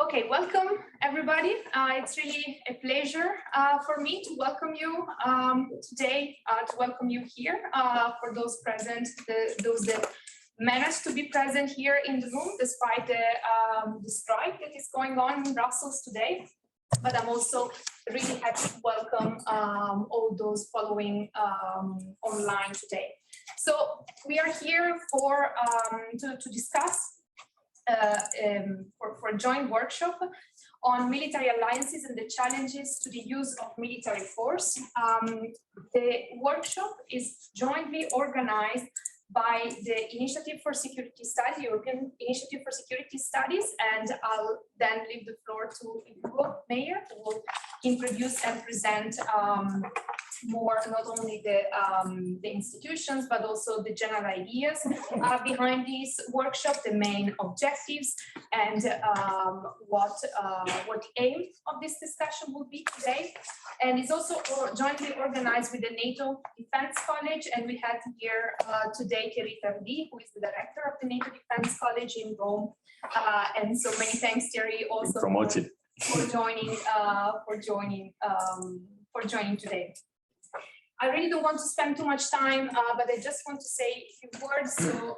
Okay, welcome everybody. It's really a pleasure for me to welcome you today, to welcome you here for those present, those that managed to be present here in the room despite the strike that is going on in Brussels today. But I'm also really happy to welcome all those following online today. So we are here for to discuss for a joint workshop on military alliances and the challenges to the use of military force. The workshop is jointly organized by the Initiative for Security Studies, European Initiative for Security Studies, and I'll then leave the floor to Hugo Meyer, who will introduce and present more, not only the institutions, but also the general ideas behind this workshop, the main objectives, and what the aim of this discussion will be today. And it's also jointly organized with the NATO Defense College, and we had here today Thierry Tardy, who is the director of the NATO Defense College in Rome. And so many thanks, Thierry, also for joining today. I really don't want to spend too much time, but I just want to say a few words. So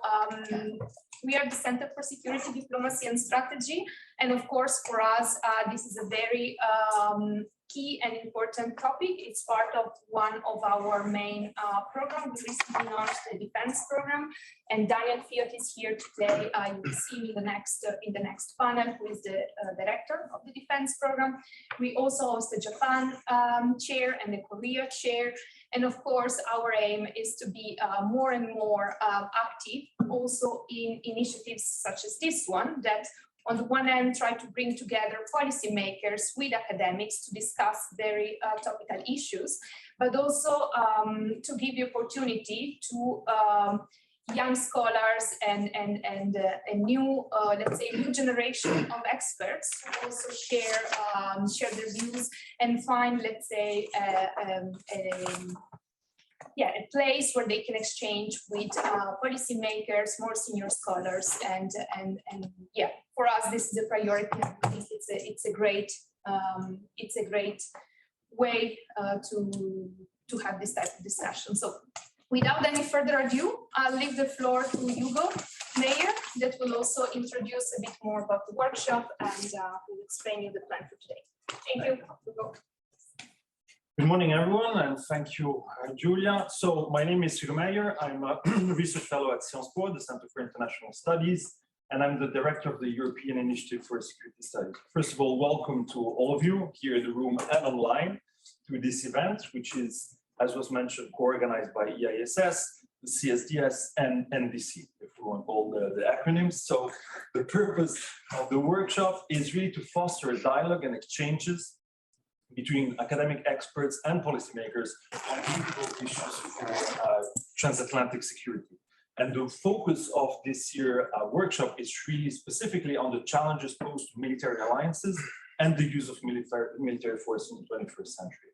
we are the Center for Security, Diplomacy and Strategy. And of course, for us, this is a very key and important topic. It's part of one of our main programs. We recently launched the defense program, and Daniel Fiat is here today. You will see him in the next panel, who is the director of the defense program. We also host the Japan chair and the Korea chair. And of course, our aim is to be more and more active also in initiatives such as this one, that on the one hand, try to bring together policymakers with academics to discuss very topical issues, but also to give the opportunity to young scholars and a new, let's say, new generation of experts who also share their views and find, let's say, a place where they can exchange with policymakers, more senior scholars, and yeah, for us this is a priority. I think it's a great way to have this type of discussion. So, without any further ado, I'll leave the floor to Hugo Meyer, that will also introduce a bit more about the workshop and will explain you the plan for today. Thank you, Hugo. Good morning, everyone, and thank you, Julia. So my name is Hugo Meyer. I'm a research fellow at Sciences Po, the Center for International Studies, and I'm the director of the European Initiative for Security Studies. First of all, welcome to all of you here in the room and online to this event, which is, as was mentioned, co-organized by EISS, the CSDS, and NDC, if we want all the acronyms. So the purpose of the workshop is really to foster a dialogue and exchanges between academic experts and policymakers on difficult issues for transatlantic security. And the focus of this year's workshop is really specifically on the challenges posed to military alliances and the use of military force in the 21st century.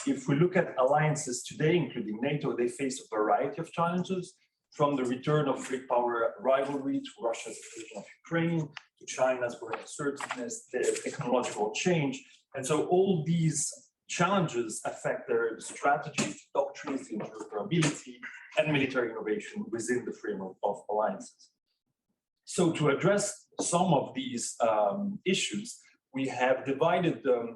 If we look at alliances today, including NATO, they face a variety of challenges, from the return of great power rivalry to Russia's invasion of Ukraine, to China's growing assertiveness, the technological change. And so all these challenges affect their strategy, doctrines, interoperability, and military innovation within the framework of alliances. So to address some of these issues, we have divided the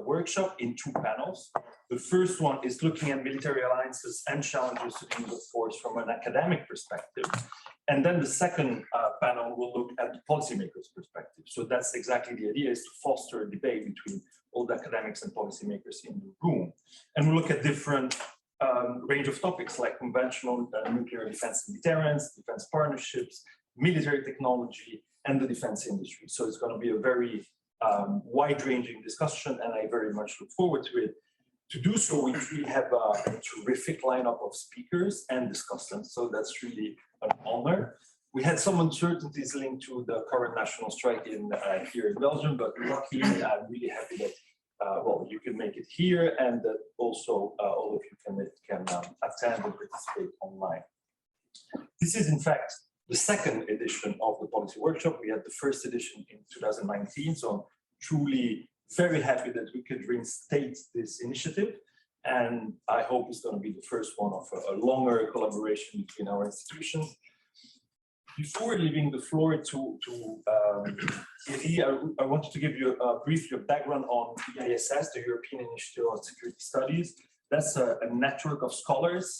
workshop in two panels. The first one is looking at military alliances and challenges to the use of force from an academic perspective. And then the second panel will look at the policymakers' perspective. So that's exactly the idea, is to foster a debate between all the academics and policymakers in the room. And we'll look at different range of topics like conventional nuclear defense and deterrence, defense partnerships, military technology, and the defense industry. So it's going to be a very wide-ranging discussion, and I very much look forward to it. To do so, we really have a terrific lineup of speakers and discussants, so that's really an honor. We had some uncertainties linked to the current national strike here in Belgium, but luckily I'm really happy that well, you can make it here, and that also all of you can attend and participate online. This is in fact the second edition of the policy workshop. We had the first edition in 2019, so I'm truly very happy that we could reinstate this initiative. And I hope it's going to be the first one of a longer collaboration between our institutions. Before leaving the floor to Thierry, I wanted to give you a brief background on EISS, the European Initiative on Security Studies. That's a network of scholars,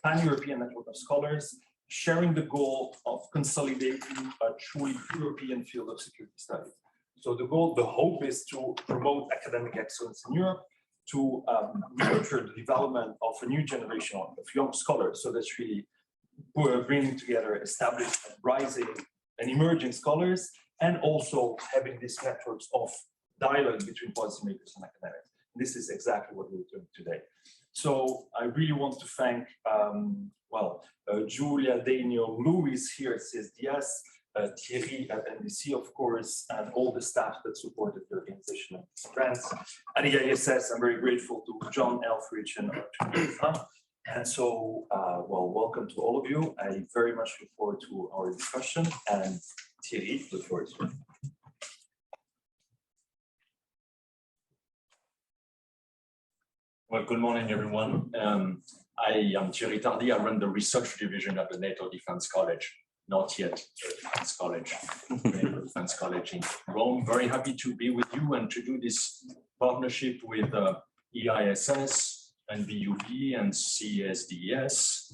pan-European network of scholars, sharing the goal of consolidating a truly European field of security studies. So the hope is to promote academic excellence in Europe, to nurture the development of a new generation of young scholars. So that's really bringing together established, rising, and emerging scholars, and also having these networks of dialogue between policymakers and academics. This is exactly what we're doing today. So I really want to thank, Julia, Daniel, Louis here at CSDS, Thierry at NBC, of course, and all the staff that supported the organization of these grants. At EISS, I'm very grateful to John Elfridge and Artur. And so, welcome to all of you. I very much look forward to our discussion. And Thierry, the floor is yours. Well, good morning, everyone. I am Thierry Tardy. I run the research division at the NATO Defense College. Not yet the Defense College, NATO Defense College in Rome. Very happy to be with you and to do this partnership with EISS and VUB and CSDS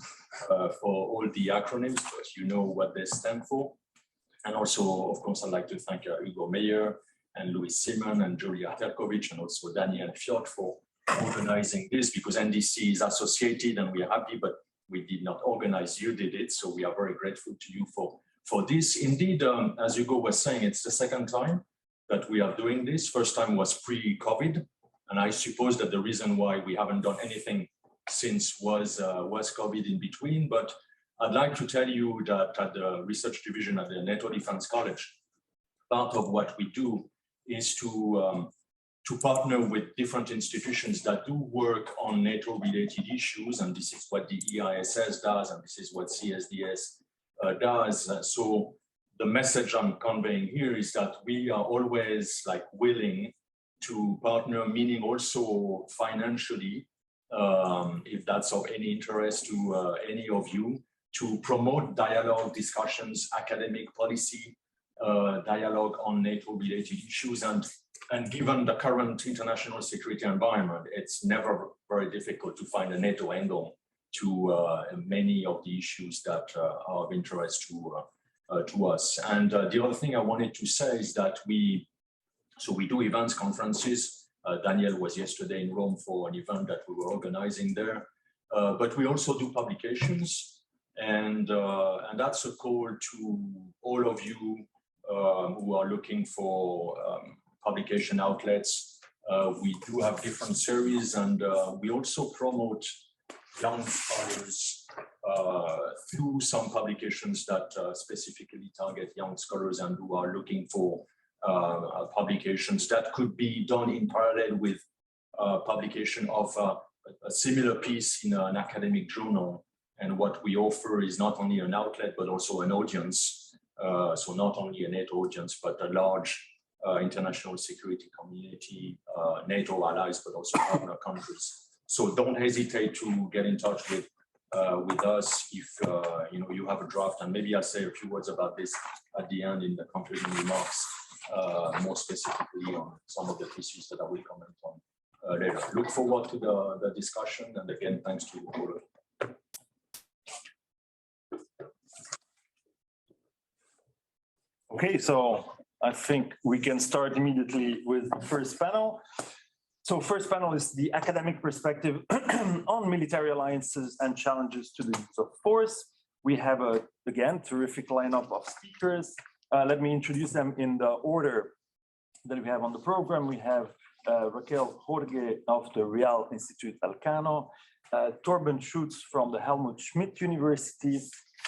for all the acronyms, but you know what they stand for. And also, of course, I'd like to thank Hugo Meyer and Louis Simon and Julia Terkovic and also Daniel Fjord for organizing this, because NDC is associated and we are happy, but we did not organize, you did it. So we are very grateful to you for this. Indeed, as Hugo was saying, it's the second time that we are doing this. First time was pre-COVID. And I suppose that the reason why we haven't done anything since was COVID in between. But I'd like to tell you that at the research division at the NATO Defense College, part of what we do is to partner with different institutions that do work on NATO-related issues, and this is what the EISS does, and this is what CSDS does. So the message I'm conveying here is that we are always willing to partner, meaning also financially, if that's of any interest to any of you, to promote dialogue, discussions, academic policy, dialogue on NATO-related issues. And given the current international security environment, it's never very difficult to find a NATO angle to many of the issues that are of interest to us. And the other thing I wanted to say is that we do events, conferences. Daniel was yesterday in Rome for an event that we were organizing there. But we also do publications. And that's a call to all of you who are looking for publication outlets. We do have different series, and we also promote young scholars through some publications that specifically target young scholars and who are looking for publications that could be done in parallel with publication of a similar piece in an academic journal. And what we offer is not only an outlet, but also an audience. So not only a NATO audience, but a large international security community, NATO allies, but also partner countries. So don't hesitate to get in touch with us if you have a draft. And maybe I'll say a few words about this at the end in the concluding remarks, more specifically on some of the issues that I will comment on later. Look forward to the discussion. And again, thanks to you all. Okay, so I think we can start immediately with the first panel. So first panel is the academic perspective on military alliances and challenges to the use of force. We have a, again, terrific lineup of speakers. Let me introduce them in the order that we have on the program. We have Raquel Jorge of the Real Institute Elcano, Torben Schutz from the Helmut Schmidt University,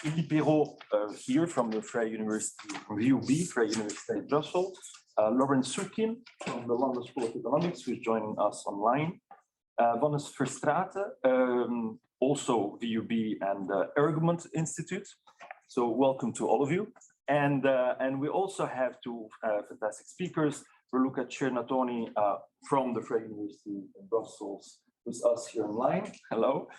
Elie Perrault here from the Vrije University, from VUB, Vrije University Brussels, Lawrence Sukin from the London School of Economics, who is joining us online, Wannes Verstraeten, also VUB and the Ergoment Institute, So welcome to all of you. And we also have two fantastic speakers. Raluca Cernatoni from the Freie University in Brussels, with us here online. Hello.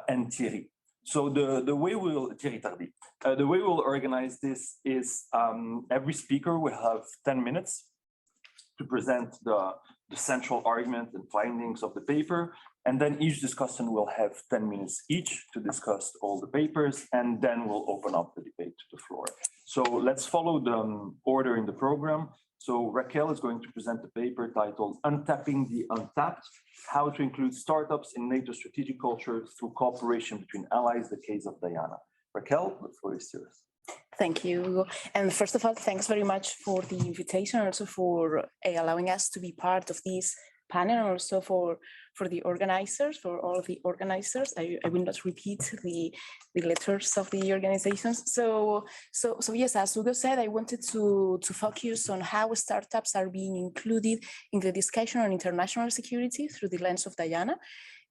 And Thierry. So the way Thierry Tardy, the way we'll organize this is every speaker will have 10 minutes to present the central argument and findings of the paper. And then each discussion will have 10 minutes each to discuss all the papers, and then we'll open up the debate to the floor. So let's follow the order in the program. So Raquel is going to present the paper titled Untapping the Untapped, How to Include Startups in NATO Strategic Culture Through Cooperation Between Allies, the case of Diana. Raquel, the floor is yours. Thank you. And first of all, thanks very much for the invitation, also for allowing us to be part of this panel, and also for the organizers, for all the organizers. I will not repeat the letters of the organizations. So yes, as Hugo said, I wanted to focus on how startups are being included in the discussion on international security through the lens of Diana,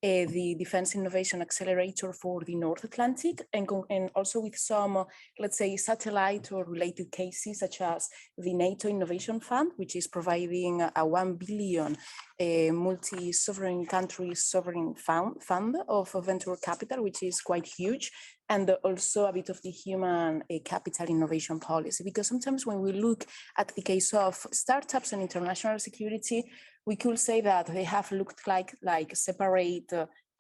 the Defense Innovation Accelerator for the North Atlantic, and also with some, let's say, satellite or related cases, such as the NATO Innovation Fund, which is providing a 1 billion multi-sovereign country sovereign fund of venture capital, which is quite huge, and also a bit of the human capital innovation policy. Because sometimes when we look at the case of startups and international security, we could say that they have looked like separate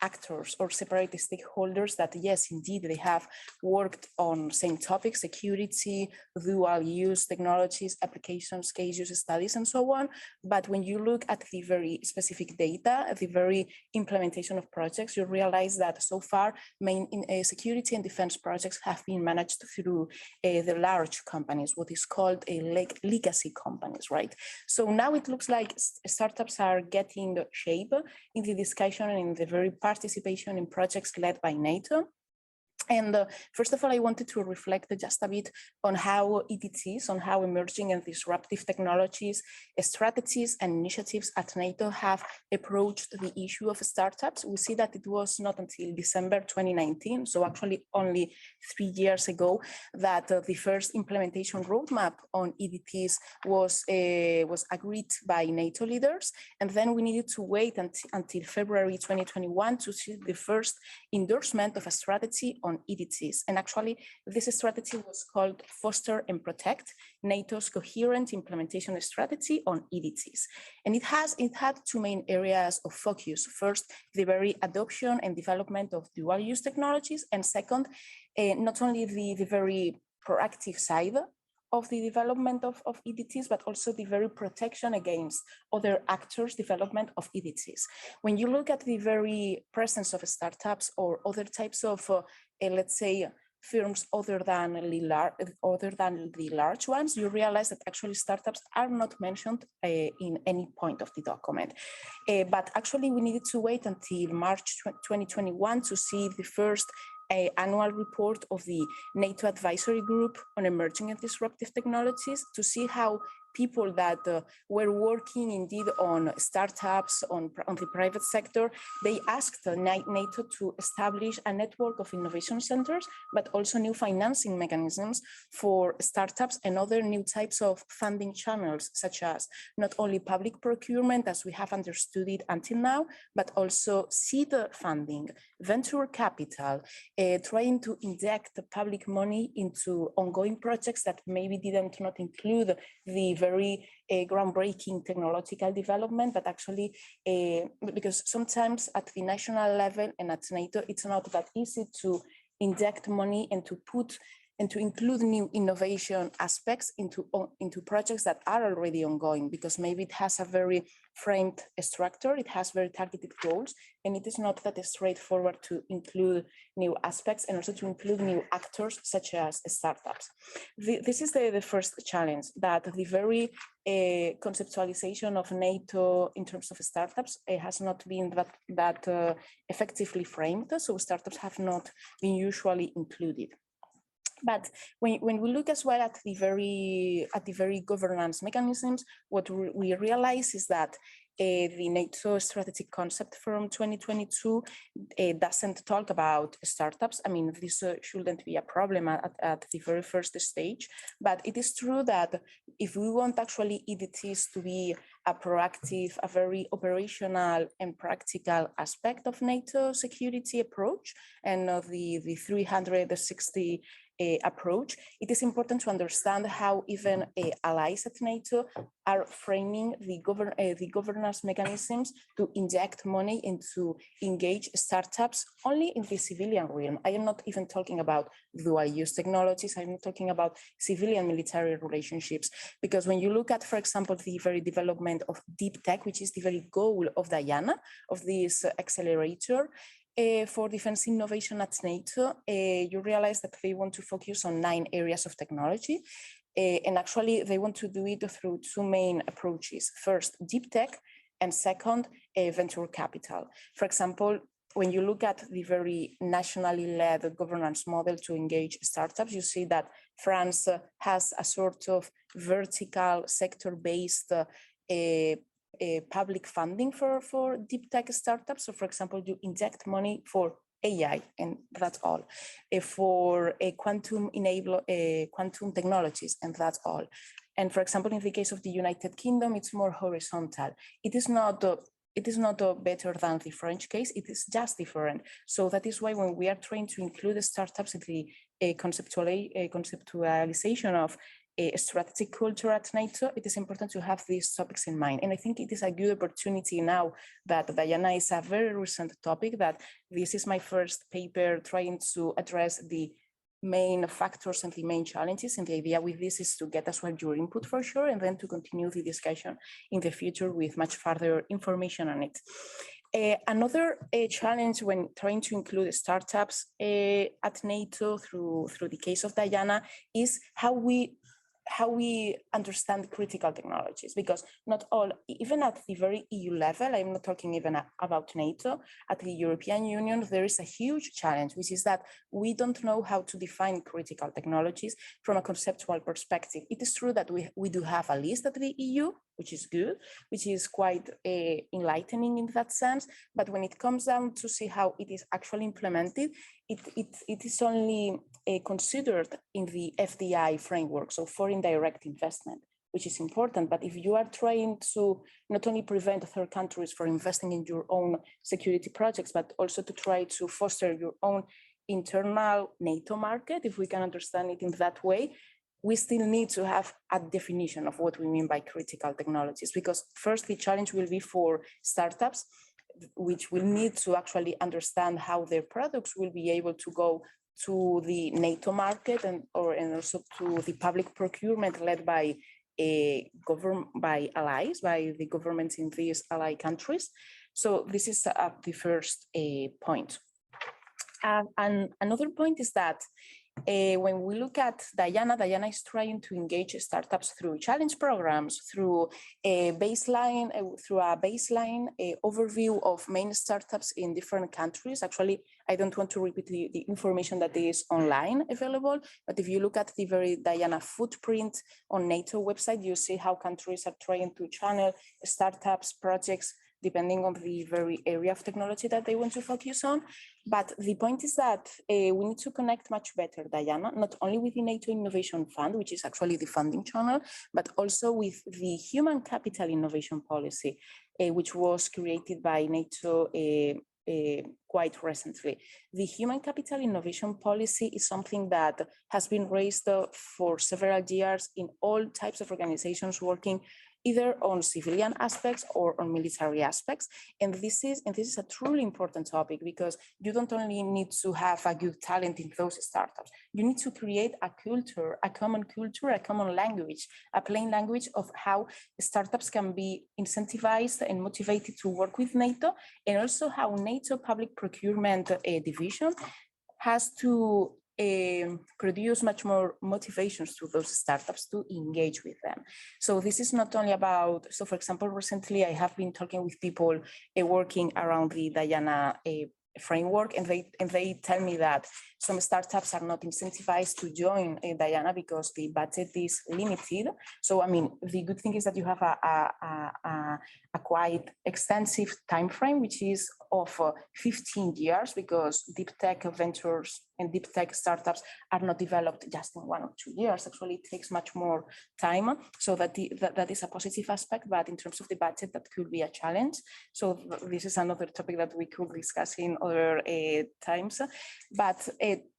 actors or separate stakeholders that, yes, indeed, they have worked on same topics, security, dual use technologies, applications, case use studies, and so on. But when you look at the very specific data, at the very implementation of projects, you realize that so far, main security and defense projects have been managed through the large companies, what is called legacy companies, right? So now it looks like startups are getting shape in the discussion and in the very participation in projects led by NATO. And first of all, I wanted to reflect just a bit on how EDTs, on how emerging and disruptive technologies, strategies and initiatives at NATO have approached the issue of startups. We see that it was not until December 2019, so actually only 3 years ago, that the first implementation roadmap on EDTs was agreed by NATO leaders. And then we needed to wait until February 2021 to see the first endorsement of a strategy on EDTs. And actually, this strategy was called Foster and Protect, NATO's coherent implementation strategy on EDTs. And it had two main areas of focus. First, the very adoption and development of dual use technologies. And second, not only the very proactive side of the development of EDTs, but also the very protection against other actors' development of EDTs. When you look at the very presence of startups or other types of, let's say, firms other than the large ones, you realize that actually startups are not mentioned in any point of the document. But actually, we needed to wait until March 2021 to see the first annual report of the NATO Advisory Group on Emerging and Disruptive Technologies, to see how people that were working indeed on startups, on the private sector, they asked NATO to establish a network of innovation centers, but also new financing mechanisms for startups and other new types of funding channels, such as not only public procurement as we have understood it until now, but also seed funding, venture capital, trying to inject public money into ongoing projects that maybe did not include the very groundbreaking technological development, but actually, because sometimes at the national level and at NATO, it's not that easy to inject money and to put and to include new innovation aspects into projects that are already ongoing, because maybe it has a very framed structure, it has very targeted goals, and it is not that straightforward to include new aspects and also to include new actors such as startups. This is the first challenge, that the very conceptualization of NATO in terms of startups has not been that effectively framed, so startups have not been usually included. But when we look as well at the very governance mechanisms, what we realize is that the NATO strategic concept from 2022 doesn't talk about startups. I mean, this shouldn't be a problem at the very first stage, but it is true that if we want actually EDTs to be a proactive, a very operational and practical aspect of NATO security approach and of the 360 approach, it is important to understand how even allies at NATO are framing the governance mechanisms to inject money and to engage startups only in the civilian realm. I am not even talking about dual use technologies. I'm not talking about civilian military relationships, because when you look at, for example, the very development of deep tech, which is the very goal of Diana, of this accelerator, for defense innovation at NATO, you realize that they want to focus on 9 areas of technology. And actually, they want to do it through 2 main approaches. First, deep tech, and second, venture capital. For example, when you look at the very nationally led governance model to engage startups, you see that France has a sort of vertical sector-based public funding for deep tech startups. So for example, you inject money for AI and that's all, for quantum technologies and that's all. And for example, in the case of the United Kingdom, it's more horizontal. It is not better than the French case, it is just different. So that is why when we are trying to include the startups in the conceptualization of a strategic culture at NATO, it is important to have these topics in mind. And I think it is a good opportunity now that Diana is a very recent topic, that this is my first paper trying to address the main factors and the main challenges. And the idea with this is to get as well your input for sure, and then to continue the discussion in the future with much further information on it. Another challenge when trying to include startups at NATO through the case of Diana is how we understand critical technologies, because not all, even at the very EU level, I'm not talking even about NATO, at the European Union, there is a huge challenge, which is that we don't know how to define critical technologies from a conceptual perspective. It is true that we do have a list at the EU, which is good, which is quite enlightening in that sense, but when it comes down to see how it is actually implemented, it is only considered in the FDI framework, so foreign direct investment, which is important. But if you are trying to not only prevent third countries from investing in your own security projects, but also to try to foster your own internal NATO market, if we can understand it in that way, we still need to have a definition of what we mean by critical technologies, because first the challenge will be for startups, which will need to actually understand how their products will be able to go to the NATO market and also to the public procurement led by allies, by the governments in these ally countries. So this is the first point. And another point is that when we look at Diana is trying to engage startups through challenge programs, through a baseline overview of main startups in different countries. Actually, I don't want to repeat the information that is online available, but if you look at the very Diana footprint on NATO website, you see how countries are trying to channel startups, projects, depending on the very area of technology that they want to focus on. But the point is that we need to connect much better, Diana, not only with the NATO Innovation Fund, which is actually the funding channel, but also with the Human Capital Innovation Policy, which was created by NATO quite recently. The Human Capital Innovation Policy is something that has been raised for several years in all types of organizations working either on civilian aspects or on military aspects. And this is a truly important topic, because you don't only need to have a good talent in those startups, you need to create a culture, a common language, a plain language of how startups can be incentivized and motivated to work with NATO, and also how NATO public procurement division has to produce much more motivations to those startups to engage with them. So this is not only about, so for example, recently I have been talking with people working around the Diana framework, and they tell me that some startups are not incentivized to join Diana because the budget is limited. So I mean, the good thing is that you have a a quite extensive time frame, which is of 15 years, because deep tech ventures and deep tech startups are not developed just in 1 or 2 years. Actually, it takes much more time. So that is a positive aspect, but in terms of the budget, that could be a challenge. So this is another topic that we could discuss in other times. But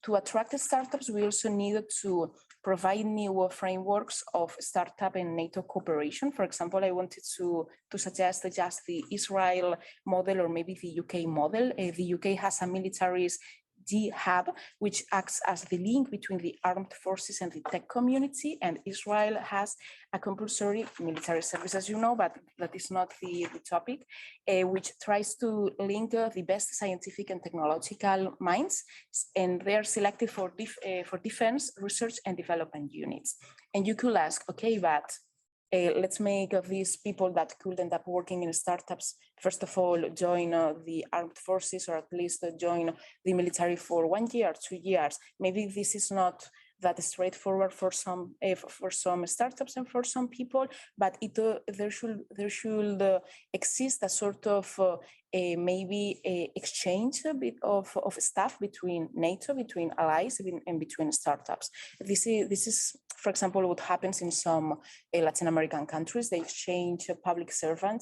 to attract the startups, we also need to provide new frameworks of startup and NATO cooperation. For example, I wanted to suggest just the Israel model or maybe the UK model. The UK has a military's G-Hub, which acts as the link between the armed forces and the tech community, and Israel has a compulsory military service, as you know, but that is not the topic, which tries to link the best scientific and technological minds, and they are selected for defense, research and development units. And you could ask, okay, but let's make these people that could end up working in startups, first of all, join the armed forces, or at least join the military for 1 year, 2 years. Maybe this is not that straightforward for some startups and for some people, but there should exist a sort of maybe a exchange a bit of staff between NATO, between allies, and between startups. This is, for example, what happens in some Latin American countries. They exchange public servant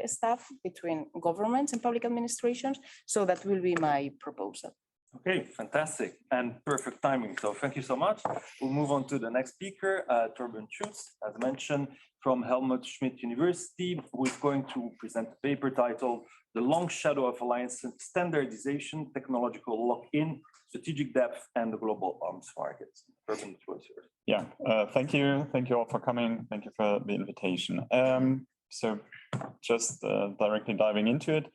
staff between governments and public administrations. So that will be my proposal. Okay, fantastic and perfect timing. So thank you so much. We'll move on to the next speaker, Torben Schutz, as mentioned, from Helmut Schmidt University, who is going to present a paper titled "The Long Shadow of Alliance Standardization, Technological Lock-in, Strategic Depth, and the Global Arms Markets." Torben, the floor is yours. Yeah, thank you. Thank you all for coming. Thank you for the invitation. So just directly diving into it.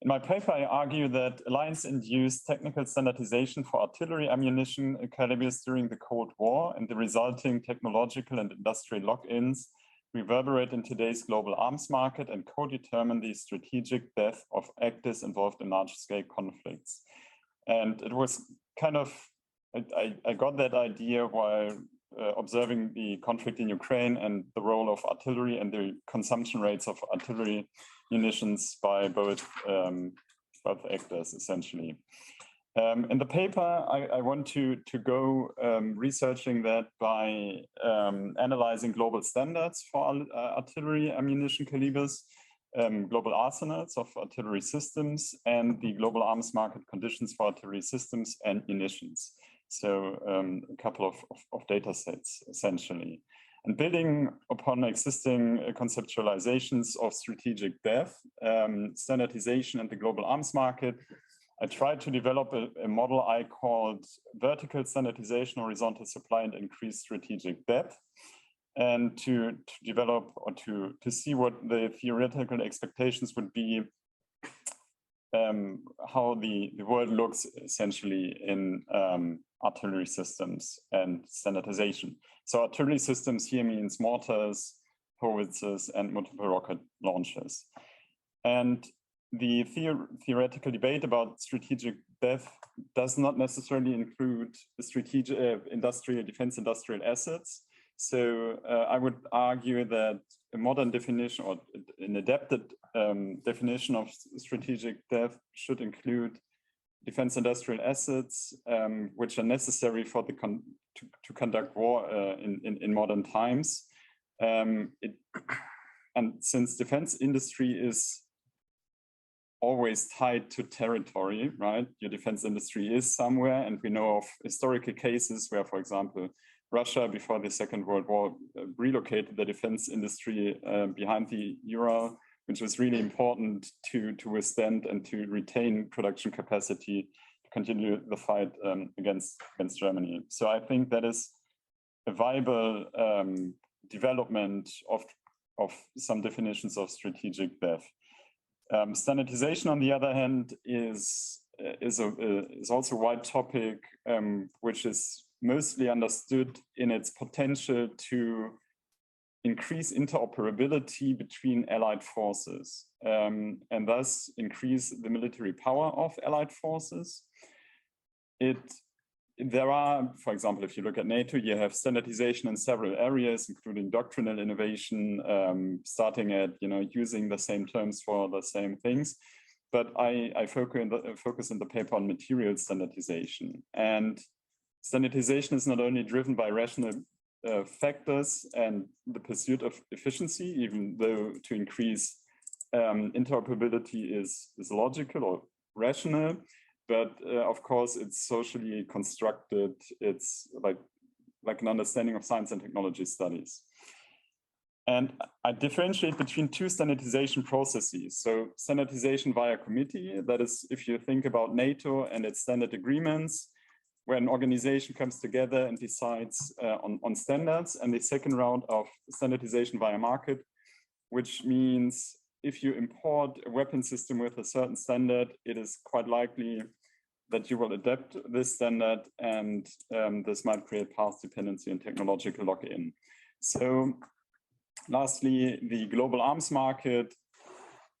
In my paper, I argue that alliance-induced technical standardization for artillery ammunition calibers during the Cold War and the resulting technological and industrial lock-ins reverberate in today's global arms market and co-determine the strategic depth of actors involved in large-scale conflicts. And it was kind of, I got that idea while observing the conflict in Ukraine and the role of artillery and the consumption rates of artillery munitions by both actors, essentially. In the paper, I want to go researching that by analyzing global standards for artillery ammunition calibers, global arsenals of artillery systems, and the global arms market conditions for artillery systems and munitions. So a couple of data sets, essentially. And building upon existing conceptualizations of strategic depth, standardization, and the global arms market, I tried to develop a model I called vertical standardization, horizontal supply, and increased strategic depth, and to develop or to see what the theoretical expectations would be, how the world looks essentially in artillery systems and standardization. So artillery systems here means mortars, howitzers, and multiple rocket launchers. And the theoretical debate about strategic depth does not necessarily include the strategic defense industrial assets. So I would argue that a modern definition or an adapted definition of strategic depth should include defense industrial assets, which are necessary for to conduct war in modern times. And since defense industry is always tied to territory, right? Your defense industry is somewhere, and we know of historical cases where, for example, Russia before the Second World War relocated the defense industry behind the Ural, which was really important to withstand and to retain production capacity to continue the fight against Germany. So I think that is a viable development of some definitions of strategic depth. Standardization, on the other hand, is also a wide topic, which is mostly understood in its potential to increase interoperability between allied forces, and thus increase the military power of allied forces. It there are, for example, if you look at NATO, you have standardization in several areas, including doctrinal innovation, starting at using the same terms for the same things. But I focus in the paper on material standardization. And standardization is not only driven by rational factors and the pursuit of efficiency, even though to increase interoperability is logical or rational, but of course it's socially constructed. It's like an understanding of science and technology studies. And I differentiate between two standardization processes. So standardization via committee, that is, if you think about NATO and its standard agreements, where an organization comes together and decides on standards. And the second round of standardization via market, which means if you import a weapon system with a certain standard, it is quite likely that you will adapt this standard, and this might create path dependency and technological lock-in. So lastly, the global arms market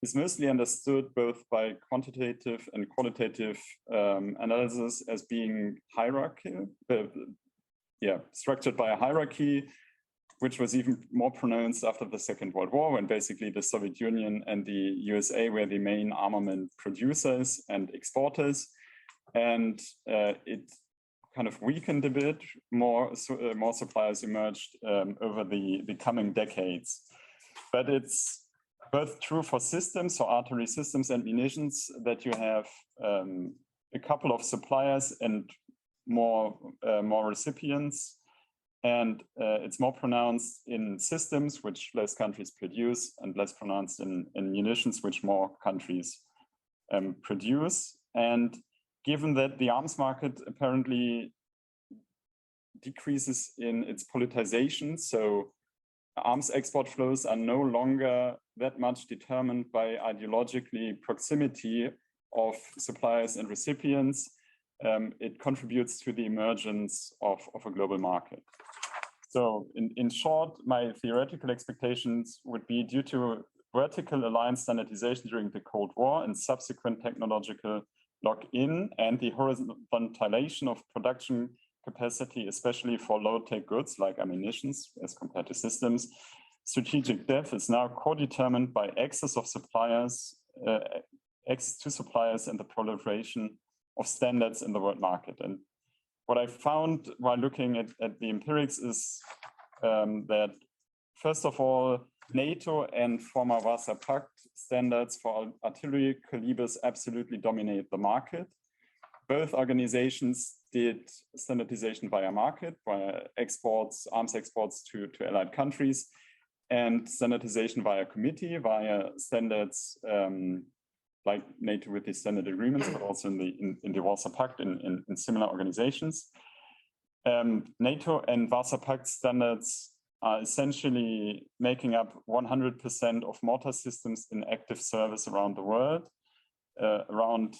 is mostly understood both by quantitative and qualitative analysis as being structured by a hierarchy, which was even more pronounced after the Second World War, when basically the Soviet Union and the USA were the main armament producers and exporters. And it kind of weakened a bit. More suppliers emerged over the coming decades. But it's both true for systems, so artillery systems and munitions, that you have a couple of suppliers and more recipients. And it's more pronounced in systems, which less countries produce, and less pronounced in munitions, which more countries produce. And given that the arms market apparently decreases in its politicization, so arms export flows are no longer that much determined by ideologically proximity of suppliers and recipients, it contributes to the emergence of a global market. So in short, my theoretical expectations would be, due to vertical alliance standardization during the Cold War and subsequent technological lock-in and the horizontalization of production capacity, especially for low-tech goods like ammunitions as compared to systems, strategic depth is now co-determined by access to suppliers and the proliferation of standards in the world market. And what I found while looking at the empirics is that, first of all, NATO and former Warsaw Pact standards for artillery calibers absolutely dominate the market. Both organizations did standardization via market, via exports, arms exports to allied countries, and standardization via committee, via standards like NATO with the standard agreements, but also in the Warsaw Pact in similar organizations. NATO and Warsaw Pact standards are essentially making up 100% of mortar systems in active service around the world. Around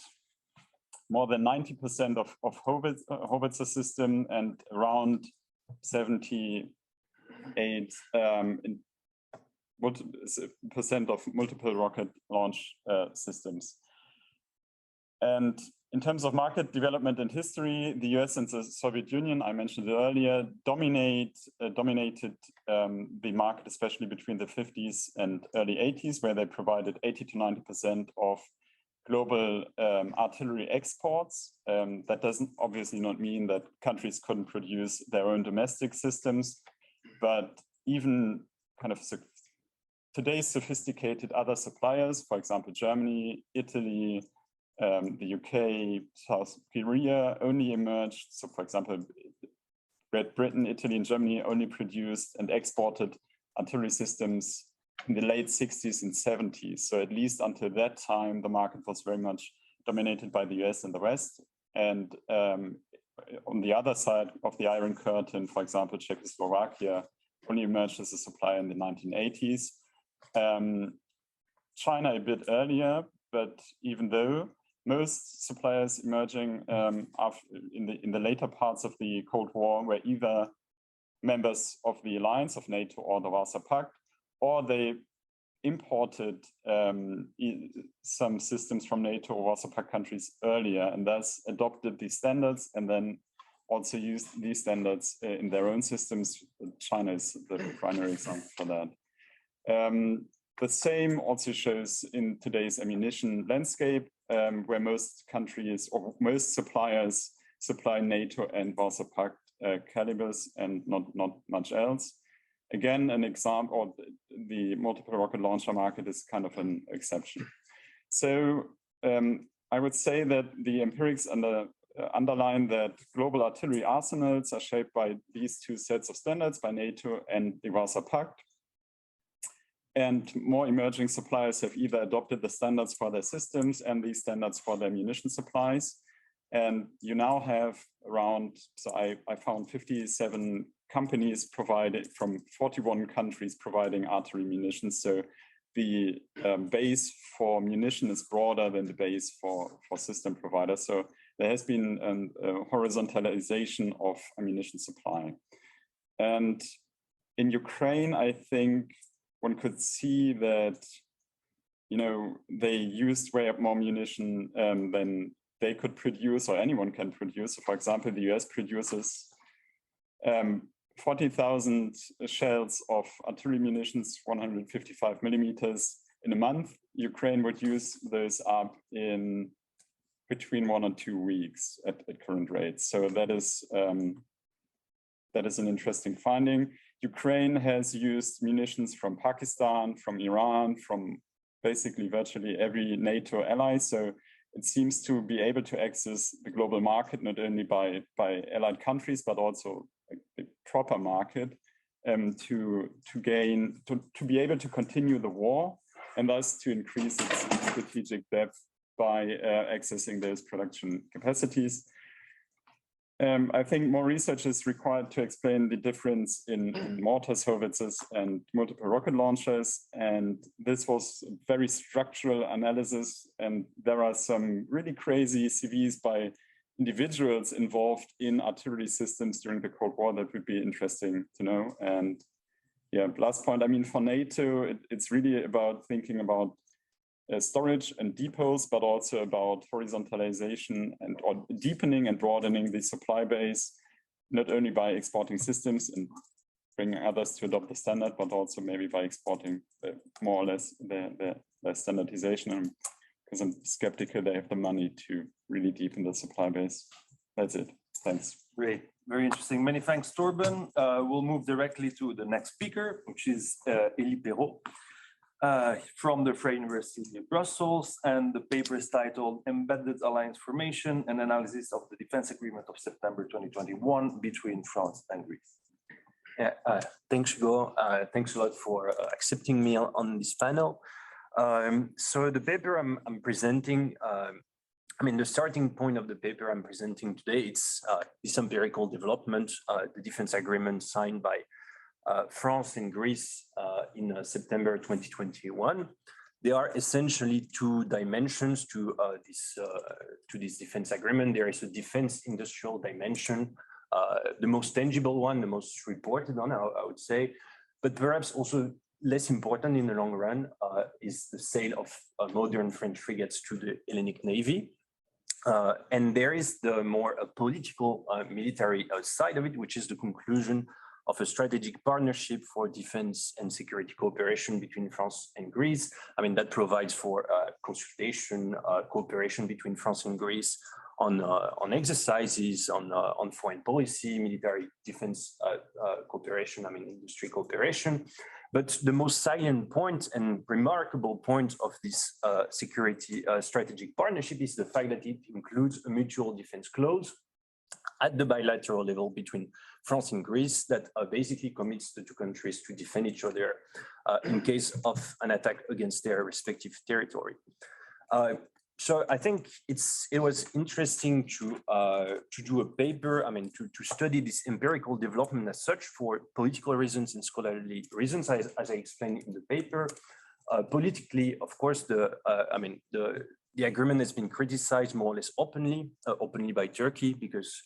more than 90% of howitzer system, and around 78% of multiple rocket launch systems. And in terms of market development and history, the US and the Soviet Union, I mentioned it earlier, dominated the market, especially between the 50s and early 80s, where they provided 80 to 90% of global artillery exports. That doesn't obviously not mean that countries couldn't produce their own domestic systems, but even kind of today's sophisticated other suppliers, for example, Germany, Italy, the UK, South Korea, only emerged. So, for example, Great Britain, Italy, and Germany only produced and exported artillery systems in the late 60s and 70s. So at least until that time, the market was very much dominated by the US and the West. And on the other side of the Iron Curtain, for example, Czechoslovakia only emerged as a supplier in the 1980s. China a bit earlier, but even though most suppliers emerging in the later parts of the Cold War were either members of the alliance of NATO or the Warsaw Pact, or they imported some systems from NATO or Warsaw Pact countries earlier, and thus adopted these standards, and then also use these standards in their own systems. China is the primary example for that. The same also shows in today's ammunition landscape, where most countries or most suppliers supply NATO and Warsaw Pact calibers and not much else. Again, an example, or the multiple rocket launcher market is kind of an exception. So I would say that the empirics underline that global artillery arsenals are shaped by these two sets of standards, by NATO and the Warsaw Pact. And more emerging suppliers have either adopted the standards for their systems and these standards for their munition supplies. And you now have around, so I found 57 companies provided from 41 countries providing artillery munitions. So the base for munition is broader than the base for system providers. So there has been a horizontalization of ammunition supply. And in Ukraine, I think one could see that, you know, they used way up more munition than they could produce, or anyone can produce. So for example, the US produces 40,000 shells of artillery munitions, 155 millimeters in a month. Ukraine would use those up in between 1 or 2 weeks at current rates. So that is an interesting finding. Ukraine has used munitions from Pakistan, from Iran, from basically virtually every NATO ally. So it seems to be able to access the global market, not only by allied countries, but also the proper market to be able to continue the war and thus to increase its strategic depth by accessing those production capacities. I think more research is required to explain the difference in mortars, howitzers, and multiple rocket launchers. And this was a very structural analysis. And there are some really crazy CVs by individuals involved in artillery systems during the Cold War that would be interesting to know. And yeah, last point, I mean, for NATO, it's really about thinking about storage and depots, but also about horizontalization or deepening and broadening the supply base, not only by exporting systems and bringing others to adopt the standard, but also maybe by exporting more or less the standardization. Because I'm skeptical they have the money to really deepen the supply base. That's it. Thanks. Great. Very interesting. Many thanks, Torben. We'll move directly to the next speaker, which is Elie Perrault. From the Free University of Brussels, and the paper is titled Embedded Alliance Formation and Analysis of the Defense Agreement of September 2021 between France and Greece. Yeah, thanks, Hugo. Thanks a lot for accepting me on this panel. So the paper I'm presenting, I mean, the starting point of the paper I'm presenting today, it's this empirical development, the defense agreement signed by France and Greece in September 2021. There are essentially two dimensions to this defense agreement. There is a defense industrial dimension, the most tangible one, the most reported on, I would say, but perhaps also less important in the long run is the sale of modern French frigates to the Hellenic Navy. And there is the more political military side of it, which is the conclusion of a strategic partnership for defense and security cooperation between France and Greece. I mean, that provides for consultation, cooperation between France and Greece on exercises, on foreign policy, military defense cooperation, I mean, industry cooperation. But the most salient point and remarkable point of this security strategic partnership is the fact that it includes a mutual defense clause at the bilateral level between France and Greece that basically commits the two countries to defend each other in case of an attack against their respective territory. So I think it was interesting to do a paper, I mean, to study this empirical development as such for political reasons and scholarly reasons, as I explained in the paper. Politically, of course, the agreement has been criticized more or less openly by Turkey, because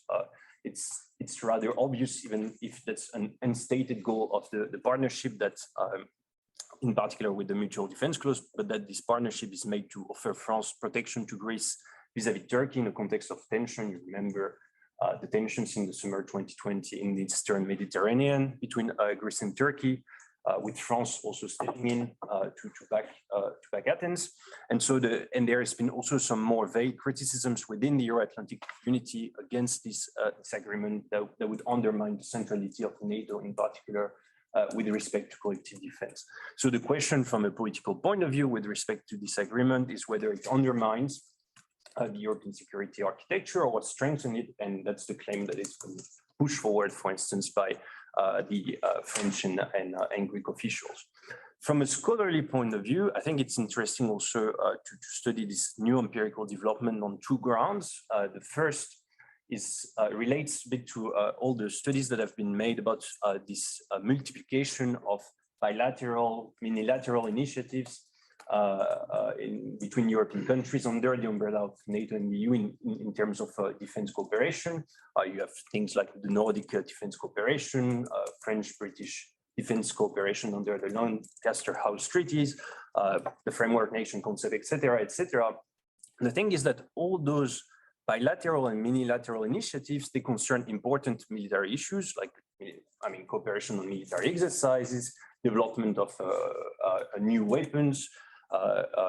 it's rather obvious, even if that's an unstated goal of the partnership, that in particular with the mutual defense clause, but that this partnership is made to offer France protection to Greece vis-à-vis Turkey in the context of tension. You remember the tensions in the summer 2020 in the Eastern Mediterranean between Greece and Turkey, with France also stepping in to back Athens. And so there has been also some more vague criticisms within the Euro-Atlantic community against this agreement that would undermine the centrality of NATO in particular with respect to collective defense. So the question from a political point of view with respect to this agreement is whether it undermines the European security architecture or what strengthens it, and that's the claim that is pushed forward, for instance, by the French and Greek officials. From a scholarly point of view, I think it's interesting also to study this new empirical development on two grounds. The first is relates a bit to all the studies that have been made about this multiplication of bilateral, unilateral initiatives between European countries under the umbrella of NATO and the EU in terms of defense cooperation. You have things like the Nordic defense cooperation, French-British defense cooperation under the Lancaster House treaties, the framework nation concept, etc., etc. The thing is that all those bilateral and unilateral initiatives, they concern important military issues like, cooperation on military exercises, development of new weapons,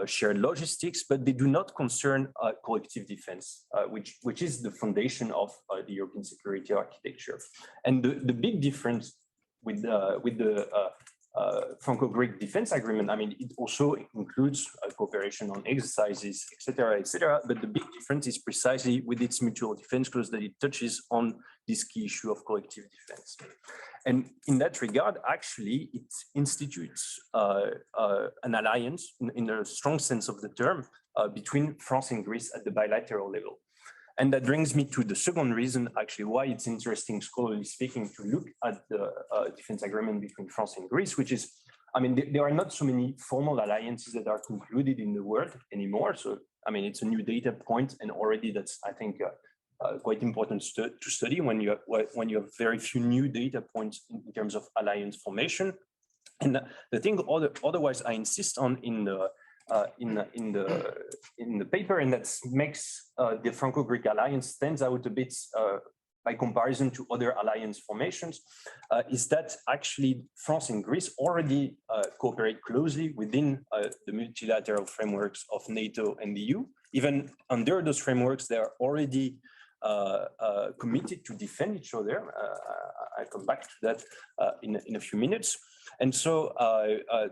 shared logistics, but they do not concern collective defense, which is the foundation of the European security architecture. And the big difference with the Franco-Greek defense agreement, it also includes cooperation on exercises, etc., but the big difference is precisely with its mutual defense clause that it touches on this key issue of collective defense. And in that regard, actually, it institutes an alliance in the strong sense of the term between France and Greece at the bilateral level. And that brings me to the second reason, actually, why it's interesting, scholarly speaking, to look at the defense agreement between France and Greece, which is, there are not so many formal alliances that are concluded in the world anymore. So, it's a new data point, and already that's, I think, quite important to study when you have very few new data points in terms of alliance formation. And the thing, otherwise, I insist on in the paper, and that makes the Franco-Greek alliance stands out a bit by comparison to other alliance formations, is that actually France and Greece already cooperate closely within the multilateral frameworks of NATO and the EU. Even under those frameworks, they are already committed to defend each other. I'll come back to that in a few minutes. And so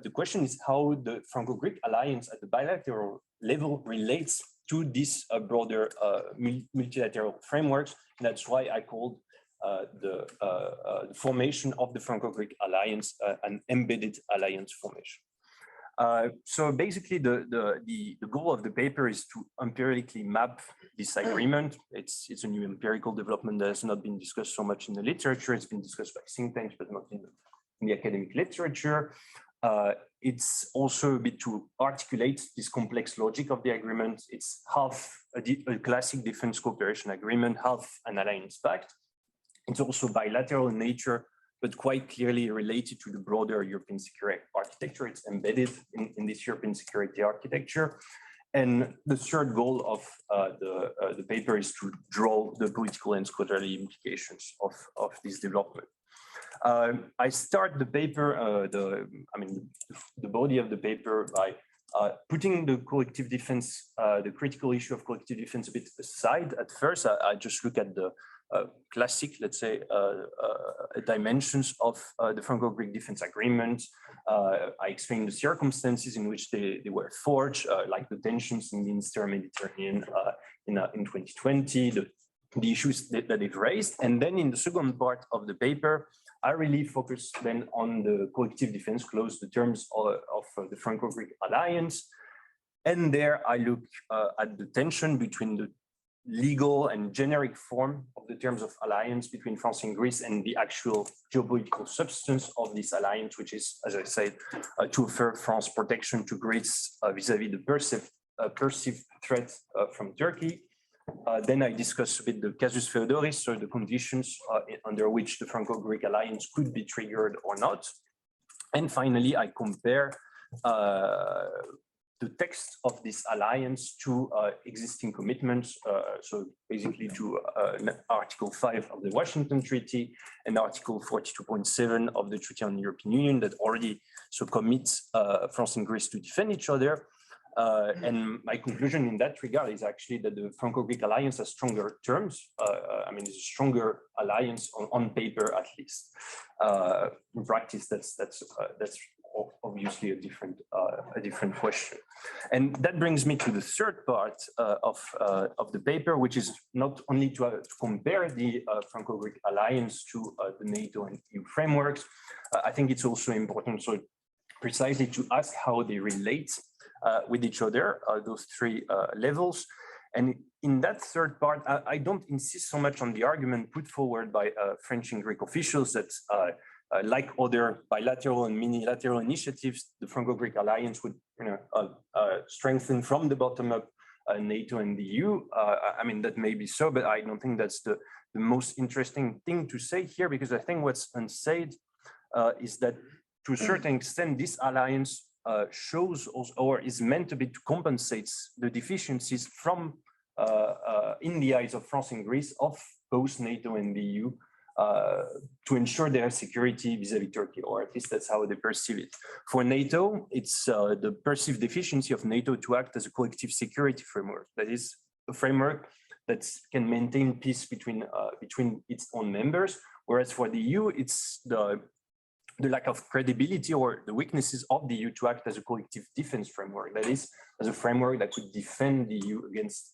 the question is how the Franco-Greek alliance at the bilateral level relates to this broader multilateral frameworks. And that's why I called the formation of the Franco-Greek alliance an embedded alliance formation. So basically, the goal of the paper is to empirically map this agreement. It's a new empirical development that has not been discussed so much in the literature. It's been discussed by think tanks, but not in the academic literature. It's also a bit to articulate this complex logic of the agreement. It's half a classic defense cooperation agreement, half an alliance pact. It's also bilateral in nature, but quite clearly related to the broader European security architecture. It's embedded in this European security architecture. And the third goal of the paper is to draw the political and scholarly implications of this development. I start the paper, the body of the paper by putting the collective defense, the critical issue of collective defense a bit aside. At first, I just look at the classic, let's say, dimensions of the Franco-Greek defense agreement. I explain the circumstances in which they were forged, like the tensions in the Eastern Mediterranean in 2020, the issues that they've raised. And then in the second part of the paper, I really focus then on the collective defense clause, the terms of the Franco-Greek alliance. And there I look at the tension between the legal and generic form of the terms of alliance between France and Greece and the actual geopolitical substance of this alliance, which is, as I said, to offer France protection to Greece vis-à-vis the perceived threat from Turkey. Then I discuss a bit the casus feodoris, so the conditions under which the Franco-Greek alliance could be triggered or not. And finally, I compare the text of this alliance to existing commitments, so basically to Article 5 of the Washington Treaty and Article 42.7 of the Treaty on the European Union that already so commits France and Greece to defend each other. And my conclusion in that regard is actually that the Franco-Greek alliance has stronger terms. I mean, it's a stronger alliance on paper, at least. In practice, that's obviously a different question. And that brings me to the third part of the paper, which is not only to compare the Franco-Greek alliance to the NATO and EU frameworks. I think it's also important, so precisely to ask how they relate with each other, those three levels. And in that third part, I don't insist so much on the argument put forward by French and Greek officials that like other bilateral and minilateral initiatives, the Franco-Greek alliance would strengthen from the bottom up NATO and the EU. I mean, that may be so, but I don't think that's the most interesting thing to say here, because I think what's unsaid is that to a certain extent, this alliance shows also, or is meant to be to compensate the deficiencies from in the eyes of France and Greece of both NATO and the EU to ensure their security vis-à-vis Turkey, or at least that's how they perceive it. For NATO, it's the perceived deficiency of NATO to act as a collective security framework. That is a framework that can maintain peace between its own members, whereas for the EU, it's the lack of credibility or the weaknesses of the EU to act as a collective defense framework. That is, as a framework that could defend the EU against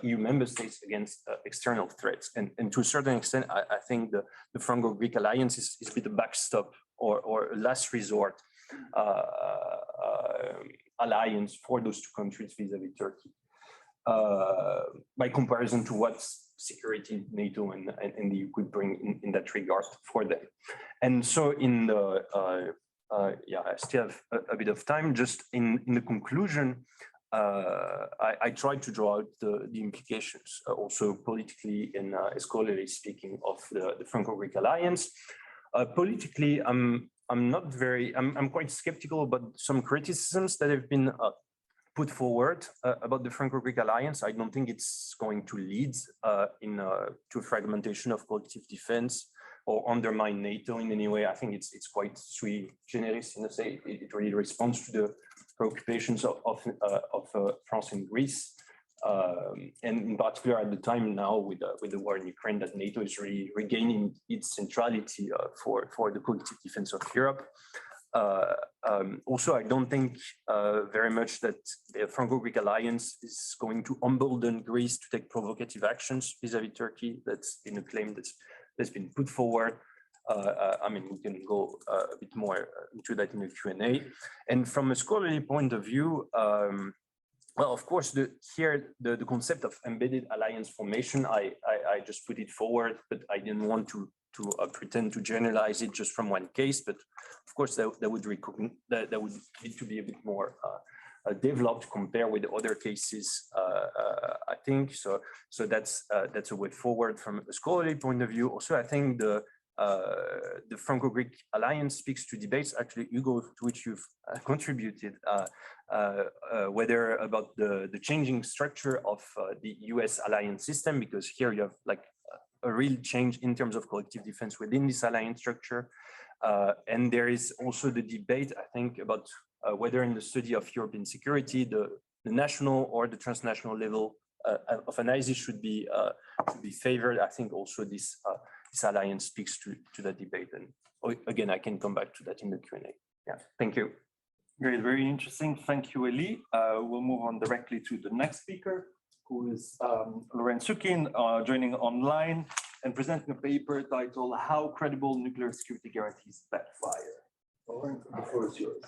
EU member states against external threats. And to a certain extent, I think the Franco-Greek alliance is a bit a backstop or a last resort alliance for those two countries vis-à-vis Turkey. By comparison to what security NATO and the EU could bring in that regard for them. And so in the, I still have a bit of time, just in the conclusion, I tried to draw out the implications also politically and scholarly speaking of the Franco-Greek alliance. Politically, I'm quite skeptical about some criticisms that have been put forward about the Franco-Greek alliance. I don't think it's going to lead to fragmentation of collective defense or undermine NATO in any way. I think it's quite sui generis in a say. It really responds to the preoccupations of France and Greece, and in particular at the time now with the war in Ukraine, that NATO is really regaining its centrality for the collective defense of Europe. Also, I don't think very much that the Franco-Greek alliance is going to embolden Greece to take provocative actions vis-à-vis Turkey. That's been a claim that's been put forward. I mean, we can go a bit more into that in the Q&A. And from a scholarly point of view, well, of course, the concept of embedded alliance formation, I just put it forward, but I didn't want to pretend to generalize it just from one case. But of course, that would need to be a bit more developed compared with other cases, I think. So that's a way forward from a scholarly point of view. Also, I think the Franco-Greek alliance speaks to debates, actually, Hugo, to which you've contributed, whether about the changing structure of the US alliance system, because here you have like a real change in terms of collective defense within this alliance structure. And there is also the debate, I think, about whether in the study of European security, the national or the transnational level of analysis should be favored. I think also this alliance speaks to that debate. And again, I can come back to that in the Q&A. Yeah, thank you. Great, very interesting. Thank you, Eli. We'll move on directly to the next speaker, who is Laurent Sukin, joining online and presenting a paper titled "How Credible Nuclear Security Guarantees Backfire." Laurent, the floor is yours.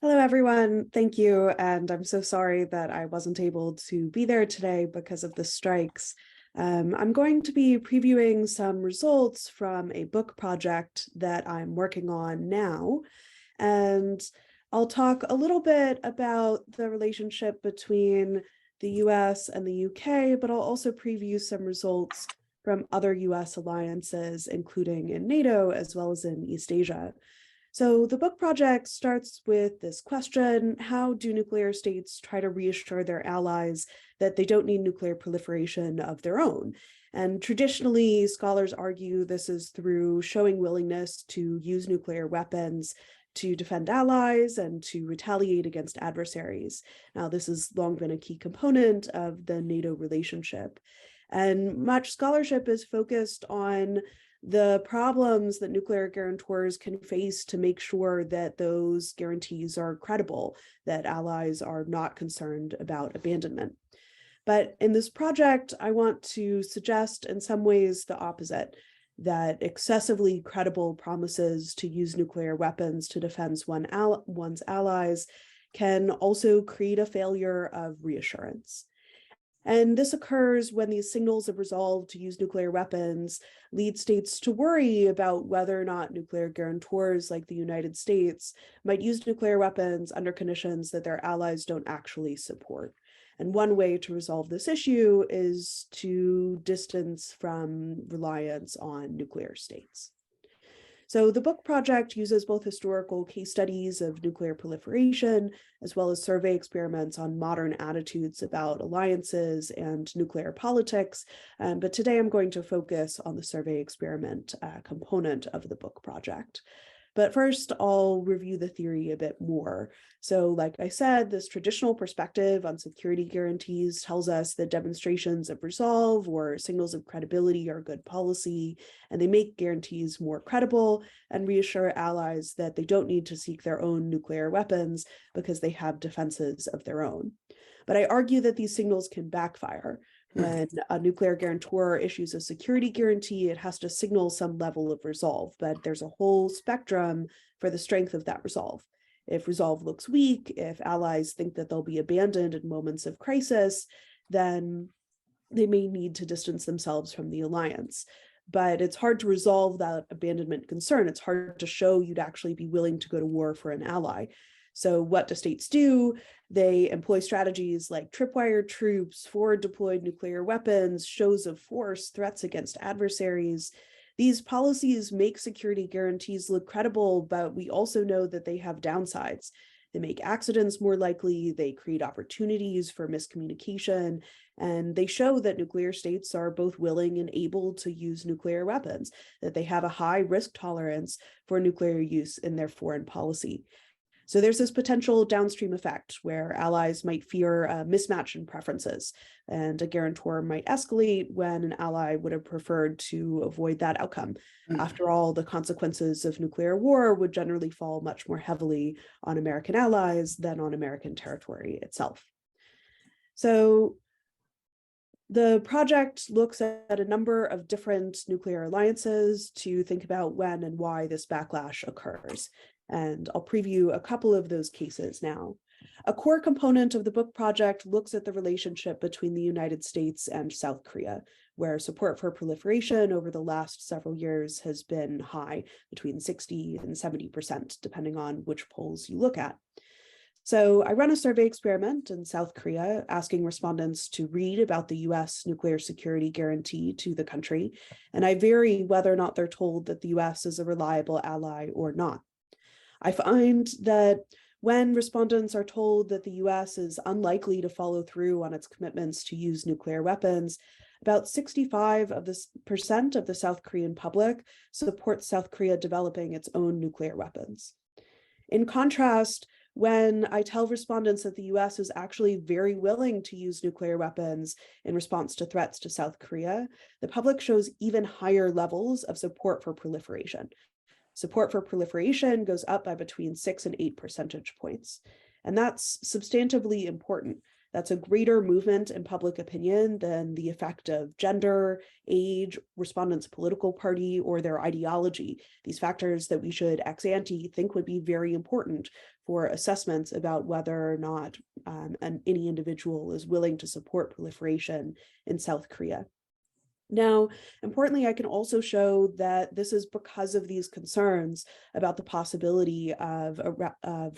Hello, everyone. Thank you. And I'm so sorry that I wasn't able to be there today because of the strikes. I'm going to be previewing some results from a book project that I'm working on now. And I'll talk a little bit about the relationship between the US and the UK, but I'll also preview some results from other US alliances, including in NATO as well as in East Asia. So the book project starts with this question: how do nuclear states try to reassure their allies that they don't need nuclear proliferation of their own? And traditionally, scholars argue this is through showing willingness to use nuclear weapons to defend allies and to retaliate against adversaries. Now, this has long been a key component of the NATO relationship. And much scholarship is focused on the problems that nuclear guarantors can face to make sure that those guarantees are credible, that allies are not concerned about abandonment. But in this project, I want to suggest in some ways the opposite, that excessively credible promises to use nuclear weapons to defend one's allies can also create a failure of reassurance. And this occurs when these signals of resolve to use nuclear weapons lead states to worry about whether or not nuclear guarantors like the United States might use nuclear weapons under conditions that their allies don't actually support. And one way to resolve this issue is to distance from reliance on nuclear states. So the book project uses both historical case studies of nuclear proliferation, as well as survey experiments on modern attitudes about alliances and nuclear politics. But today I'm going to focus on the survey experiment component of the book project. But first, I'll review the theory a bit more. So like I said, this traditional perspective on security guarantees tells us that demonstrations of resolve or signals of credibility are good policy, and they make guarantees more credible and reassure allies that they don't need to seek their own nuclear weapons because they have defenses of their own. But I argue that these signals can backfire. When a nuclear guarantor issues a security guarantee, it has to signal some level of resolve, but there's a whole spectrum for the strength of that resolve. If resolve looks weak, if allies think that they'll be abandoned in moments of crisis, then they may need to distance themselves from the alliance. But it's hard to resolve that abandonment concern. It's hard to show you'd actually be willing to go to war for an ally. So what do states do? They employ strategies like tripwire troops, forward deployed nuclear weapons, shows of force, threats against adversaries. These policies make security guarantees look credible, but we also know that they have downsides. They make accidents more likely, they create opportunities for miscommunication, and they show that nuclear states are both willing and able to use nuclear weapons, that they have a high risk tolerance for nuclear use in their foreign policy. So there's this potential downstream effect where allies might fear a mismatch in preferences, and a guarantor might escalate when an ally would have preferred to avoid that outcome. After all, the consequences of nuclear war would generally fall much more heavily on American allies than on American territory itself. So the project looks at a number of different nuclear alliances to think about when and why this backlash occurs. And I'll preview a couple of those cases now. A core component of the book project looks at the relationship between the United States and South Korea, where support for proliferation over the last several years has been high, between 60 and 70%, depending on which polls you look at. So I run a survey experiment in South Korea, asking respondents to read about the US nuclear security guarantee to the country, and I vary whether or not they're told that the US is a reliable ally or not. I find that when respondents are told that the US is unlikely to follow through on its commitments to use nuclear weapons, about 65% of the South Korean public supports South Korea developing its own nuclear weapons. In contrast, when I tell respondents that the US is actually very willing to use nuclear weapons in response to threats to South Korea, the public shows even higher levels of support for proliferation. Support for proliferation goes up by between 6 and 8 percentage points. And that's substantively important. That's a greater movement in public opinion than the effect of gender, age, respondents' political party, or their ideology. These factors that we should ex ante think would be very important for assessments about whether or not any individual is willing to support proliferation in South Korea. Now, importantly, I can also show that this is because of these concerns about the possibility of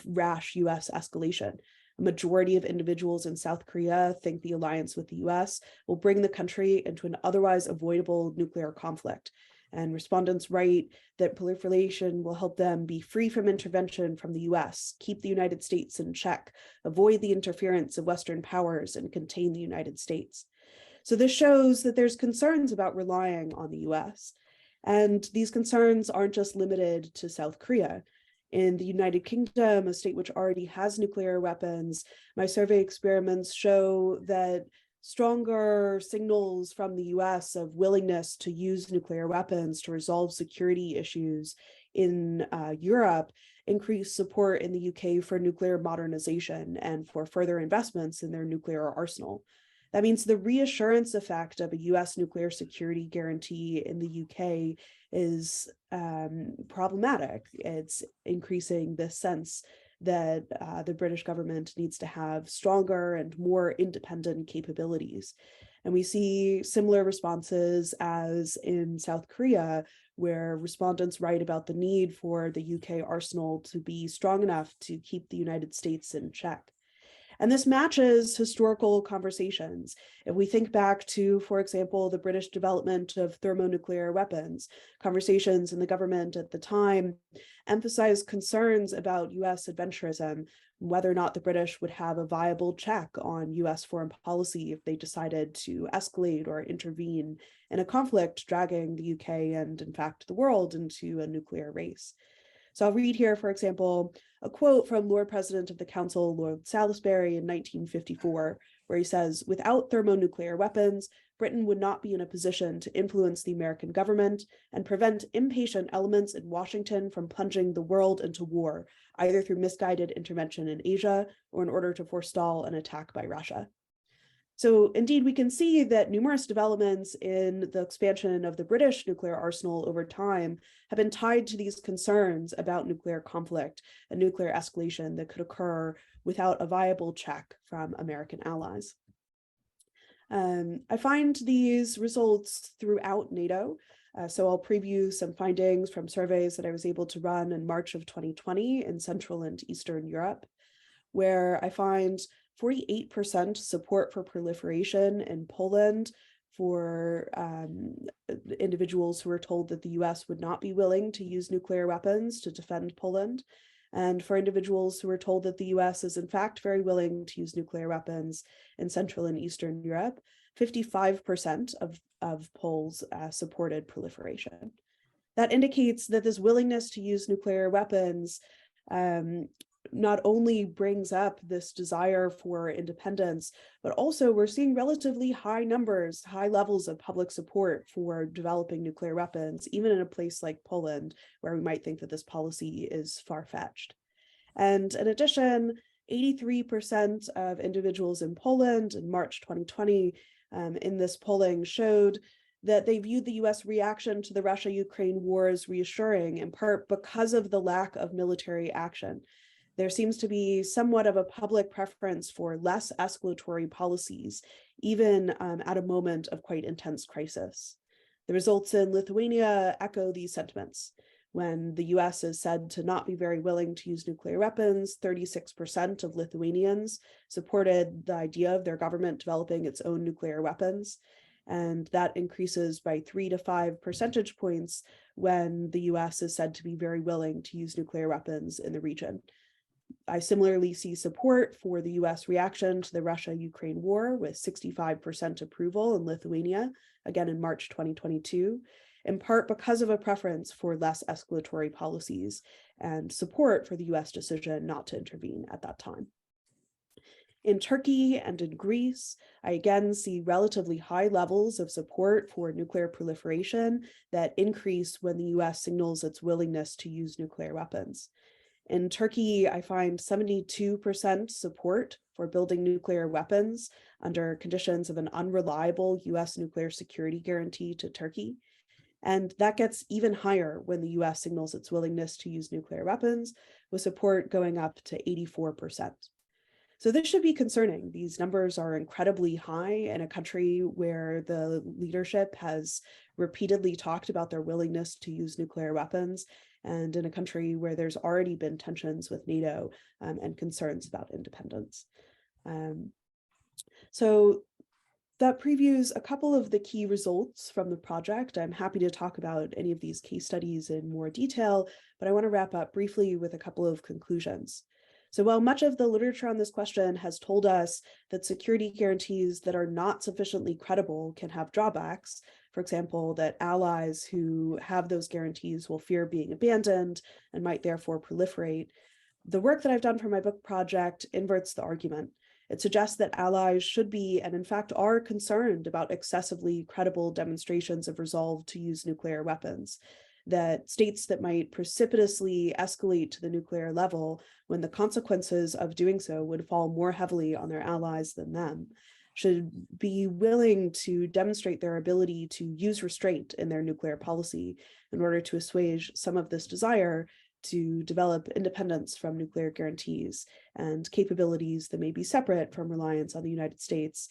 rash US escalation. A majority of individuals in South Korea think the alliance with the US will bring the country into an otherwise avoidable nuclear conflict. And respondents write that proliferation will help them be free from intervention from the US, keep the United States in check, avoid the interference of Western powers, and contain the United States. So this shows that there's concerns about relying on the US. And these concerns aren't just limited to South Korea. In the United Kingdom, a state which already has nuclear weapons, my survey experiments show that stronger signals from the US of willingness to use nuclear weapons to resolve security issues in Europe increase support in the UK for nuclear modernization and for further investments in their nuclear arsenal. That means the reassurance effect of a US nuclear security guarantee in the UK is problematic. It's increasing the sense that the British government needs to have stronger and more independent capabilities. And we see similar responses as in South Korea, where respondents write about the need for the UK arsenal to be strong enough to keep the United States in check. And this matches historical conversations. If we think back to, for example, the British development of thermonuclear weapons, conversations in the government at the time emphasized concerns about US adventurism, whether or not the British would have a viable check on US foreign policy if they decided to escalate or intervene in a conflict dragging the UK and, in fact, the world into a nuclear race. So I'll read here, for example, a quote from Lord President of the Council, Lord Salisbury, in 1954, where he says, "Without thermonuclear weapons, Britain would not be in a position to influence the American government and prevent impatient elements in Washington from plunging the world into war, either through misguided intervention in Asia or in order to forestall an attack by Russia." So indeed, we can see that numerous developments in the expansion of the British nuclear arsenal over time have been tied to these concerns about nuclear conflict and nuclear escalation that could occur without a viable check from American allies. I find these results throughout NATO. So I'll preview some findings from surveys that I was able to run in March of 2020 in Central and Eastern Europe, where I find 48% support for proliferation in Poland for individuals who were told that the US would not be willing to use nuclear weapons to defend Poland, and for individuals who were told that the US is in fact very willing to use nuclear weapons in Central and Eastern Europe. 55% of polls supported proliferation. That indicates that this willingness to use nuclear weapons not only brings up this desire for independence, but also we're seeing relatively high numbers, high levels of public support for developing nuclear weapons, even in a place like Poland, where we might think that this policy is far-fetched. And in addition, 83% of individuals in Poland in March 2020 in this polling showed that they viewed the US reaction to the Russia-Ukraine war as reassuring, in part because of the lack of military action. There seems to be somewhat of a public preference for less escalatory policies, even at a moment of quite intense crisis. The results in Lithuania echo these sentiments. When the US is said to not be very willing to use nuclear weapons, 36% of Lithuanians supported the idea of their government developing its own nuclear weapons. And that increases by 3 to 5 percentage points when the US is said to be very willing to use nuclear weapons in the region. I similarly see support for the US reaction to the Russia-Ukraine war with 65% approval in Lithuania, again in March 2022, in part because of a preference for less escalatory policies and support for the US decision not to intervene at that time. In Turkey and in Greece, I again see relatively high levels of support for nuclear proliferation that increase when the US signals its willingness to use nuclear weapons. In Turkey, I find 72% support for building nuclear weapons under conditions of an unreliable US nuclear security guarantee to Turkey. And that gets even higher when the US signals its willingness to use nuclear weapons, with support going up to 84%. So this should be concerning. These numbers are incredibly high in a country where the leadership has repeatedly talked about their willingness to use nuclear weapons, and in a country where there's already been tensions with NATO and concerns about independence. So that previews a couple of the key results from the project. I'm happy to talk about any of these case studies in more detail, but I want to wrap up briefly with a couple of conclusions. So while much of the literature on this question has told us that security guarantees that are not sufficiently credible can have drawbacks, for example, that allies who have those guarantees will fear being abandoned and might therefore proliferate, the work that I've done for my book project inverts the argument. It suggests that allies should be, and in fact are, concerned about excessively credible demonstrations of resolve to use nuclear weapons, that states that might precipitously escalate to the nuclear level when the consequences of doing so would fall more heavily on their allies than them, should be willing to demonstrate their ability to use restraint in their nuclear policy in order to assuage some of this desire to develop independence from nuclear guarantees and capabilities that may be separate from reliance on the United States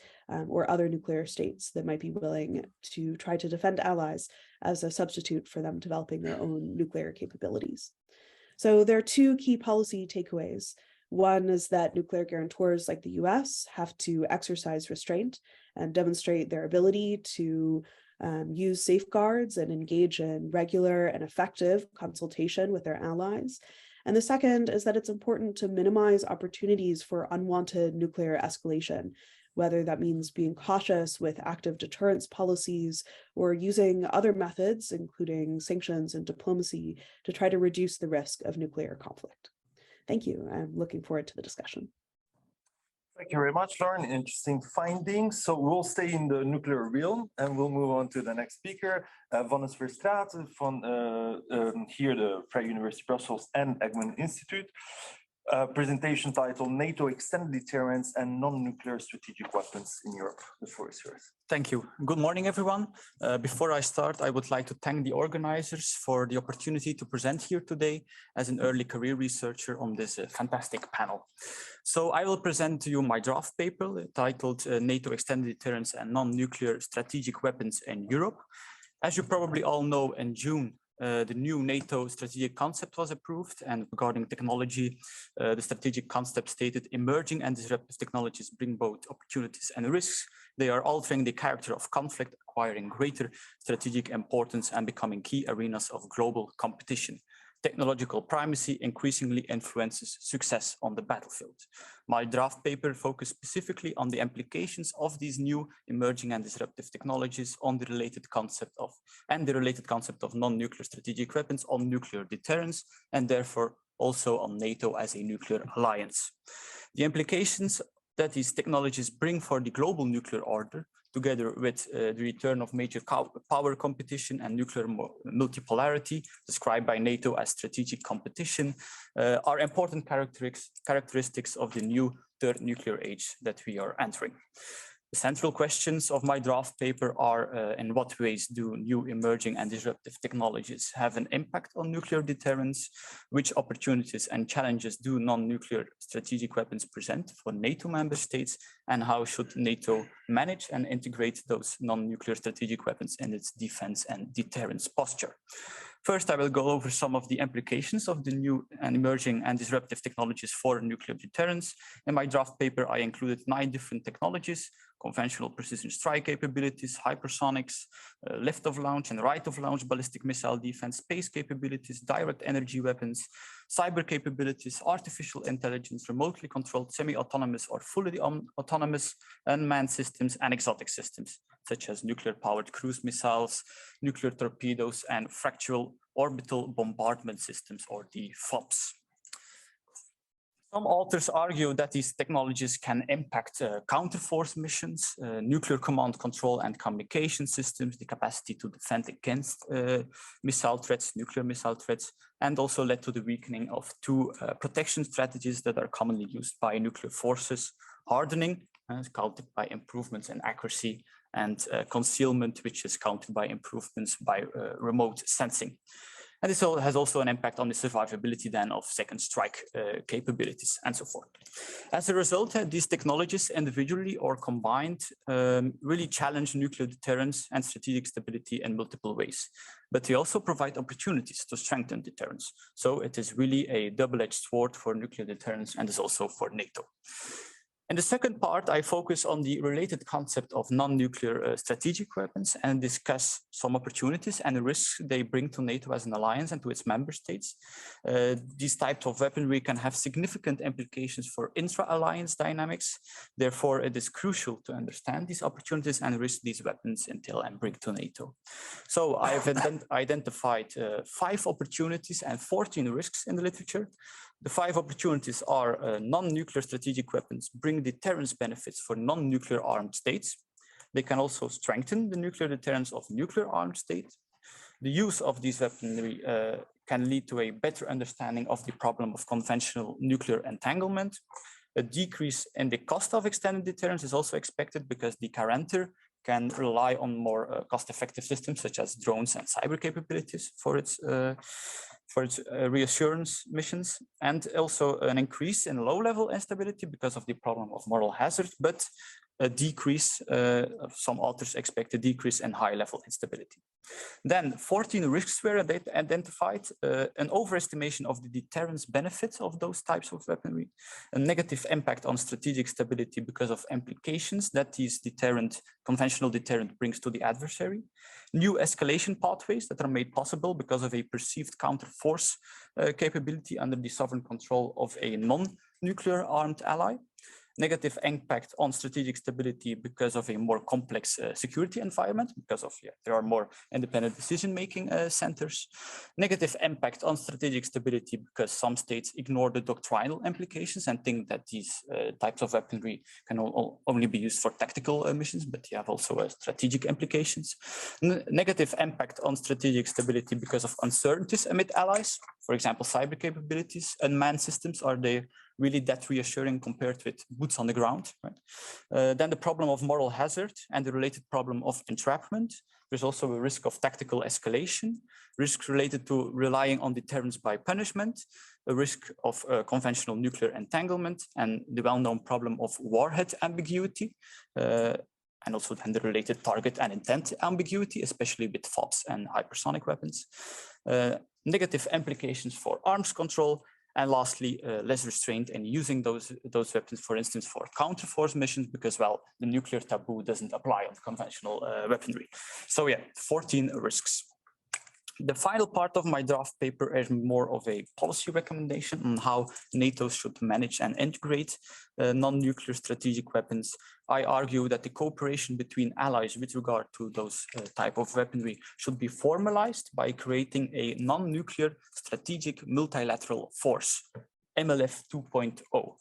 or other nuclear states that might be willing to try to defend allies as a substitute for them developing their own nuclear capabilities. So there are two key policy takeaways. One is that nuclear guarantors like the US have to exercise restraint and demonstrate their ability to use safeguards and engage in regular and effective consultation with their allies. And the second is that it's important to minimize opportunities for unwanted nuclear escalation, whether that means being cautious with active deterrence policies or using other methods, including sanctions and diplomacy, to try to reduce the risk of nuclear conflict. Thank you. I'm looking forward to the discussion. Thank you very much, Lauren. Interesting findings. So we'll stay in the nuclear realm and we'll move on to the next speaker, Vonnes Verstraeten from here, the Vrije University Brussels and Egmont Institute. Presentation titled NATO Extended Deterrence and Non-Nuclear Strategic Weapons in Europe. The floor is yours. Thank you. Good morning, everyone. Before I start, I would like to thank the organizers for the opportunity to present here today as an early career researcher on this fantastic panel. So I will present to you my draft paper titled NATO Extended Deterrence and Non-Nuclear Strategic Weapons in Europe. As you probably all know, in June, the new NATO strategic concept was approved, and regarding technology, the strategic concept stated emerging and disruptive technologies bring both opportunities and risks. They are altering the character of conflict, acquiring greater strategic importance and becoming key arenas of global competition. Technological primacy increasingly influences success on the battlefield. My draft paper focused specifically on the implications of these new emerging and disruptive technologies on the related concept of non-nuclear strategic weapons, on nuclear deterrence, and therefore also on NATO as a nuclear alliance. The implications that these technologies bring for the global nuclear order, together with the return of major power competition and nuclear multipolarity, described by NATO as strategic competition, are important characteristics of the new third nuclear age that we are entering. The central questions of my draft paper are in what ways do new emerging and disruptive technologies have an impact on nuclear deterrence? Which opportunities and challenges do non-nuclear strategic weapons present for NATO member states? And how should NATO manage and integrate those non-nuclear strategic weapons in its defense and deterrence posture? First, I will go over some of the implications of the new and emerging and disruptive technologies for nuclear deterrence. In my draft paper, I included 9 different technologies: conventional precision strike capabilities, hypersonics, left of launch and right of launch ballistic missile defense, space capabilities, direct energy weapons, cyber capabilities, artificial intelligence, remotely controlled semi-autonomous or fully autonomous unmanned systems, and exotic systems, such as nuclear-powered cruise missiles, nuclear torpedoes, and fractal orbital bombardment systems, or the FOBs. Some authors argue that these technologies can impact counterforce missions, nuclear command, control, and communication systems, the capacity to defend against missile threats, nuclear missile threats, and also led to the weakening of 2 protection strategies that are commonly used by nuclear forces: hardening, countered by improvements in accuracy, and concealment, which is countered by improvements by remote sensing. And this has also an impact on the survivability then of second strike capabilities and so forth. As a result, these technologies individually or combined really challenge nuclear deterrence and strategic stability in multiple ways. But they also provide opportunities to strengthen deterrence. So it is really a double-edged sword for nuclear deterrence and is also for NATO. In the second part, I focus on the related concept of non-nuclear strategic weapons and discuss some opportunities and risks they bring to NATO as an alliance and to its member states. These types of weaponry can have significant implications for intra-alliance dynamics. Therefore, it is crucial to understand these opportunities and risks these weapons entail and bring to NATO. So I have identified 5 opportunities and 14 risks in the literature. The 5 opportunities are non-nuclear strategic weapons bring deterrence benefits for non-nuclear armed states. They can also strengthen the nuclear deterrence of nuclear armed states. The use of these weaponry can lead to a better understanding of the problem of conventional nuclear entanglement. A decrease in the cost of extended deterrence is also expected because the guarantor can rely on more cost-effective systems such as drones and cyber capabilities for its reassurance missions, and also an increase in low-level instability because of the problem of moral hazard, but a decrease, some authors expect a decrease in high-level instability. Then 14 risks were identified, an overestimation of the deterrence benefits of those types of weaponry, a negative impact on strategic stability because of implications that these conventional deterrent brings to the adversary, new escalation pathways that are made possible because of a perceived counter-force capability under the sovereign control of a non-nuclear armed ally, negative impact on strategic stability because of a more complex security environment, because of there are more independent decision-making centers, negative impact on strategic stability because some states ignore the doctrinal implications and think that these types of weaponry can only be used for tactical missions, but you have also strategic implications. Negative impact on strategic stability because of uncertainties amid allies, for example, cyber capabilities, unmanned systems, are they really that reassuring compared with boots on the ground, right? Then the problem of moral hazard and the related problem of entrapment. There's also a risk of tactical escalation, risks related to relying on deterrence by punishment, a risk of conventional nuclear entanglement, and the well-known problem of warhead ambiguity, and also then the related target and intent ambiguity, especially with FOBs and hypersonic weapons. Negative implications for arms control, and lastly, less restraint in using those weapons, for instance, for counterforce missions, because, well, the nuclear taboo doesn't apply on conventional weaponry. So yeah, 14 risks. The final part of my draft paper is more of a policy recommendation on how NATO should manage and integrate non-nuclear strategic weapons. I argue that the cooperation between allies with regard to those type of weaponry should be formalized by creating a non-nuclear strategic multilateral force, MLF 2.0.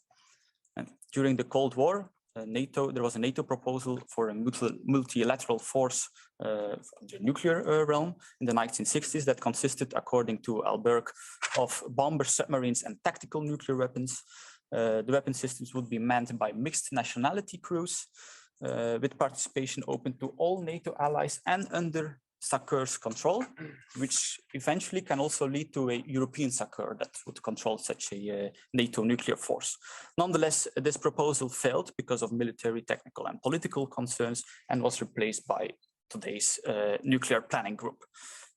And during the Cold War, there was a NATO proposal for a multilateral force from the nuclear realm in the 1960s that consisted, according to Alberg, of bombers, submarines, and tactical nuclear weapons. The weapon systems would be manned by mixed nationality crews with participation open to all NATO allies and under SACEUR's control, which eventually can also lead to a European SACEUR that would control such a NATO nuclear force. Nonetheless, this proposal failed because of military, technical, and political concerns and was replaced by today's nuclear planning group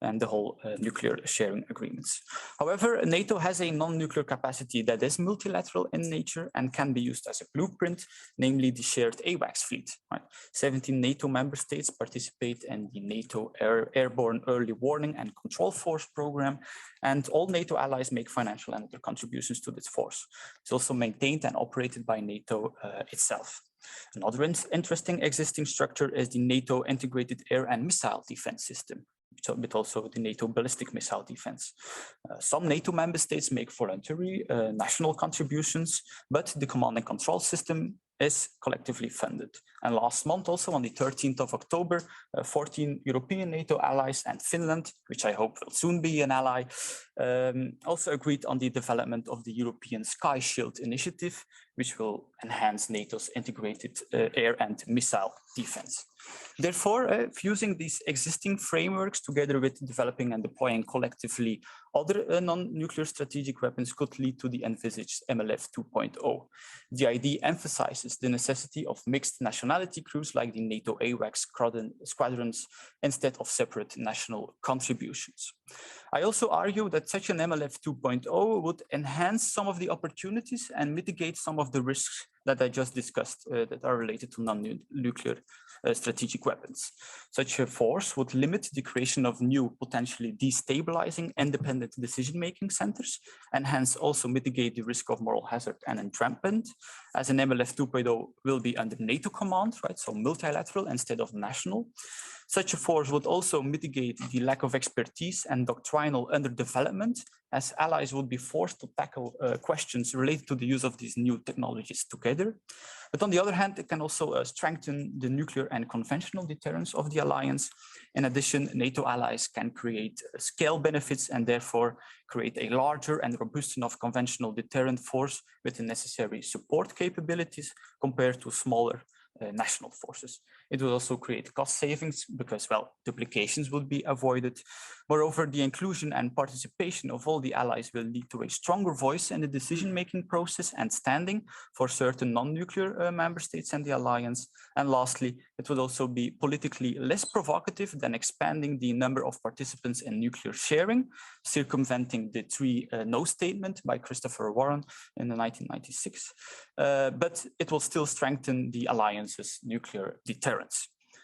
and the whole nuclear sharing agreements. However, NATO has a non-nuclear capacity that is multilateral in nature and can be used as a blueprint, namely the shared AWACS fleet. Right? 17 NATO member states participate in the NATO Airborne Early Warning and Control Force program, and all NATO allies make financial and other contributions to this force. It's also maintained and operated by NATO itself. Another interesting existing structure is the NATO Integrated Air and Missile Defense System, but also the NATO ballistic missile defense. Some NATO member states make voluntary national contributions, but the command and control system is collectively funded. And last month, also on the 13th of October, 14 European NATO allies and Finland, which I hope will soon be an ally, also agreed on the development of the European Sky Shield initiative, which will enhance NATO's integrated air and missile defense. Therefore, fusing these existing frameworks together with developing and deploying collectively other non-nuclear strategic weapons could lead to the envisaged MLF 2.0. The idea emphasizes the necessity of mixed nationality crews like the NATO AWACS squadrons instead of separate national contributions. I also argue that such an MLF 2.0 would enhance some of the opportunities and mitigate some of the risks that I just discussed that are related to non-nuclear strategic weapons. Such a force would limit the creation of new, potentially destabilizing independent decision-making centers, and hence also mitigate the risk of moral hazard and entrapment, as an MLF 2.0 will be under NATO command, right? So multilateral instead of national. Such a force would also mitigate the lack of expertise and doctrinal underdevelopment, as allies would be forced to tackle questions related to the use of these new technologies together. But on the other hand, it can also strengthen the nuclear and conventional deterrence of the alliance. In addition, NATO allies can create scale benefits and therefore create a larger and robust enough conventional deterrent force with the necessary support capabilities compared to smaller national forces. It will also create cost savings because, well, duplications would be avoided. Moreover, the inclusion and participation of all the allies will lead to a stronger voice in the decision-making process and standing for certain non-nuclear member states and the alliance. And lastly, it will also be politically less provocative than expanding the number of participants in nuclear sharing, circumventing the 3 no statement by Christopher Warren in 1996. But it will still strengthen the alliance's nuclear deterrence.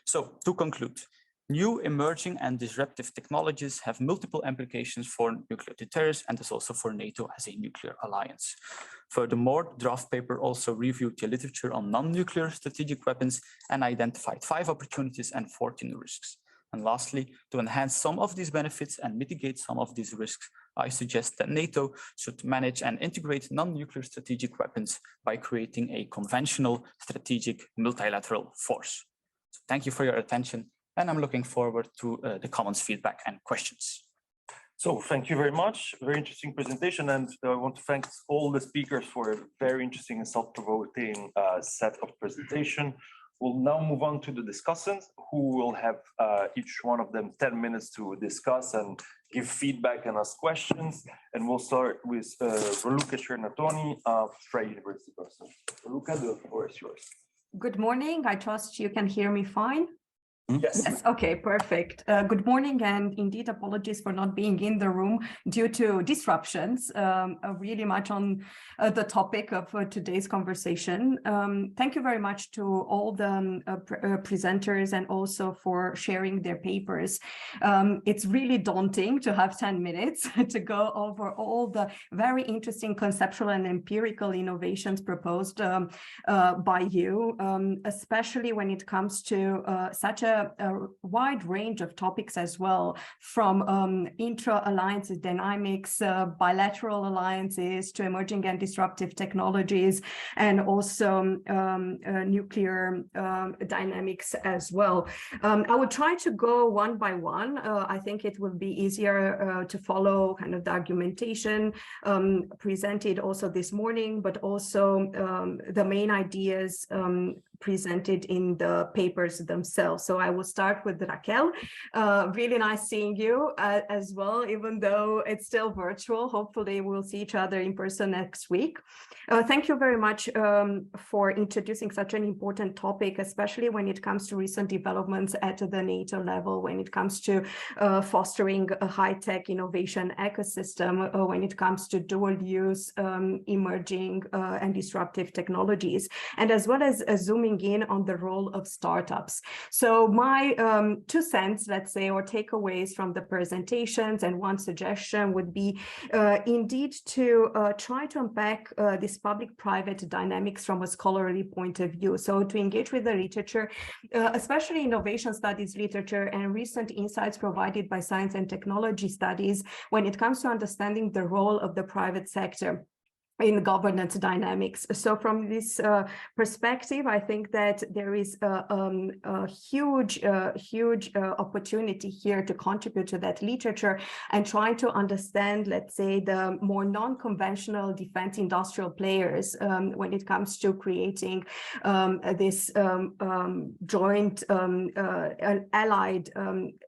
So to conclude, new emerging and disruptive technologies have multiple implications for nuclear deterrence and thus also for NATO as a nuclear alliance. Furthermore, the draft paper also reviewed the literature on non-nuclear strategic weapons and identified 5 opportunities and 14 risks. And lastly, to enhance some of these benefits and mitigate some of these risks, I suggest that NATO should manage and integrate non-nuclear strategic weapons by creating a conventional strategic multilateral force. So thank you for your attention, and I'm looking forward to the comments, feedback, and questions. So thank you very much. Very interesting presentation. And I want to thank all the speakers for a very interesting and thought-provoking set of presentation. We'll now move on to the discussants, who will have each one of them 10 minutes to discuss and give feedback and ask questions. And we'll start with Raluca Cernatoni, Freie University person. Raluca, the floor is yours. Good morning. I trust you can hear me fine. Yes. Yes. Okay, perfect. Good morning, and indeed apologies for not being in the room due to disruptions, really much on the topic of today's conversation. Thank you very much to all the presenters and also for sharing their papers. It's really daunting to have 10 minutes to go over all the very interesting conceptual and empirical innovations proposed by you, especially when it comes to such a wide range of topics as well, from intra-alliance dynamics, bilateral alliances, to emerging and disruptive technologies, and also nuclear dynamics as well. I will try to go one by one. I think it will be easier to follow kind of the argumentation presented also this morning, but also the main ideas presented in the papers themselves. So I will start with Raquel. Really nice seeing you as well, even though it's still virtual. Hopefully we'll see each other in person next week. Thank you very much for introducing such an important topic, especially when it comes to recent developments at the NATO level, when it comes to fostering a high-tech innovation ecosystem, when it comes to dual-use emerging and disruptive technologies, and as well as zooming in on the role of startups. So my 2 cents, let's say, or takeaways from the presentations, and one suggestion would be indeed to try to unpack this public-private dynamics from a scholarly point of view. So to engage with the literature, especially innovation studies literature and recent insights provided by science and technology studies when it comes to understanding the role of the private sector in governance dynamics. So from this perspective, I think that there is a huge opportunity here to contribute to that literature and try to understand, let's say, the more non-conventional defense industrial players when it comes to creating this joint allied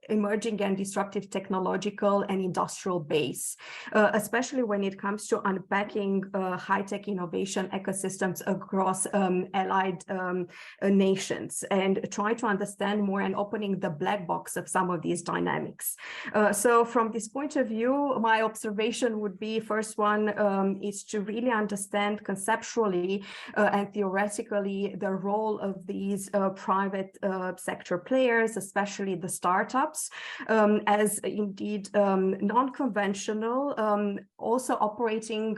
emerging and disruptive technological and industrial base, especially when it comes to unpacking high-tech innovation ecosystems across allied nations, and try to understand more and opening the black box of some of these dynamics. So from this point of view, my observation would be, first one is to really understand conceptually and theoretically the role of these private sector players, especially the startups, as indeed non-conventional, also operating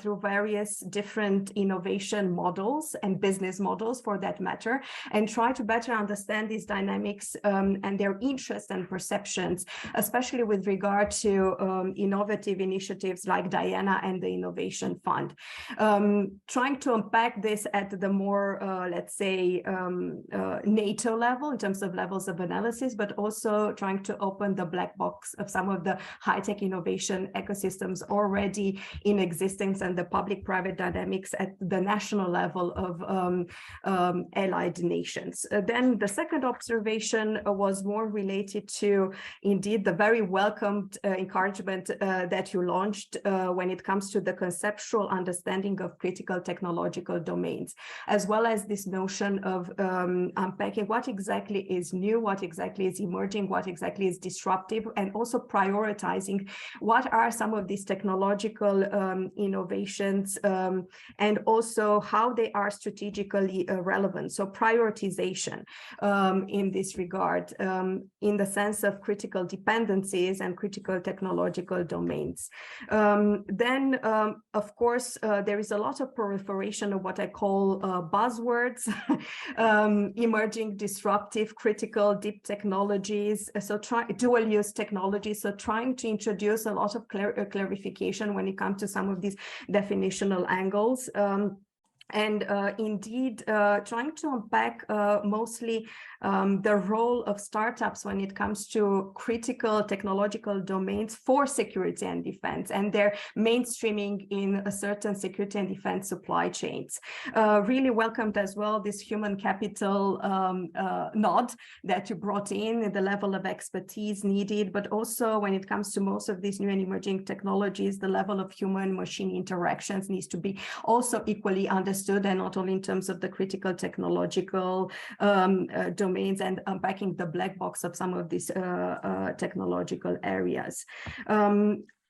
through various different innovation models and business models for that matter, and try to better understand these dynamics and their interests and perceptions, especially with regard to innovative initiatives like Diana and the Innovation Fund. Trying to unpack this at the more, let's say, NATO level in terms of levels of analysis, but also trying to open the black box of some of the high-tech innovation ecosystems already in existence and the public-private dynamics at the national level of allied nations. Then the second observation was more related to, indeed, the very welcomed encouragement that you launched when it comes to the conceptual understanding of critical technological domains, as well as this notion of unpacking what exactly is new, what exactly is emerging, what exactly is disruptive, and also prioritizing what are some of these technological innovations and also how they are strategically relevant. So prioritization in this regard, in the sense of critical dependencies and critical technological domains. Then, of course, there is a lot of proliferation of what I call buzzwords, emerging, disruptive, critical, deep technologies, so dual-use technologies, so trying to introduce a lot of clarification when it comes to some of these definitional angles. And indeed, trying to unpack mostly the role of startups when it comes to critical technological domains for security and defense, and their mainstreaming in a certain security and defense supply chains. Really welcomed as well this human capital nod that you brought in, the level of expertise needed, but also when it comes to most of these new and emerging technologies, the level of human-machine interactions needs to be also equally understood, and not only in terms of the critical technological domains and unpacking the black box of some of these technological areas.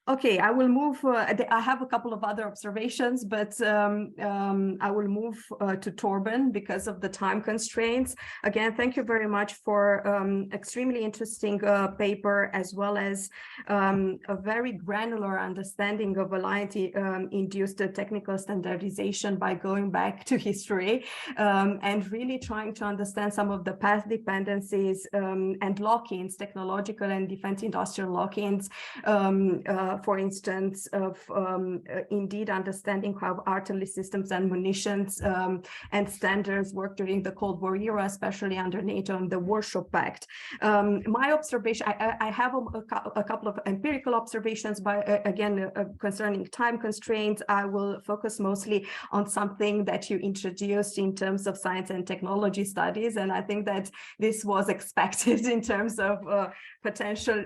Okay, I will move, I have a couple of other observations, but I will move to Torben because of the time constraints. Again, thank you very much for extremely interesting paper, as well as a very granular understanding of alliance-induced technical standardization by going back to history and really trying to understand some of the path dependencies and lock-ins, technological and defense industrial lock-ins, for instance, of indeed understanding how artillery systems and munitions and standards work during the Cold War era, especially under NATO and the Warsaw Pact. My observation, I have a couple of empirical observations, but again, concerning time constraints, I will focus mostly on something that you introduced in terms of science and technology studies, and I think that this was expected in terms of a potential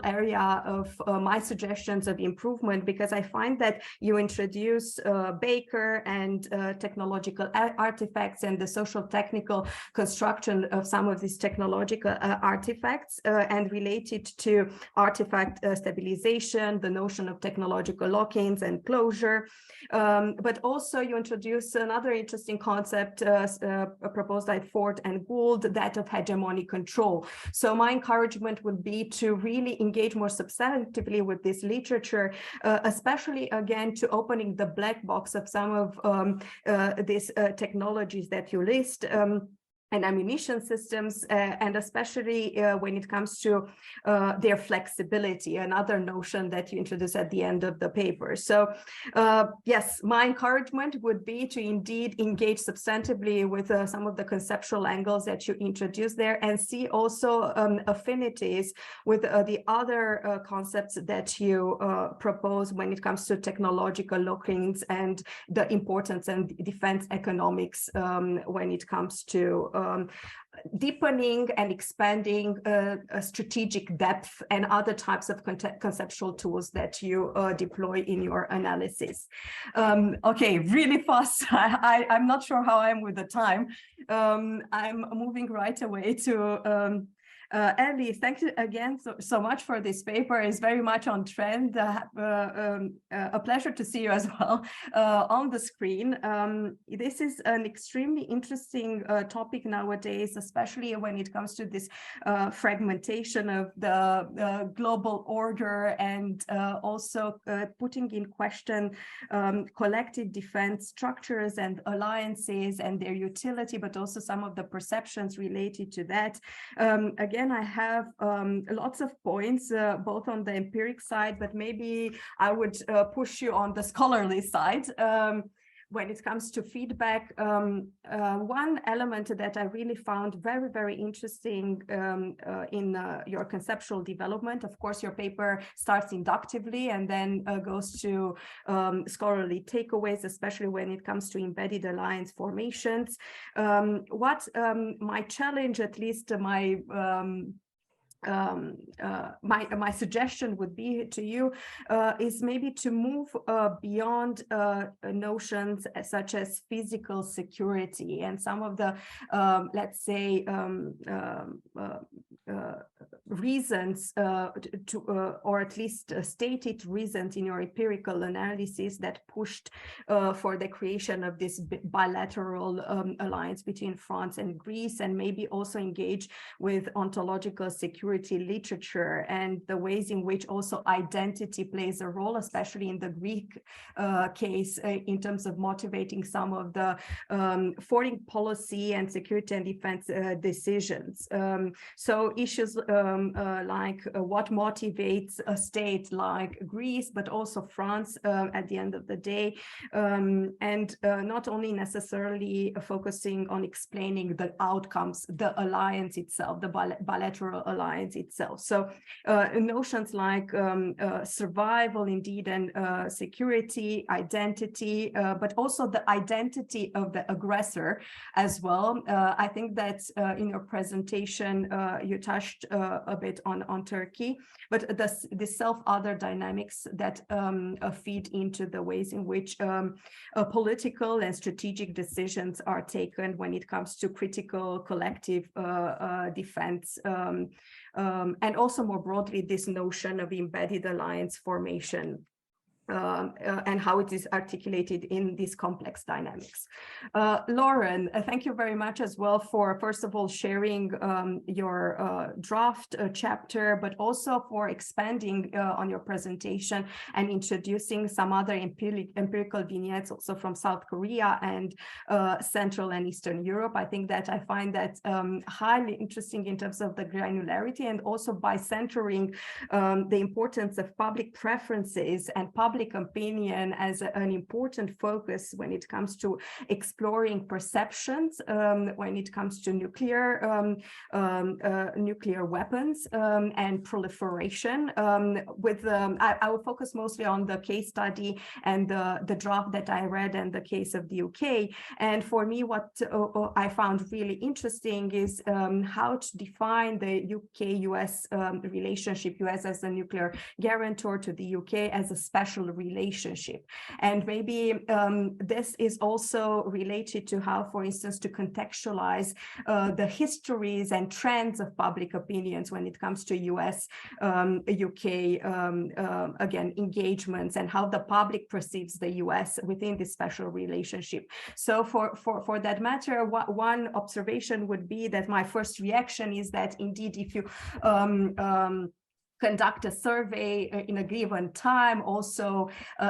area of my suggestions of improvement, because I find that you introduce Baker and technological artifacts and the social technical construction of some of these technological artifacts and related to artifact stabilization, the notion of technological lock-ins and closure. But also you introduce another interesting concept proposed by Ford and Gould, that of hegemonic control. So my encouragement would be to really engage more substantively with this literature, especially again to opening the black box of some of these technologies that you list. And ammunition systems, and especially when it comes to their flexibility, another notion that you introduce at the end of the paper. So yes, my encouragement would be to indeed engage substantively with some of the conceptual angles that you introduce there, and see also affinities with the other concepts that you propose when it comes to technological lock-ins and the importance and defense economics when it comes to deepening and expanding a strategic depth and other types of conceptual tools that you deploy in your analysis. Okay, really fast. I'm not sure how I'm with the time. I'm moving right away to Ellie, thank you again so much for this paper. It's very much on trend. A pleasure to see you as well on the screen. This is an extremely interesting topic nowadays, especially when it comes to this fragmentation of the global order and also putting in question collective defense structures and alliances and their utility, but also some of the perceptions related to that. Again, I have lots of points, both on the empiric side, but maybe I would push you on the scholarly side. When it comes to feedback, one element that I really found very, very interesting in your conceptual development, of course, your paper starts inductively and then goes to scholarly takeaways, especially when it comes to embedded alliance formations. What my challenge, at least my suggestion would be to you is maybe to move beyond notions such as physical security and some of the let's say reasons or at least stated reasons in your empirical analysis that pushed for the creation of this bilateral alliance between France and Greece, and maybe also engage with ontological security literature and the ways in which also identity plays a role, especially in the Greek case, in terms of motivating some of the foreign policy and security and defense decisions. So issues like what motivates a state like Greece, but also France at the end of the day, and not only necessarily focusing on explaining the outcomes, the alliance itself, the bilateral alliance itself. So notions like survival indeed and security, identity, but also the identity of the aggressor as well. I think that in your presentation you touched a bit on Turkey, but the self-other dynamics that feed into the ways in which political and strategic decisions are taken when it comes to critical collective defense. And also more broadly, this notion of embedded alliance formation. And how it is articulated in these complex dynamics. Lauren, thank you very much as well for, first of all, sharing your draft chapter, but also for expanding on your presentation and introducing some other empirical vignettes also from South Korea and Central and Eastern Europe. I think that I find that highly interesting in terms of the granularity and also by centering the importance of public preferences and public opinion as an important focus when it comes to exploring perceptions, when it comes to nuclear weapons and proliferation. I will focus mostly on the case study and the draft that I read and the case of the UK. And for me, what I found really interesting is how to define the UK-US relationship, US as a nuclear guarantor to the UK as a special relationship. And maybe this is also related to how, for instance, to contextualize the histories and trends of public opinions when it comes to US, UK, again, engagements and how the public perceives the US within this special relationship. So for that matter, one observation would be that my first reaction is that indeed, if you conduct a survey in a given time, also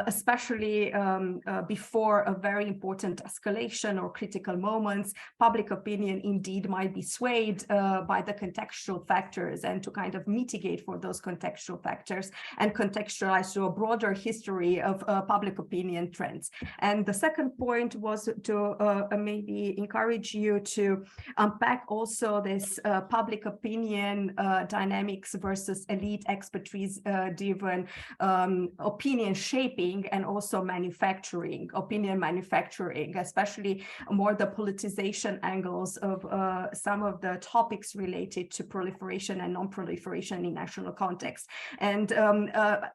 especially before a very important escalation or critical moments, public opinion indeed might be swayed by the contextual factors, and to kind of mitigate for those contextual factors and contextualize to a broader history of public opinion trends. And the second point was to maybe encourage you to unpack also this public opinion dynamics versus elite deep expertise driven opinion shaping and also manufacturing, opinion manufacturing, especially more the politicization angles of some of the topics related to proliferation and non-proliferation in national context. And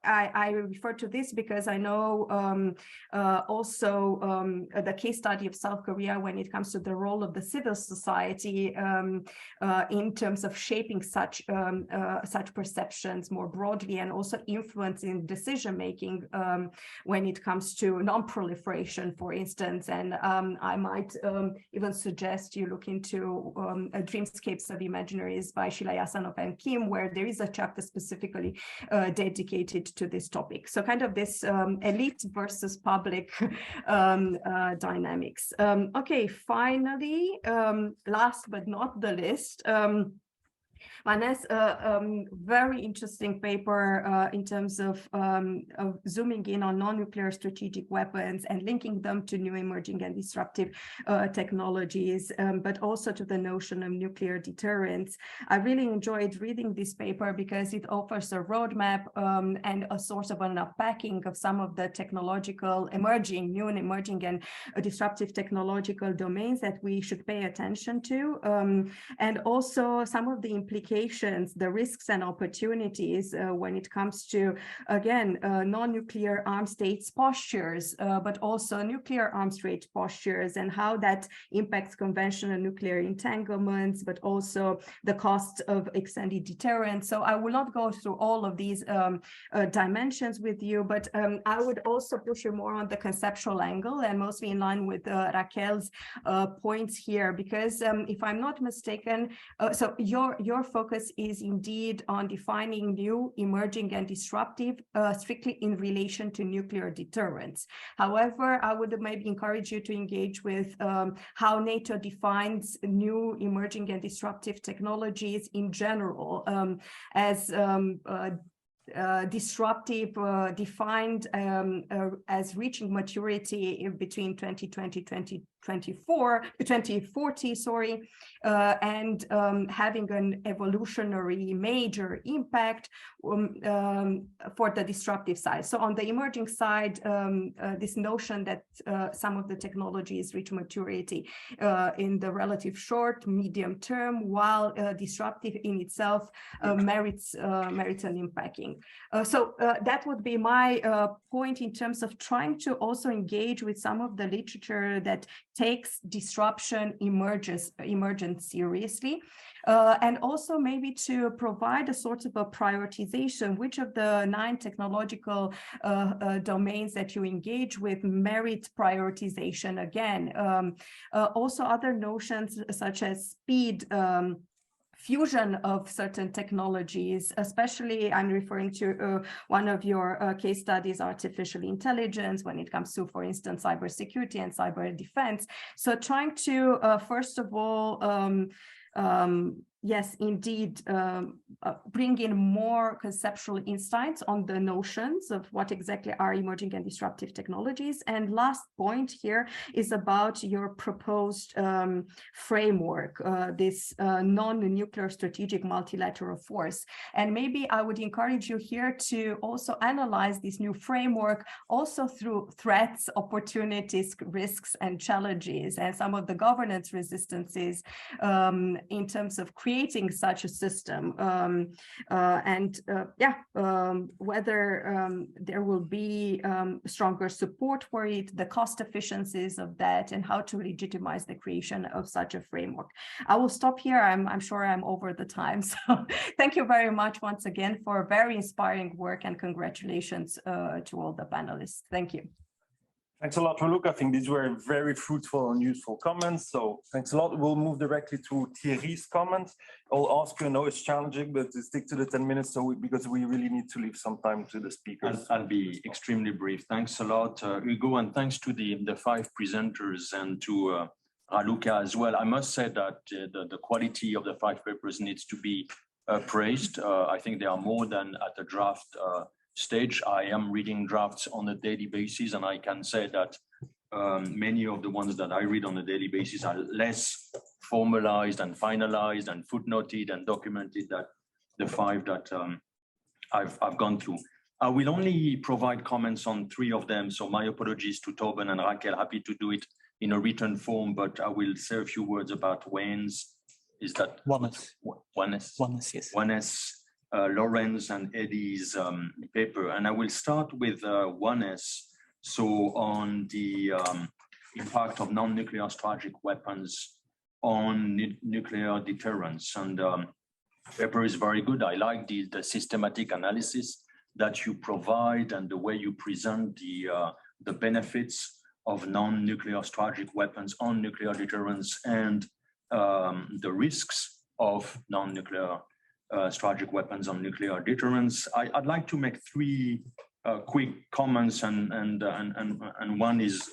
I refer to this because I know also the case study of South Korea when it comes to the role of the civil society in terms of shaping such perceptions more broadly and also influencing decision making when it comes to non-proliferation, for instance. And I might even suggest you look into Dreamscapes of Imaginaries by Sheila Yasanov and Kim, where there is a chapter specifically dedicated to this topic. So kind of this elite versus public dynamics. Okay, finally, last but not the least, Vanessa, very interesting paper in terms of zooming in on non-nuclear strategic weapons and linking them to new emerging and disruptive technologies, but also to the notion of nuclear deterrence. I really enjoyed reading this paper because it offers a roadmap and a source of an unpacking of some of the technological new and emerging and disruptive technological domains that we should pay attention to, and also some of the implications, the risks and opportunities when it comes to, again, non-nuclear armed states postures, but also nuclear armed state postures and how that impacts conventional nuclear entanglements, but also the cost of extended deterrence. So I will not go through all of these dimensions with you, but I would also push you more on the conceptual angle and mostly in line with Raquel's points here, because if I'm not mistaken, so your focus is indeed on defining new, emerging, and disruptive strictly in relation to nuclear deterrence. However, I would maybe encourage you to engage with how NATO defines new, emerging, and disruptive technologies in general as disruptive, defined as reaching maturity between 2020 2040, sorry, and having an evolutionary major impact for the disruptive side. So on the emerging side, this notion that some of the technologies reach maturity in the relative short, medium term, while disruptive in itself merits an impacting. So that would be my point in terms of trying to also engage with some of the literature that takes disruption emergence seriously, and also maybe to provide a sort of a prioritization, which of the 9 technological domains that you engage with merit prioritization again. Also other notions such as speed, fusion of certain technologies, especially I'm referring to one of your case studies, artificial intelligence, when it comes to, for instance, cybersecurity and cyber defense. So trying to, first of all, yes, indeed, bring in more conceptual insights on the notions of what exactly are emerging and disruptive technologies. And last point here is about your proposed framework, this non-nuclear strategic multilateral force. And maybe I would encourage you here to also analyze this new framework also through threats, opportunities, risks, and challenges, and some of the governance resistances in terms of creating such a system, whether there will be stronger support for it, the cost efficiencies of that, and how to legitimize the creation of such a framework. I will stop here. I'm sure I'm over the time. So thank you very much once again for very inspiring work, and congratulations to all the panelists. Thank you. Thanks a lot, Luc. I think these were very fruitful and useful comments. So thanks a lot. We'll move directly to Thierry's comments. I'll ask you, I know it's challenging, but to stick to the 10 minutes because we really need to leave some time to the speakers. I'll be extremely brief. Thanks a lot, Hugo, and thanks to the 5 presenters and to Raluca as well. I must say that the quality of the 5 papers needs to be praised. I think they are more than at the draft stage. I am reading drafts on a daily basis, and I can say that many of the ones that I read on a daily basis are less formalized and finalized and footnoted and documented than the 5 that I've gone through. I will only provide comments on 3 of them. So my apologies to Torben and Raquel, happy to do it in a written form, but I will say a few words about Wayne's. Is that Oneness, yes. Lawrence and Eddie's paper. And I will start with oneness. So on the impact of non-nuclear strategic weapons on nuclear deterrence. And paper is very good. I like the systematic analysis that you provide and the way you present the benefits of non-nuclear strategic weapons on nuclear deterrence and the risks of non-nuclear strategic weapons on nuclear deterrence. I'd like to make 3 quick comments, and one is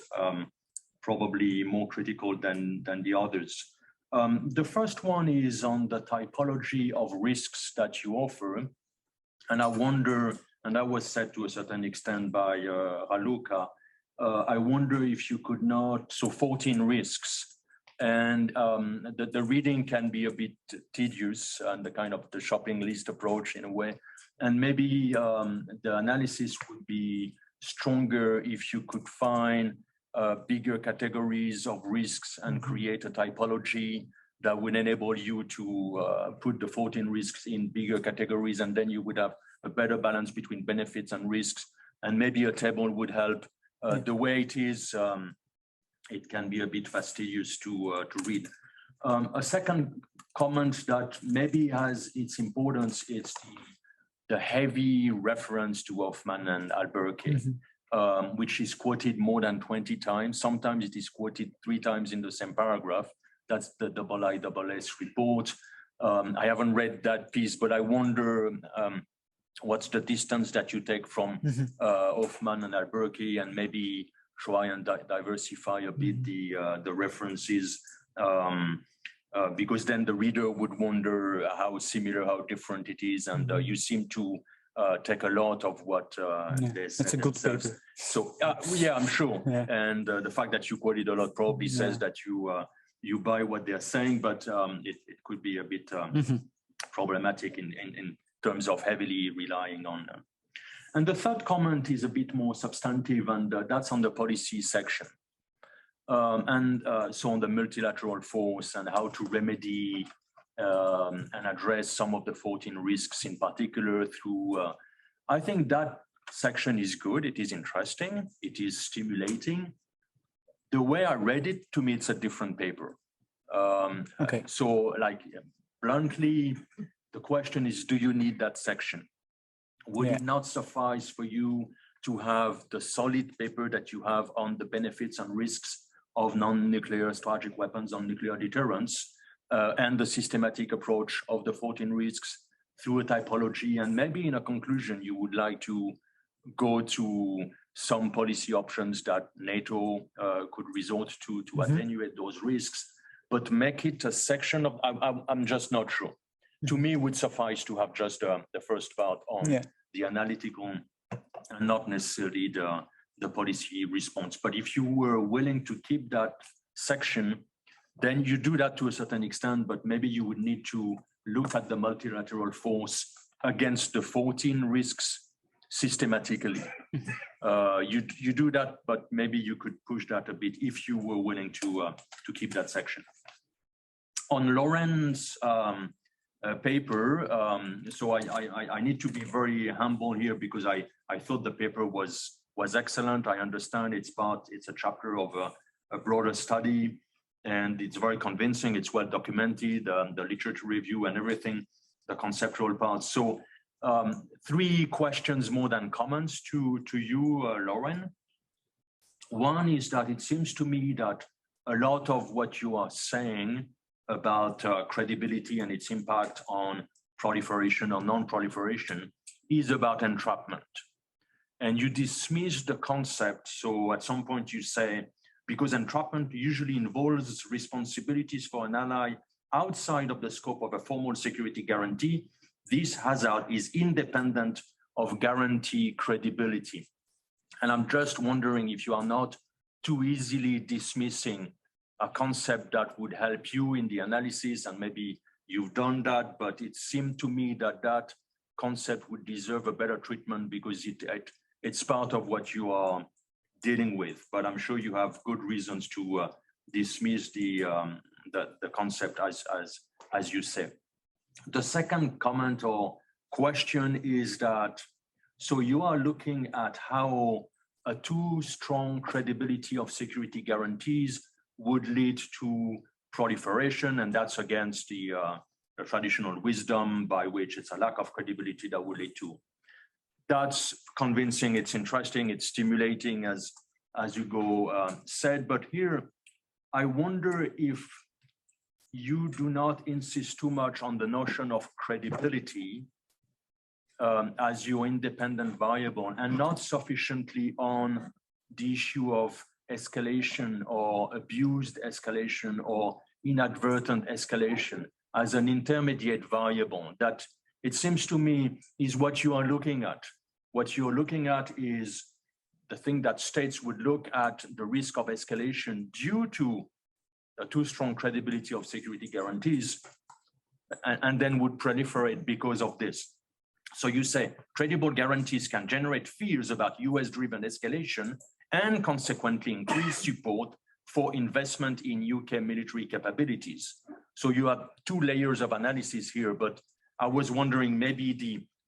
probably more critical than the others. The first one is on the typology of risks that you offer. And I wonder, and that was said to a certain extent by Raluca, I wonder if you could not, so 14 risks, and the reading can be a bit tedious and the kind of the shopping list approach in a way. And maybe the analysis would be stronger if you could find bigger categories of risks and create a typology that would enable you to put the 14 risks in bigger categories, and then you would have a better balance between benefits and risks. And maybe a table would help. The way it is, it can be a bit fastidious to read. A second comment that maybe has its importance is the heavy reference to Hoffman and Alberke, which is quoted more than 20 times. Sometimes it is quoted 3 times in the same paragraph. That's the IISS report. I haven't read that piece, but I wonder what's the distance that you take from Hoffman and Alberke, and maybe try and diversify a bit the references, because then the reader would wonder how similar, how different it is, and you seem to take a lot of what they said. That's a good paper. So yeah, I'm sure. Yeah. And the fact that you quoted a lot probably says that you buy what they're saying, but it could be a bit problematic in terms of heavily relying on them. And the third comment is a bit more substantive, and that's on the policy section. So on the multilateral force and how to remedy and address some of the 14 risks in particular through, I think that section is good. It is interesting. It is stimulating. The way I read it, to me, it's a different paper. Okay. So like bluntly, the question is, do you need that section? Would it not suffice for you to have the solid paper that you have on the benefits and risks of non-nuclear strategic weapons on nuclear deterrence and the systematic approach of the 14 risks through a typology? And maybe in a conclusion, you would like to go to some policy options that NATO could resort to attenuate those risks, but make it a section of, I'm just not sure. To me, it would suffice to have just the first part on the analytical and not necessarily the policy response. But if you were willing to keep that section, then you do that to a certain extent, but maybe you would need to look at the multilateral force against the 14 risks systematically. You do that, but maybe you could push that a bit if you were willing to keep that section. On Lauren's paper, so I need to be very humble here because I thought the paper was excellent. I understand it's a chapter of a broader study, and it's very convincing. It's well documented, the literature review and everything, the conceptual part. So 3 questions more than comments to you, Lauren. One is that it seems to me that a lot of what you are saying about credibility and its impact on proliferation or non-proliferation is about entrapment. And you dismiss the concept. So at some point you say, because entrapment usually involves responsibilities for an ally outside of the scope of a formal security guarantee, this hazard is independent of guarantee credibility. And I'm just wondering if you are not too easily dismissing a concept that would help you in the analysis, and maybe you've done that, but it seemed to me that that concept would deserve a better treatment because it's part of what you are dealing with. But I'm sure you have good reasons to dismiss the concept as you say. The second comment or question is that, so you are looking at how a too strong credibility of security guarantees would lead to proliferation, and that's against the traditional wisdom by which it's a lack of credibility that would lead to. That's convincing, it's interesting, it's stimulating as you go said, but here I wonder if you do not insist too much on the notion of credibility as your independent variable and not sufficiently on the issue of escalation or abused escalation or inadvertent escalation as an intermediate variable. That, it seems to me, is what you are looking at. What you're looking at is the thing that states would look at the risk of escalation due to a too strong credibility of security guarantees and then would proliferate because of this. So you say credible guarantees can generate fears about US-driven escalation and consequently increase support for investment in UK military capabilities. So you have two layers of analysis here, but I was wondering maybe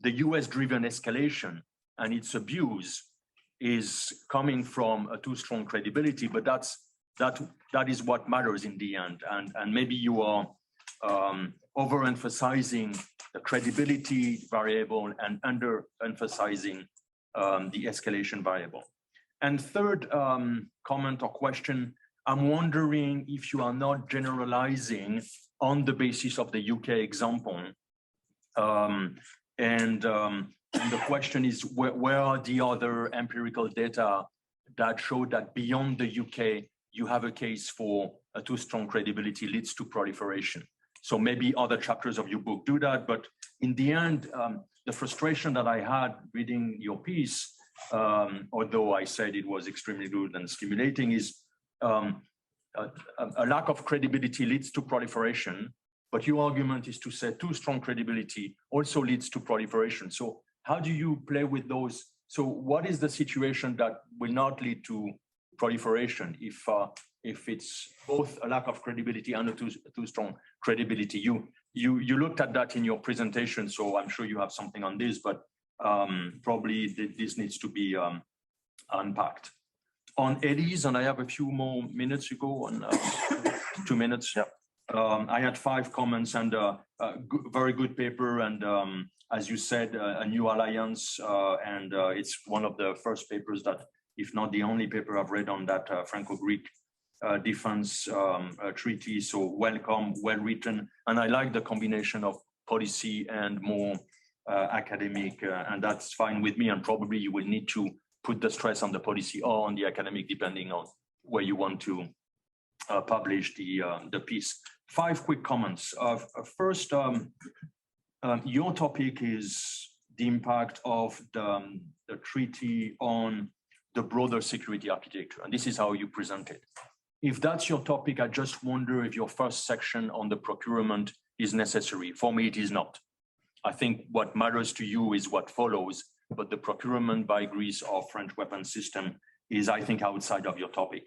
the US-driven escalation and its abuse is coming from a too strong credibility, but that is what matters in the end. And maybe you are overemphasizing the credibility variable and underemphasizing the escalation variable. And third comment or question, I'm wondering if you are not generalizing on the basis of the UK example. And the question is, where are the other empirical data that show that beyond the UK, you have a case for a too strong credibility leads to proliferation? So maybe other chapters of your book do that, but in the end, the frustration that I had reading your piece, although I said it was extremely good and stimulating, is a lack of credibility leads to proliferation, but your argument is to say too strong credibility also leads to proliferation. So how do you play with those? So what is the situation that will not lead to proliferation if it's both a lack of credibility and a too strong credibility? You looked at that in your presentation, so I'm sure you have something on this, but probably this needs to be unpacked. On ELISE, and I have a few more minutes to go on, 2 minutes. Yeah. I had 5 comments and very good paper, and as you said, a new alliance, and it's one of the first papers that, if not the only paper I've read on that Franco-Greek defense treaty. So welcome, well written, and I like the combination of policy and more academic, and that's fine with me. And probably you will need to put the stress on the policy or on the academic, depending on where you want to publish the piece. 5 quick comments. First, your topic is the impact of the treaty on the broader security architecture, and this is how you present it. If that's your topic, I just wonder if your first section on the procurement is necessary. For me, it is not. I think what matters to you is what follows, but the procurement by Greece of French weapon system is, I think, outside of your topic.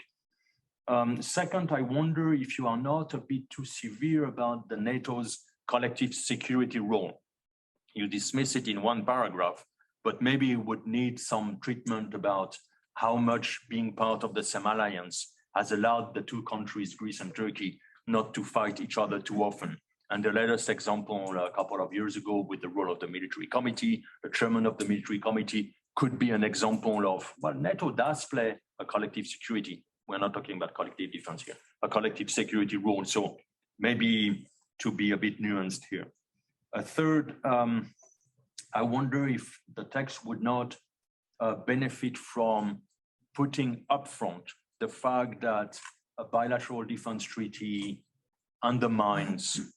Second, I wonder if you are not a bit too severe about the NATO's collective security role. You dismiss it in 1 paragraph, but maybe you would need some treatment about how much being part of the same alliance has allowed the 2 countries, Greece and Turkey, not to fight each other too often. And the latest example a couple of years ago with the role of the military committee, the chairman of the military committee could be an example of, well, NATO does play a collective security. We're not talking about collective defense here, a collective security role. So maybe to be a bit nuanced here. A third, I wonder if the text would not benefit from putting upfront the fact that a bilateral defense treaty undermines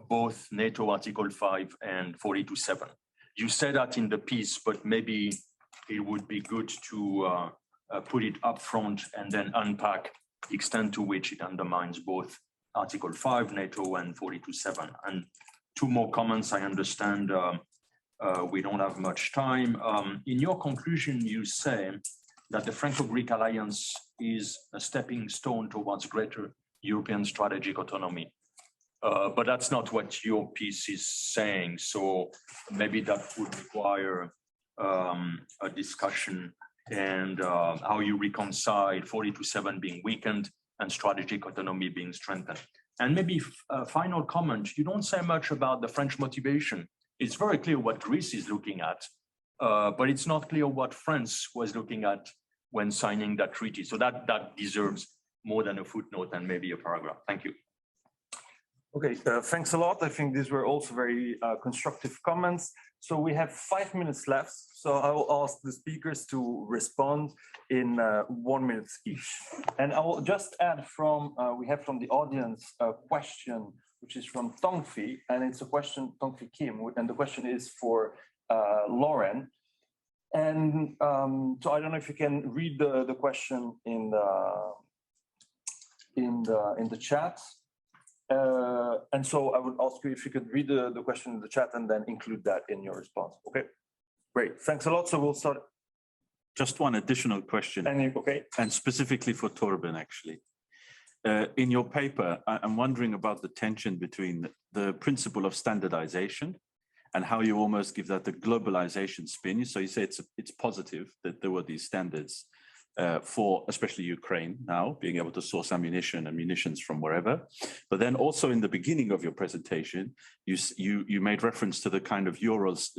both NATO Article 5 and 42.7. You said that in the piece, but maybe it would be good to put it upfront and then unpack the extent to which it undermines both Article 5, NATO, and 42.7. And 2 more comments. I understand we don't have much time. In your conclusion, you say that the Franco-Greek alliance is a stepping stone towards greater European strategic autonomy. But that's not what your piece is saying. So maybe that would require a discussion and how you reconcile 40-7 being weakened and strategic autonomy being strengthened. And maybe a final comment, you don't say much about the French motivation. It's very clear what Greece is looking at, but it's not clear what France was looking at when signing that treaty. So that deserves more than a footnote and maybe a paragraph. Thank you. Okay, thanks a lot. I think these were also very constructive comments. So we have 5 minutes left. So I will ask the speakers to respond in 1 minute each. And I will just add from, we have from the audience a question, which is from Tongfi, and it's a question, Tongfi Kim, and the question is for Lauren. And so I don't know if you can read the question in the chat. And so I would ask you if you could read the question in the chat and then include that in your response. Okay, great. Thanks a lot. So we'll start. Just one additional question. Okay. And specifically for Torben, actually. In your paper, I'm wondering about the tension between the principle of standardization and how you almost give that the globalization spin. So you say it's positive that there were these standards for especially Ukraine now being able to source ammunition and munitions from wherever. But then also in the beginning of your presentation, you made reference to the kind of Urals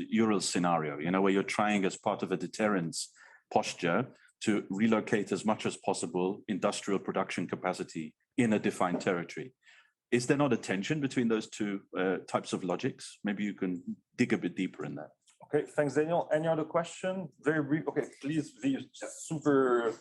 scenario, you know, where you're trying as part of a deterrence posture to relocate as much as possible industrial production capacity in a defined territory. Is there not a tension between those two types of logics? Maybe you can dig a bit deeper in that. Okay, thanks, Daniel. Any other question? Very brief. Okay, please be super.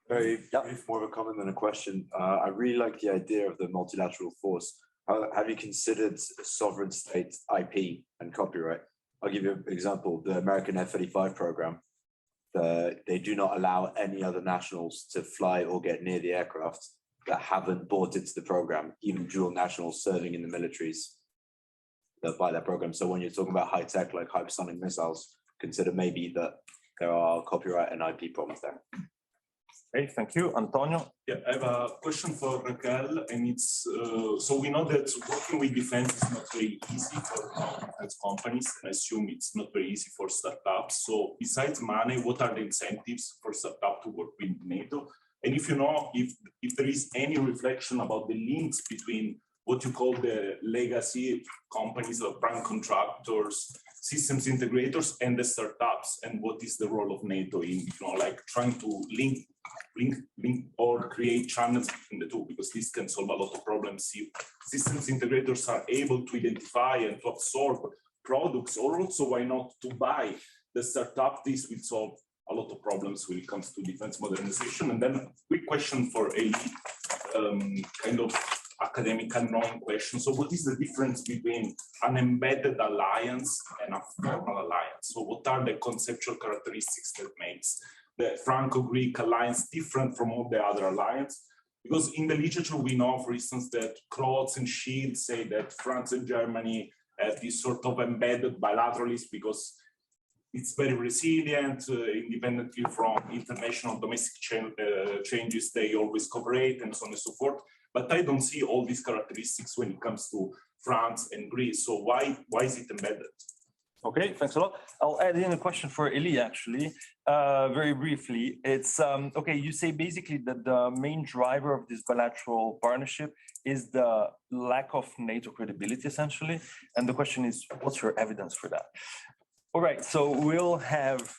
Very brief, more of a comment than a question. I really like the idea of the multilateral force. Have you considered sovereign state IP and copyright? I'll give you an example. The American F-35 program. They do not allow any other nationals to fly or get near the aircraft that haven't bought into the program, even dual nationals serving in the militaries that buy that program. So when you're talking about high tech like hypersonic missiles, consider maybe that there are copyright and IP problems there. Okay, thank you. Antonio? Yeah, I have a question for Raquel, and it's, so we know that working with defense is not very easy for defense companies, and I assume it's not very easy for startups. So besides money, what are the incentives for startups to work with NATO? And if you know, if there is any reflection about the links between what you call the legacy companies or prime contractors, systems integrators, and the startups, and what is the role of NATO in, you know, like trying to link or create channels between the two, because this can solve a lot of problems. If systems integrators are able to identify and to absorb products, or also why not to buy the startup, this will solve a lot of problems when it comes to defense modernization. And then a quick question for Elie, kind of academic unknown question. So what is the difference between an embedded alliance and a formal alliance? So what are the conceptual characteristics that makes the Franco-Greek alliance different from all the other alliances? Because in the literature, we know, for instance, that Klotz and Schild say that France and Germany have this sort of embedded bilateralism because it's very resilient, independently from international domestic changes, they always cooperate and so on and so forth. But I don't see all these characteristics when it comes to France and Greece. So why is it embedded? Okay, thanks a lot. I'll add in a question for Elie, actually, very briefly. It's, okay, you say basically that the main driver of this bilateral partnership is the lack of NATO credibility, essentially. And the question is, what's your evidence for that? All right, so we'll have,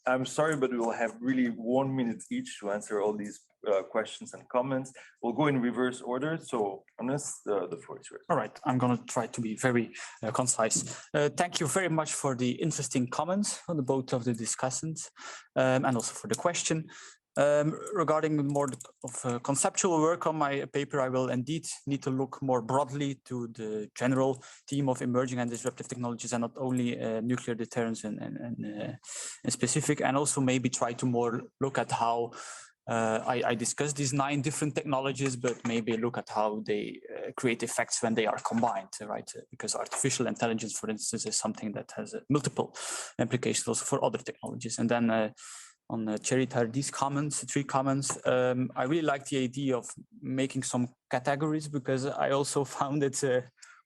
I'm sorry, but we will have really 1 minute each to answer all these questions and comments. We'll go in reverse order. So Hannes, the floor is yours. All right, I'm going to try to be very concise. Thank you very much for the interesting comments on both of the discussants and also for the question. Regarding more of conceptual work on my paper, I will indeed need to look more broadly to the general theme of emerging and disruptive technologies, and not only nuclear deterrence and specific, and also maybe try to more look at how I discussed these 9 different technologies, but maybe look at how they create effects when they are combined, right? Because artificial intelligence, for instance, is something that has multiple implications also for other technologies. And then on Thierry Tardy's comments, 3 comments, I really like the idea of making some categories, because I also found it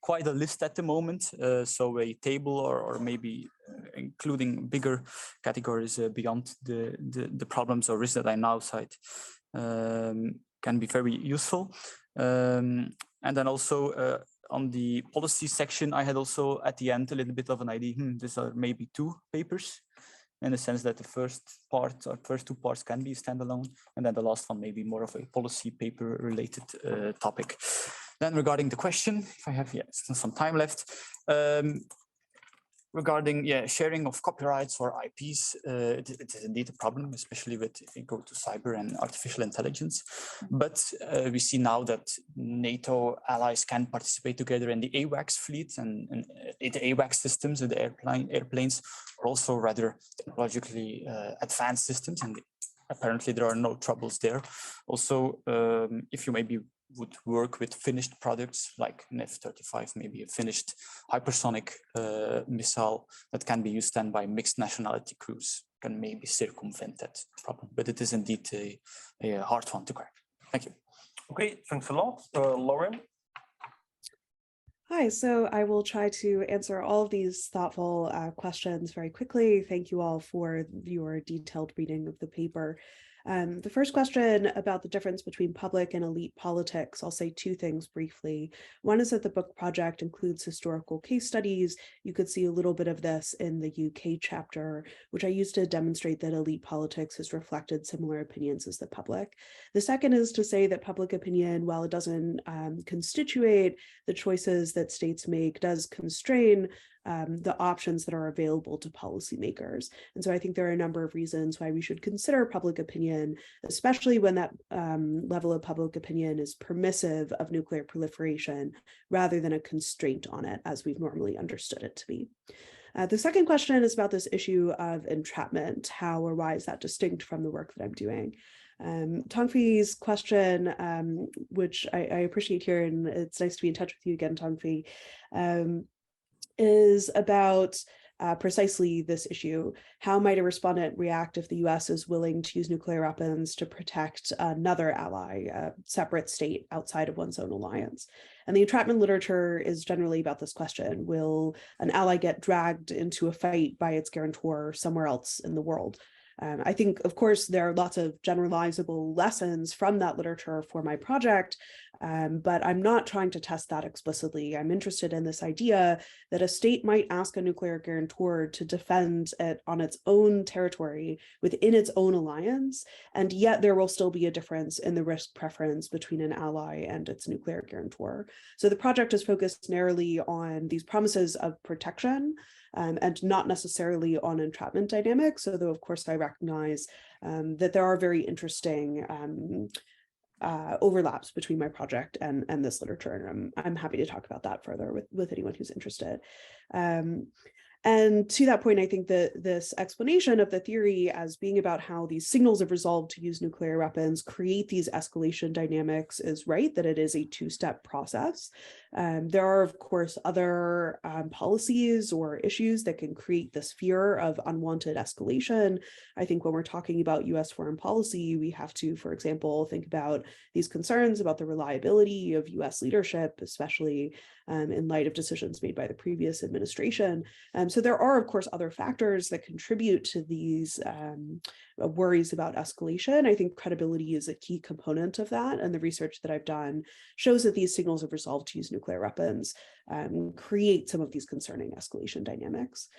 quite a list at the moment. So a table or maybe including bigger categories beyond the problems or risks that I now cite can be very useful. And then also on the policy section, I had also at the end a little bit of an idea, these are maybe 2 papers, in the sense that the first part or first 2 parts can be standalone, and then the last one may be more of a policy paper related topic. Then regarding the question, if I have still some time left, regarding sharing of copyrights or IPs, it is indeed a problem, especially with if you go to cyber and artificial intelligence. But we see now that NATO allies can participate together in the AWACS fleet, and the AWACS systems, the airplanes are also rather technologically advanced systems, and apparently there are no troubles there. Also, if you maybe would work with finished products like an F-35, maybe a finished hypersonic missile that can be used then by mixed nationality crews, can maybe circumvent that problem. But it is indeed a hard one to crack. Thank you. Okay, thanks a lot. Lauren? Hi, so I will try to answer all of these thoughtful questions very quickly. Thank you all for your detailed reading of the paper. The first question about the difference between public and elite politics, I'll say 2 things briefly. One is that the book project includes historical case studies. You could see a little bit of this in the UK chapter, which I used to demonstrate that elite politics has reflected similar opinions as the public. The second is to say that public opinion, while it doesn't constitute the choices that states make, does constrain the options that are available to policymakers. And so I think there are a number of reasons why we should consider public opinion, especially when that level of public opinion is permissive of nuclear proliferation rather than a constraint on it, as we've normally understood it to be. The second question is about this issue of entrapment. How or why is that distinct from the work that I'm doing? Tongfi's question, which I appreciate here, and it's nice to be in touch with you again, Tongfi, is about precisely this issue. How might a respondent react if the US is willing to use nuclear weapons to protect another ally, a separate state outside of one's own alliance? And the entrapment literature is generally about this question. Will an ally get dragged into a fight by its guarantor somewhere else in the world? I think, of course, there are lots of generalizable lessons from that literature for my project, but I'm not trying to test that explicitly. I'm interested in this idea that a state might ask a nuclear guarantor to defend it on its own territory within its own alliance, and yet there will still be a difference in the risk preference between an ally and its nuclear guarantor. So the project is focused narrowly on these promises of protection, and not necessarily on entrapment dynamics, although of course I recognize that there are very interesting overlaps between my project and this literature, and I'm happy to talk about that further with anyone who's interested. And to that point, I think that this explanation of the theory as being about how these signals of resolve to use nuclear weapons create these escalation dynamics is right, that it is a 2-step process. There are, of course, other policies or issues that can create this fear of unwanted escalation. I think when we're talking about US foreign policy, we have to, for example, think about these concerns about the reliability of US leadership, especially in light of decisions made by the previous administration. So there are, of course, other factors that contribute to these worries about escalation. I think credibility is a key component of that, and the research that I've done shows that these signals of resolve to use nuclear weapons create some of these concerning escalation dynamics.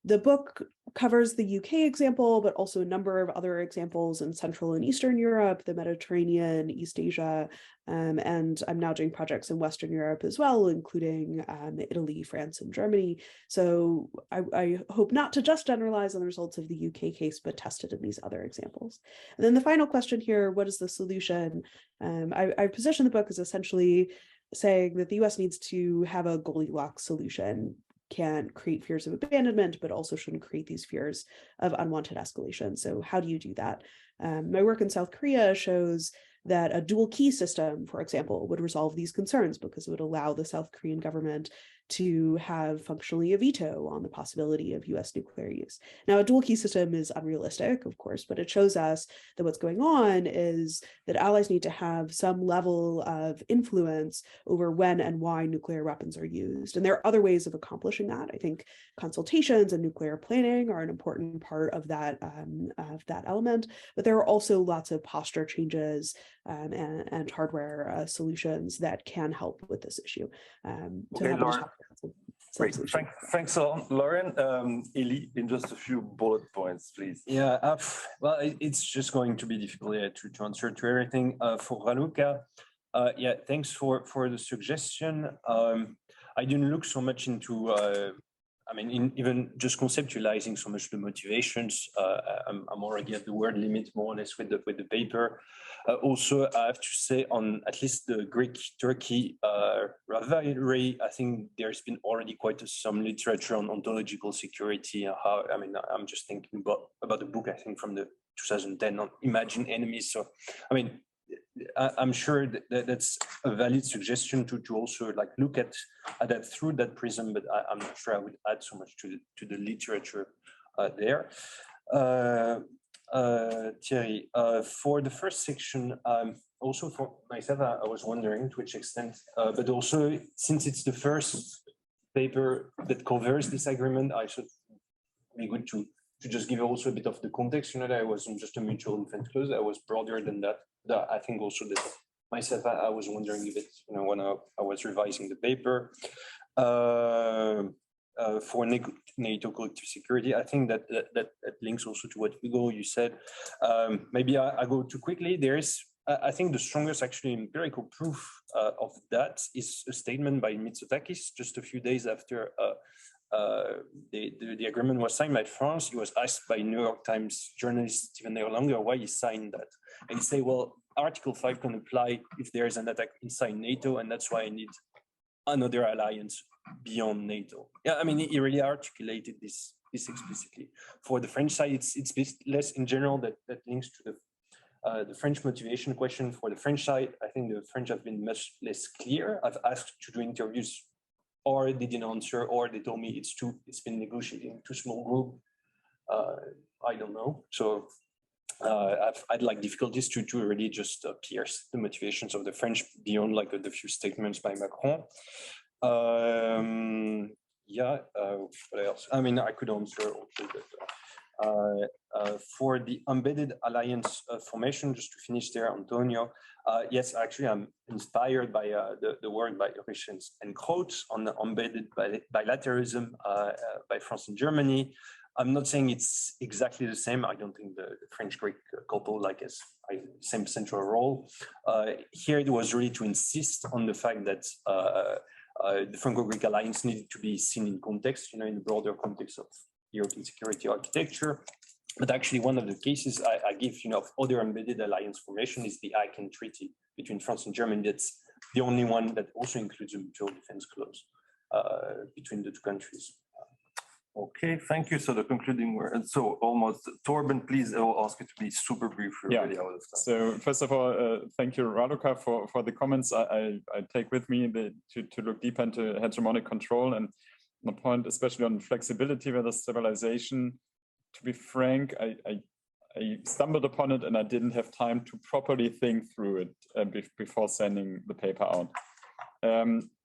The book covers the UK example, but also a number of other examples in Central and Eastern Europe, the Mediterranean, East Asia, and I'm now doing projects in Western Europe as well, including Italy, France, and Germany. So I hope not to just generalize on the results of the UK case, but test it in these other examples. And then the final question here, what is the solution? I position the book as essentially saying that the US needs to have a Goldilocks solution. can't create fears of abandonment, but also shouldn't create these fears of unwanted escalation. So how do you do that? My work in South Korea shows that a dual key system, for example, would resolve these concerns because it would allow the South Korean government to have functionally a veto on the possibility of US nuclear use. Now, a dual key system is unrealistic, of course, but it shows us that what's going on is that allies need to have some level of influence over when and why nuclear weapons are used. And there are other ways of accomplishing that. I think consultations and nuclear planning are an important part of that element, but there are also lots of posture changes and hardware solutions that can help with this issue. Okay, Lauren. Great. Thanks a lot, Lauren. Eli, in just a few bullet points, please. Yeah, well, it's just going to be difficult to answer to everything. For Raluca, yeah, thanks for the suggestion. I didn't look so much into, I mean, even just conceptualizing so much the motivations. I'm already at the word limit more or less with the paper. Also, I have to say on at least the Greek-Turkey rivalry, I think there's been already quite some literature on ontological security. How, I mean, I'm just thinking about the book, I think from the 2010 on Imagine Enemies. So, I mean, I'm sure that's a valid suggestion to also like look at that through that prism, but I'm not sure I would add so much to the literature there. Thierry, for the first section, also for myself, I was wondering to which extent, but also since it's the first paper that covers this agreement, I should be good to just give also a bit of the context. You know, that I wasn't just a mutual defense clause, I was broader than that. I think also that myself, I was wondering a bit, you know, when I was revising the paper. For NATO collective security, I think that links also to what Hugo you said. Maybe I go too quickly. There is, I think, the strongest actually empirical proof of that is a statement by Mitsotakis just a few days after the agreement was signed by France. He was asked by New York Times journalist Stephen Erlanger why he signed that, and he said, "Well, Article 5 can apply if there is an attack inside NATO, and that's why I need another alliance beyond NATO." Yeah, I mean, he really articulated this explicitly. For the French side, it's less in general that links to the French motivation question. For the French side, I think the French have been much less clear. I've asked to do interviews, or they didn't answer, or they told me it's been negotiating too small group. I don't know. So I'd like difficulties to really just pierce the motivations of the French beyond like the few statements by Macron. Yeah, what else? I mean, I could answer also that. For the embedded alliance formation, just to finish there, Antonio, yes, actually, I'm inspired by the work by Richens and Kroot on the embedded bilateralism by France and Germany. I'm not saying it's exactly the same. I don't think the French-Greek couple has same central role. Here, it was really to insist on the fact that the Franco-Greek alliance needed to be seen in context, you know, in the broader context of European security architecture. But actually, one of the cases I give, you know, of other embedded alliance formation is the Aachen Treaty between France and Germany. That's the only one that also includes a mutual defense clause between the two countries. Okay, thank you. So the concluding word. So almost, Torben, please, I will ask you to be super brief. We're really out of time. So first of all, thank you, Raluca, for the comments. I take with me to look deeper into hegemonic control and the point, especially on flexibility versus stabilization. To be frank, I stumbled upon it and I didn't have time to properly think through it before sending the paper out.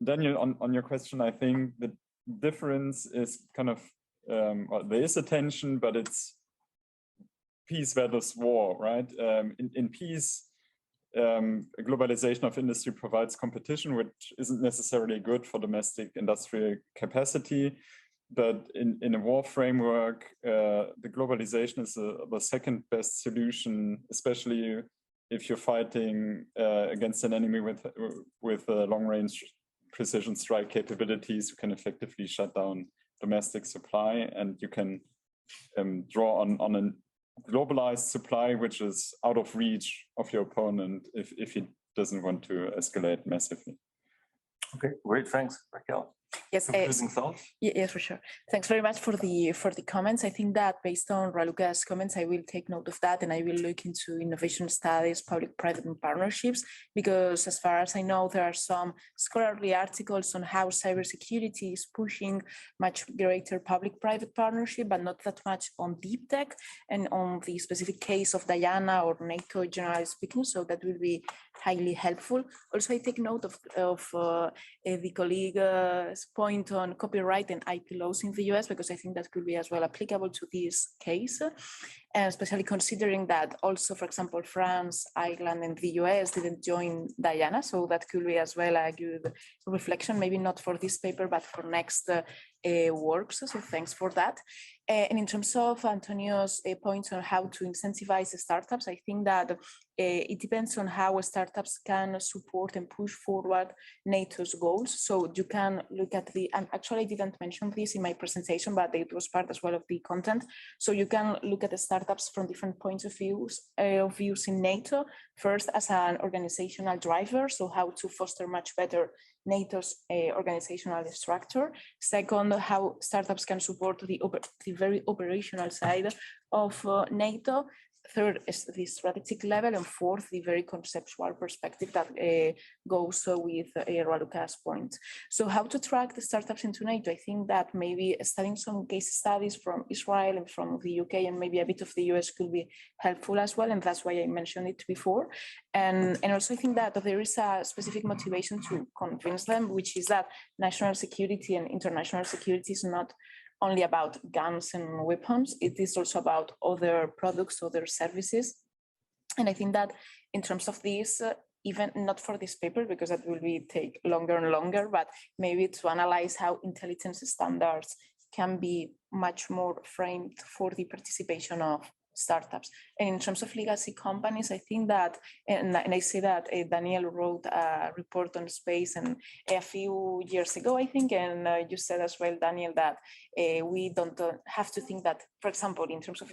Daniel, on your question, I think the difference is kind of, well, there is a tension, but it's peace versus war, right? In peace, globalization of industry provides competition, which isn't necessarily good for domestic industrial capacity. But in a war framework, the globalization is the second best solution, especially if you're fighting against an enemy with long-range precision strike capabilities. You can effectively shut down domestic supply, and you can draw on a globalized supply which is out of reach of your opponent if he doesn't want to escalate massively. Okay, great, thanks, Raquel. Yes, concluding thoughts? Yes, for sure. Thanks very much for the comments. I think that based on Raluca's comments, I will take note of that and I will look into innovation studies, public-private partnerships, because as far as I know, there are some scholarly articles on how cybersecurity is pushing much greater public-private partnership, but not that much on deep tech and on the specific case of Diana or NATO generally speaking. So that will be highly helpful. Also, I take note of the colleague's point on copyright and IP laws in the US, because I think that could be as well applicable to this case, and especially considering that also, for example, France, Ireland, and the US didn't join Diana, so that could be as well a good reflection, maybe not for this paper, but for next works. So thanks for that. And in terms of Antonio's points on how to incentivize startups, I think that it depends on how startups can support and push forward NATO's goals. So you can look at and actually I didn't mention this in my presentation, but it was part as well of the content. So you can look at the startups from different points of views in NATO. First, as an organizational driver, so how to foster much better NATO's organizational structure. Second, how startups can support the very operational side of NATO. Third is the strategic level, and fourth, the very conceptual perspective that goes with Raluca's point. So how to track the startups into NATO? I think that maybe studying some case studies from Israel and from the UK and maybe a bit of the US could be helpful as well, and that's why I mentioned it before. And also I think that there is a specific motivation to convince them, which is that national security and international security is not only about guns and weapons, it is also about other products, other services. And I think that in terms of this, even not for this paper, because that will take longer and longer, but maybe to analyze how intelligence standards can be much more framed for the participation of startups. And in terms of legacy companies, I think that, and I say that Daniel wrote a report on space and a few years ago, I think, and you said as well, Daniel, that we don't have to think that, for example, in terms of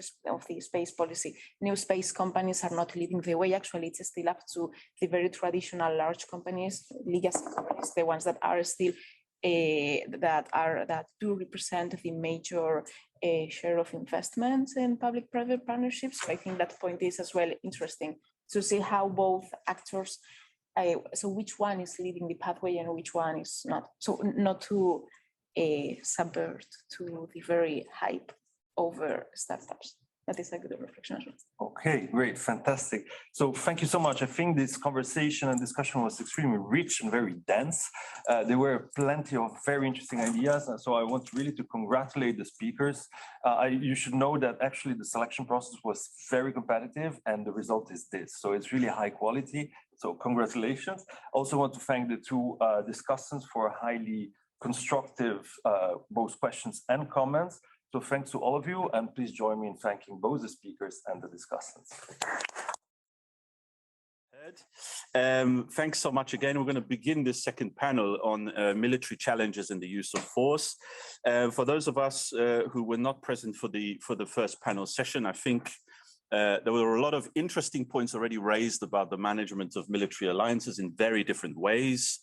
the space policy, new space companies are not leading the way. Actually, it's still up to the very traditional large companies, legacy companies, the ones that are still that do represent the major share of investments in public-private partnerships. So I think that point is as well interesting to see how both actors, so which one is leading the pathway and which one is not. So not to subvert to the very hype over startups. That is a good reflection as well. Okay, great, fantastic. So thank you so much. I think this conversation and discussion was extremely rich and very dense. There were plenty of very interesting ideas. And so I want really to congratulate the speakers. You should know that actually the selection process was very competitive and the result is this. So it's really high quality. So congratulations. Also want to thank the two discussants for highly constructive both questions and comments. So thanks to all of you, and please join me in thanking both the speakers and the discussants. Thanks so much again. We're going to begin this second panel on military challenges and the use of force. For those of us who were not present for the first panel session, I think there were a lot of interesting points already raised about the management of military alliances in very different ways.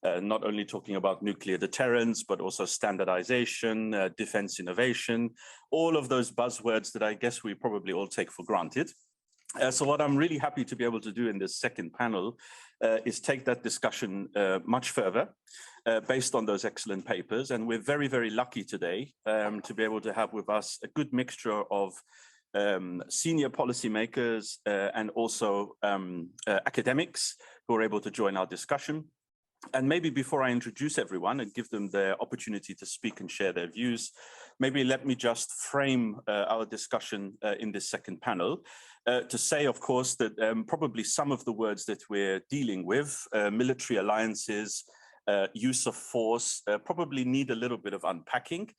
Not only talking about nuclear deterrence, but also standardization, defense innovation, all of those buzzwords that I guess we probably all take for granted. So what I'm really happy to be able to do in this second panel is take that discussion much further based on those excellent papers. And we're very, very lucky today to be able to have with us a good mixture of senior policymakers and also academics who are able to join our discussion. And maybe before I introduce everyone and give them the opportunity to speak and share their views, maybe let me just frame our discussion in this second panel to say, of course, that probably some of the words that we're dealing with, military alliances, use of force, probably need a little bit of unpacking,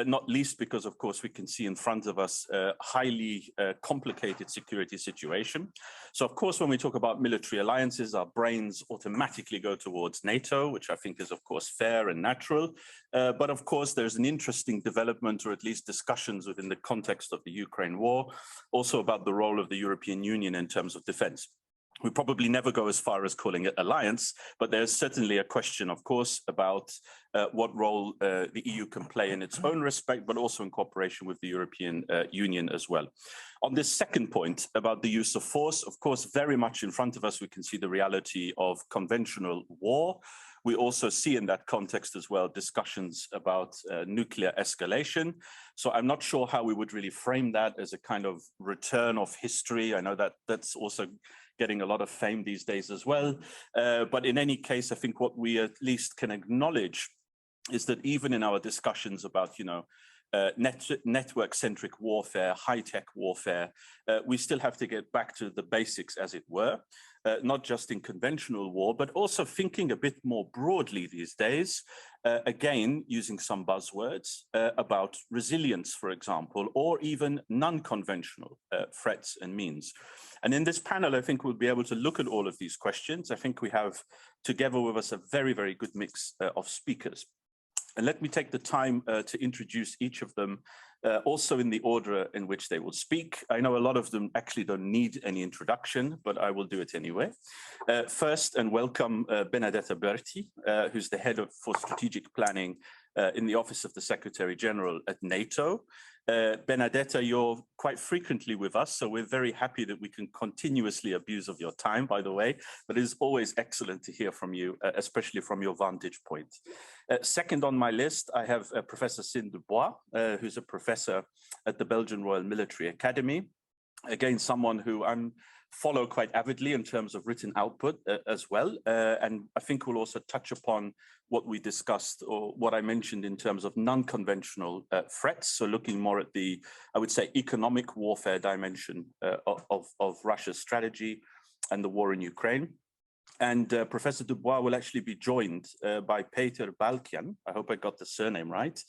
not least because, of course, we can see in front of us a highly complicated security situation. So, of course, when we talk about military alliances, our brains automatically go towards NATO, which I think is, of course, fair and natural. But, of course, there's an interesting development, or at least discussions within the context of the Ukraine war, also about the role of the European Union in terms of defense. We probably never go as far as calling it alliance, but there's certainly a question, of course, about what role the EU can play in its own respect, but also in cooperation with the European Union as well. On this second point about the use of force, of course, very much in front of us, we can see the reality of conventional war. We also see in that context as well discussions about nuclear escalation. So I'm not sure how we would really frame that as a kind of return of history. I know that that's also getting a lot of fame these days as well. But in any case, I think what we at least can acknowledge is that even in our discussions about, network-centric warfare, high-tech warfare, we still have to get back to the basics, as it were, not just in conventional war, but also thinking a bit more broadly these days, again, using some buzzwords about resilience, for example, or even non-conventional threats and means. And in this panel, I think we'll be able to look at all of these questions. I think we have together with us a very, very good mix of speakers. And let me take the time to introduce each of them, also in the order in which they will speak. I know a lot of them actually don't need any introduction, but I will do it anyway. First, and welcome Benedetta Berti, who's the head for strategic planning in the Office of the Secretary General at NATO. Benedetta, you're quite frequently with us, so we're very happy that we can continuously abuse of your time, by the way, but it is always excellent to hear from you, especially from your vantage point. Second on my list, I have Professor Cyn Dubois, who's a professor at the Belgian Royal Military Academy. Again, someone who I'm follow quite avidly in terms of written output as well. And I think we'll also touch upon what we discussed or what I mentioned in terms of non-conventional threats. So looking more at the, I would say, economic warfare dimension of Russia's strategy and the war in Ukraine. And Professor Dubois will actually be joined by Peter Balkian, I hope I got the surname right,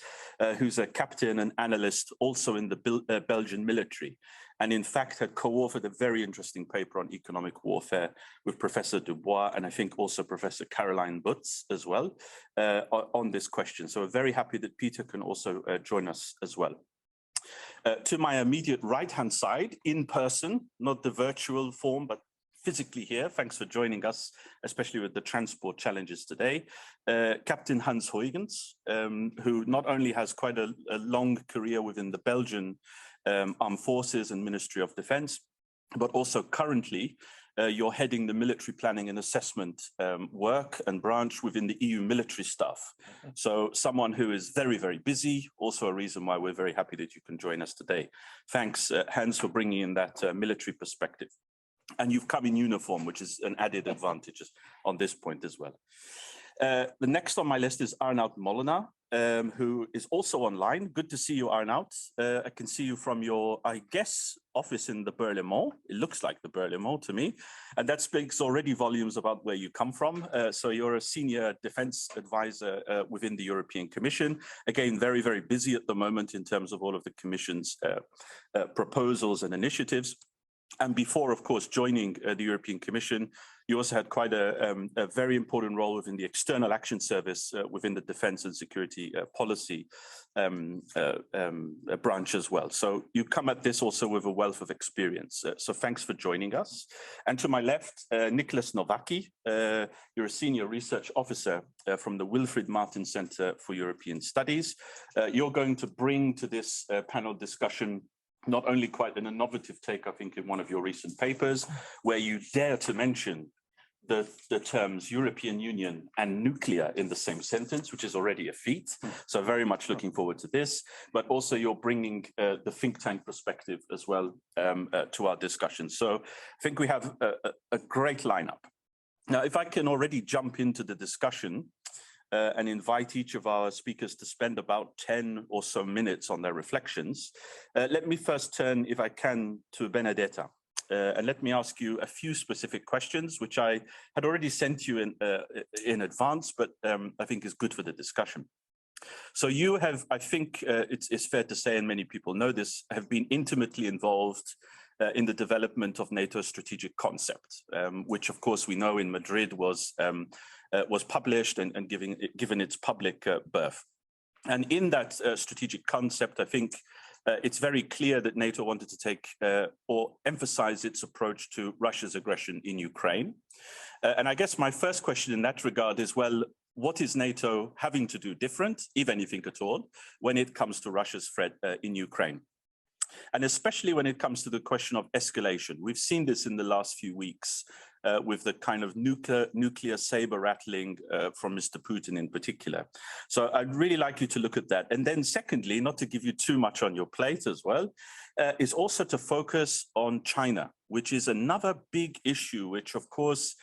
who's a captain and analyst also in the Belgian military. And in fact had co-authored a very interesting paper on economic warfare with Professor Dubois and I think also Professor Caroline Butz as well on this question. So we're very happy that Peter can also join us as well. To my immediate right-hand side, in person, not the virtual form, but physically here. Thanks for joining us, especially with the transport challenges today. Captain Hans Huygens, who not only has quite a long career within the Belgian Armed Forces and Ministry of Defense, but also currently you're heading the military planning and assessment work and branch within the EU military staff. So someone who is very, very busy, also a reason why we're very happy that you can join us today. Thanks, Hans, for bringing in that military perspective. And you've come in uniform, which is an added advantage on this point as well. The next on my list is Arnoud Molenaar, who is also online. Good to see you, Arnoud. I can see you from your, I guess, office in the Berlaymont. It looks like the Berlaymont to me. And that speaks already volumes about where you come from. So you're a senior defense advisor within the European Commission. Again, very, very busy at the moment in terms of all of the Commission's proposals and initiatives. And before, of course, joining the European Commission, you also had quite a very important role within the External Action Service within the Defense and Security Policy branch as well. So you come at this also with a wealth of experience. So thanks for joining us. And to my left, Nicholas Novaki, you're a senior research officer from the Wilfried Martin Center for European Studies. You're going to bring to this panel discussion not only quite an innovative take, I think, in one of your recent papers, where you dare to mention the terms European Union and nuclear in the same sentence, which is already a feat. So very much looking forward to this, but also you're bringing the think tank perspective as well to our discussion. So I think we have a great lineup. Now, if I can already jump into the discussion, and invite each of our speakers to spend about 10 or so minutes on their reflections. Let me first turn, if I can, to Benedetta. And let me ask you a few specific questions, which I had already sent you in advance, but I think is good for the discussion. So you have, I think it's fair to say, and many people know this, have been intimately involved in the development of NATO's strategic concept, which of course we know in Madrid was published and given its public birth. And in that strategic concept, I think it's very clear that NATO wanted to take or emphasize its approach to Russia's aggression in Ukraine. And I guess my first question in that regard is, well, what is NATO having to do different, if anything at all, when it comes to Russia's threat in Ukraine? And especially when it comes to the question of escalation. We've seen this in the last few weeks with the kind of nuclear saber rattling from Mr. Putin in particular. So I'd really like you to look at that. And then secondly, not to give you too much on your plate as well, is also to focus on China, which is another big issue, which of course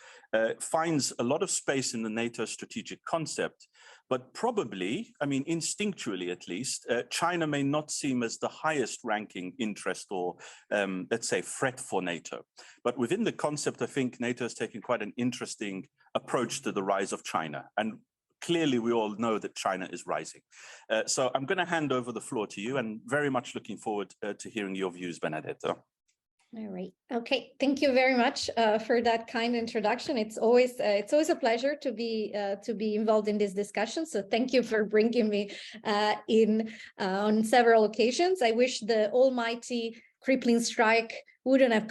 finds a lot of space in the NATO strategic concept. But probably, I mean, instinctually at least, China may not seem as the highest ranking interest or, let's say, threat for NATO. But within the concept, I think NATO is taking quite an interesting approach to the rise of China. And clearly, we all know that China is rising. So I'm going to hand over the floor to you and very much looking forward to hearing your views, Benedetta. All right. Okay. Thank you very much for that kind introduction. It's always a pleasure to be involved in this discussion. So thank you for bringing me in on several occasions. I wish the almighty crippling strike wouldn't have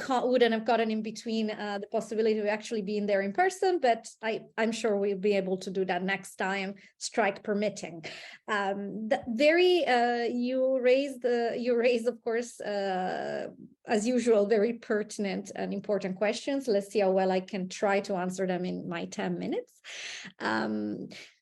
gotten in between the possibility of actually being there in person, but I'm sure we'll be able to do that next time, strike permitting. You raised, of course, as usual, very pertinent and important questions. Let's see how well I can try to answer them in my 10 minutes.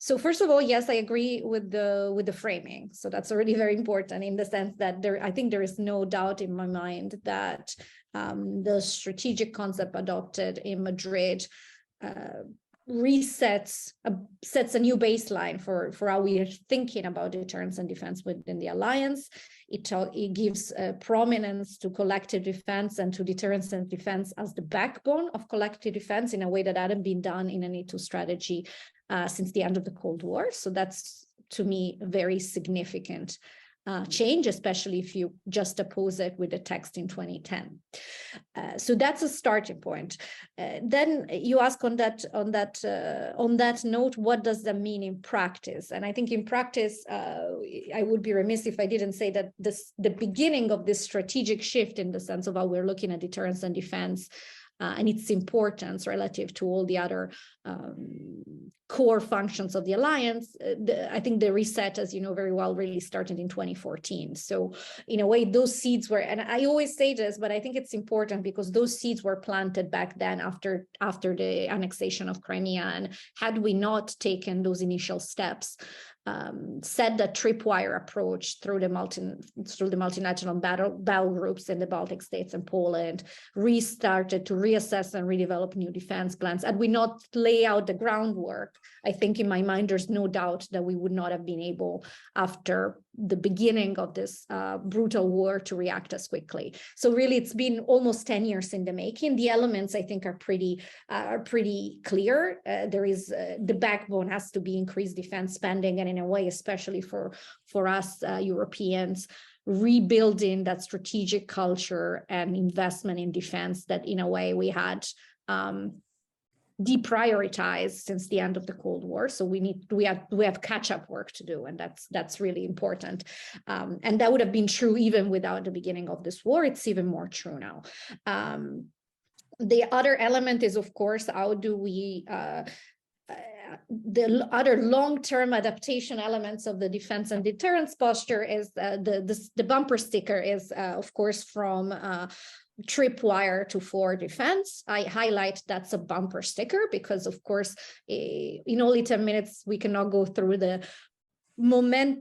So first of all, yes, I agree with the framing. So that's already very important in the sense that I think there is no doubt in my mind that the strategic concept adopted in Madrid sets a new baseline for how we are thinking about deterrence and defense within the alliance. It gives prominence to collective defense and to deterrence and defense as the backbone of collective defense in a way that hadn't been done in a NATO strategy since the end of the Cold War. So that's, to me, a very significant change, especially if you just oppose it with the text in 2010. So that's a starting point. Then you ask on that note, what does that mean in practice? And I think in practice, I would be remiss if I didn't say that the beginning of this strategic shift in the sense of how we're looking at deterrence and defense and its importance relative to all the other core functions of the alliance, I think the reset, as you know very well, really started in 2014. So in a way, those seeds were, and I always say this, but I think it's important because those seeds were planted back then after the annexation of Crimea. And had we not taken those initial steps, set that tripwire approach through the multinational battle groups in the Baltic states and Poland, restarted to reassess and redevelop new defense plans, and we not lay out the groundwork, I think in my mind, there's no doubt that we would not have been able, after the beginning of this brutal war, to react as quickly. So really, it's been almost 10 years in the making. The elements, I think, are pretty clear. There is the backbone has to be increased defense spending, and in a way, especially for us Europeans, rebuilding that strategic culture and investment in defense that, in a way, we had deprioritized since the end of the Cold War. So we have catch-up work to do, and that's really important. And that would have been true even without the beginning of this war. It's even more true now. The other element is, of course, how do we the other long-term adaptation elements of the defense and deterrence posture is the bumper sticker is, of course, from tripwire to forward defense. I highlight that's a bumper sticker because, of course, in only 10 minutes, we cannot go through the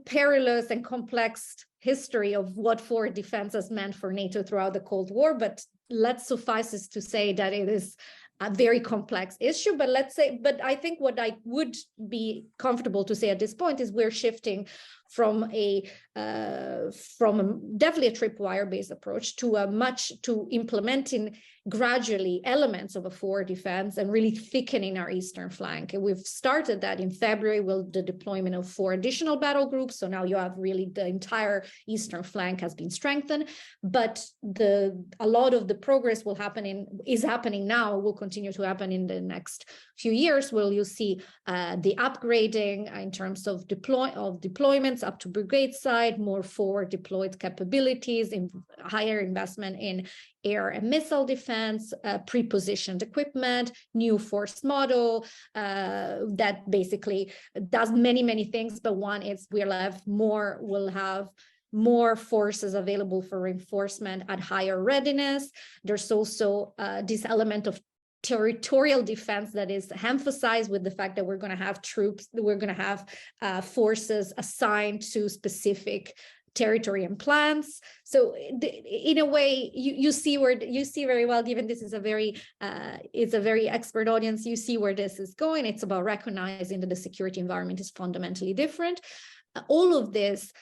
perilous and complex history of what forward defense has meant for NATO throughout the Cold War, but let's suffice it to say that it is a very complex issue. But I think what I would be comfortable to say at this point is we're shifting from definitely a tripwire based approach to implementing gradually elements of a forward defense and really thickening our eastern flank. And we've started that in February with the deployment of 4 additional battle groups. So now you have really the entire eastern flank has been strengthened, but a lot of the progress is happening now, will continue to happen in the next few years, where you see the upgrading in terms of deployments up to brigade side, more forward deployed capabilities, in higher investment in air and missile defense, pre-positioned equipment, new force model that basically does many things. But one is we'll have more forces available for reinforcement at higher readiness. There's also this element of territorial defense that is emphasized with the fact that we're going to have troops, we're going to have forces assigned to specific territory and plans. So in a way, you see very well, given this is it's a very expert audience, you see where this is going. It's about recognizing that the security environment is fundamentally different. All of this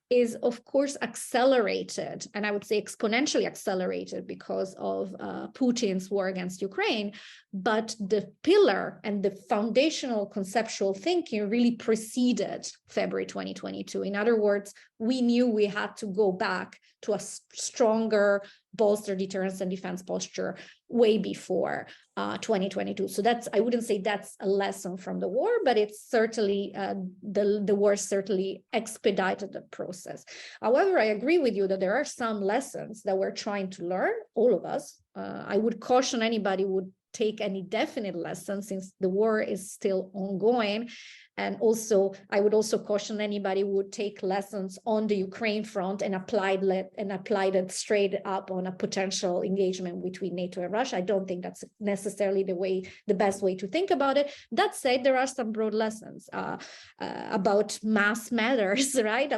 is of course accelerated, and I would say exponentially accelerated, because of Putin's war against Ukraine. But the pillar and the foundational conceptual thinking really preceded February 2022. In other words, we knew we had to go back to a stronger, bolster deterrence and defense posture way before 2022. So I wouldn't say that's a lesson from the war, but it's certainly, the war certainly expedited the process. However, I agree with you that there are some lessons that we're trying to learn, all of us. I would caution anybody who would take any definite lessons, since the war is still ongoing. And also, I would also caution anybody who would take lessons on the Ukraine front and applied it straight up on a potential engagement between NATO and Russia. I don't think that's necessarily the best way to think about it. That said, there are some broad lessons about mass matters, right?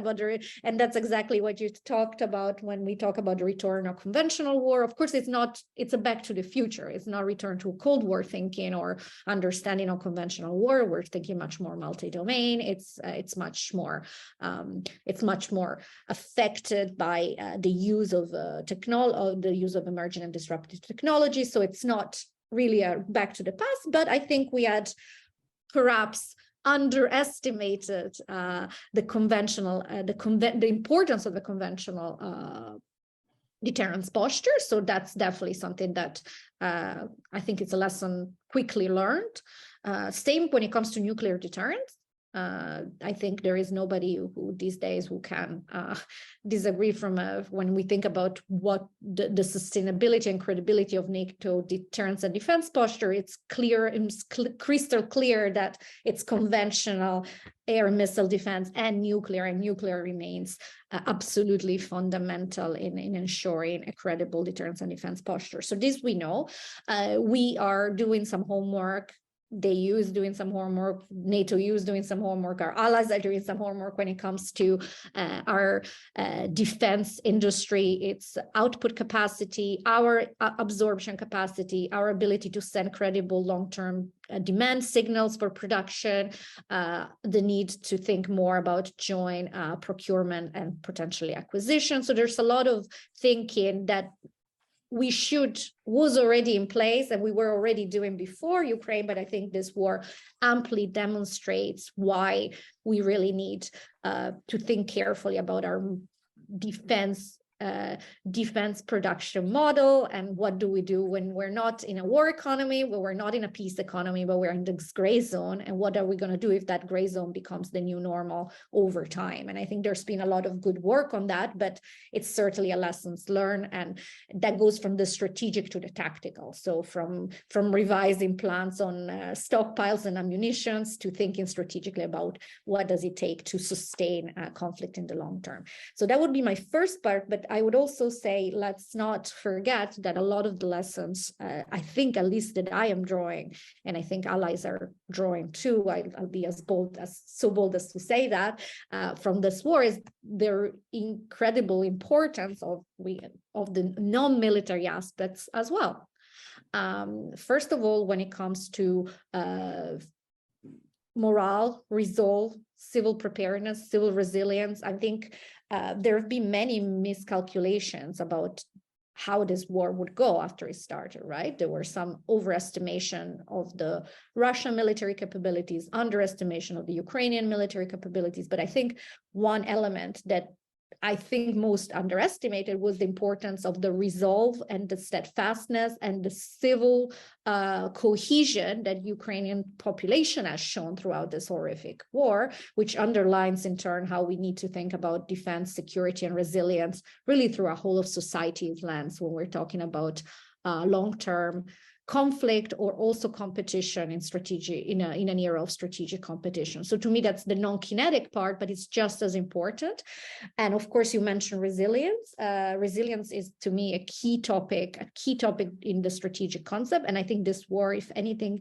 And that's exactly what you talked about when we talk about the return of conventional war. Of course, it's a back to the future. It's not return to Cold War thinking or understanding of conventional war. We're thinking much more multi-domain. It's much more affected by the use of the use of emerging and disruptive technology. So it's not really a back to the past, but I think we had perhaps underestimated the importance of the conventional deterrence posture. So that's definitely something that I think it's a lesson quickly learned. Same when it comes to nuclear deterrence. I think there is nobody who these days who can disagree when we think about what the sustainability and credibility of NATO deterrence and defense posture. It's crystal clear that it's conventional air and missile defense and nuclear remains absolutely fundamental in ensuring a credible deterrence and defense posture. So this we know. We are doing some homework. The EU is doing some homework, NATO is doing some homework, our allies are doing some homework when it comes to our defense industry, its output capacity, our absorption capacity, our ability to send credible long-term demand signals for production, the need to think more about joint procurement and potentially acquisition. So there's a lot of thinking that was already in place and we were already doing before Ukraine, but I think this war amply demonstrates why we really need to think carefully about our defense production model, and what do we do when we're not in a war economy, when we're not in a peace economy, but we're in this gray zone, and what are we going to do if that gray zone becomes the new normal over time? And I think there's been a lot of good work on that, but it's certainly a lessons learned, and that goes from the strategic to the tactical. So from revising plans on stockpiles and ammunitions to thinking strategically about what does it take to sustain conflict in the long term. So that would be my first part, but I would also say, let's not forget that a lot of the lessons, I think at least that I am drawing, and I think allies are drawing too, I'll be so bold as to say that, from this war, is their incredible importance of the non-military aspects as well. First of all, when it comes to morale, resolve, civil preparedness, civil resilience, I think there have been many miscalculations about how this war would go after it started, right? There were some overestimation of the Russian military capabilities, underestimation of the Ukrainian military capabilities. But I think one element that I think most underestimated was the importance of the resolve and the steadfastness and the civil cohesion that Ukrainian population has shown throughout this horrific war, which underlines in turn how we need to think about defense, security, and resilience really through a whole of society's lens when we're talking about long-term conflict or also competition in strategic in an era of strategic competition. So to me, that's the non-kinetic part, but it's just as important. And of course, you mentioned resilience. Resilience is to me a key topic in the strategic concept. And I think this war, if anything,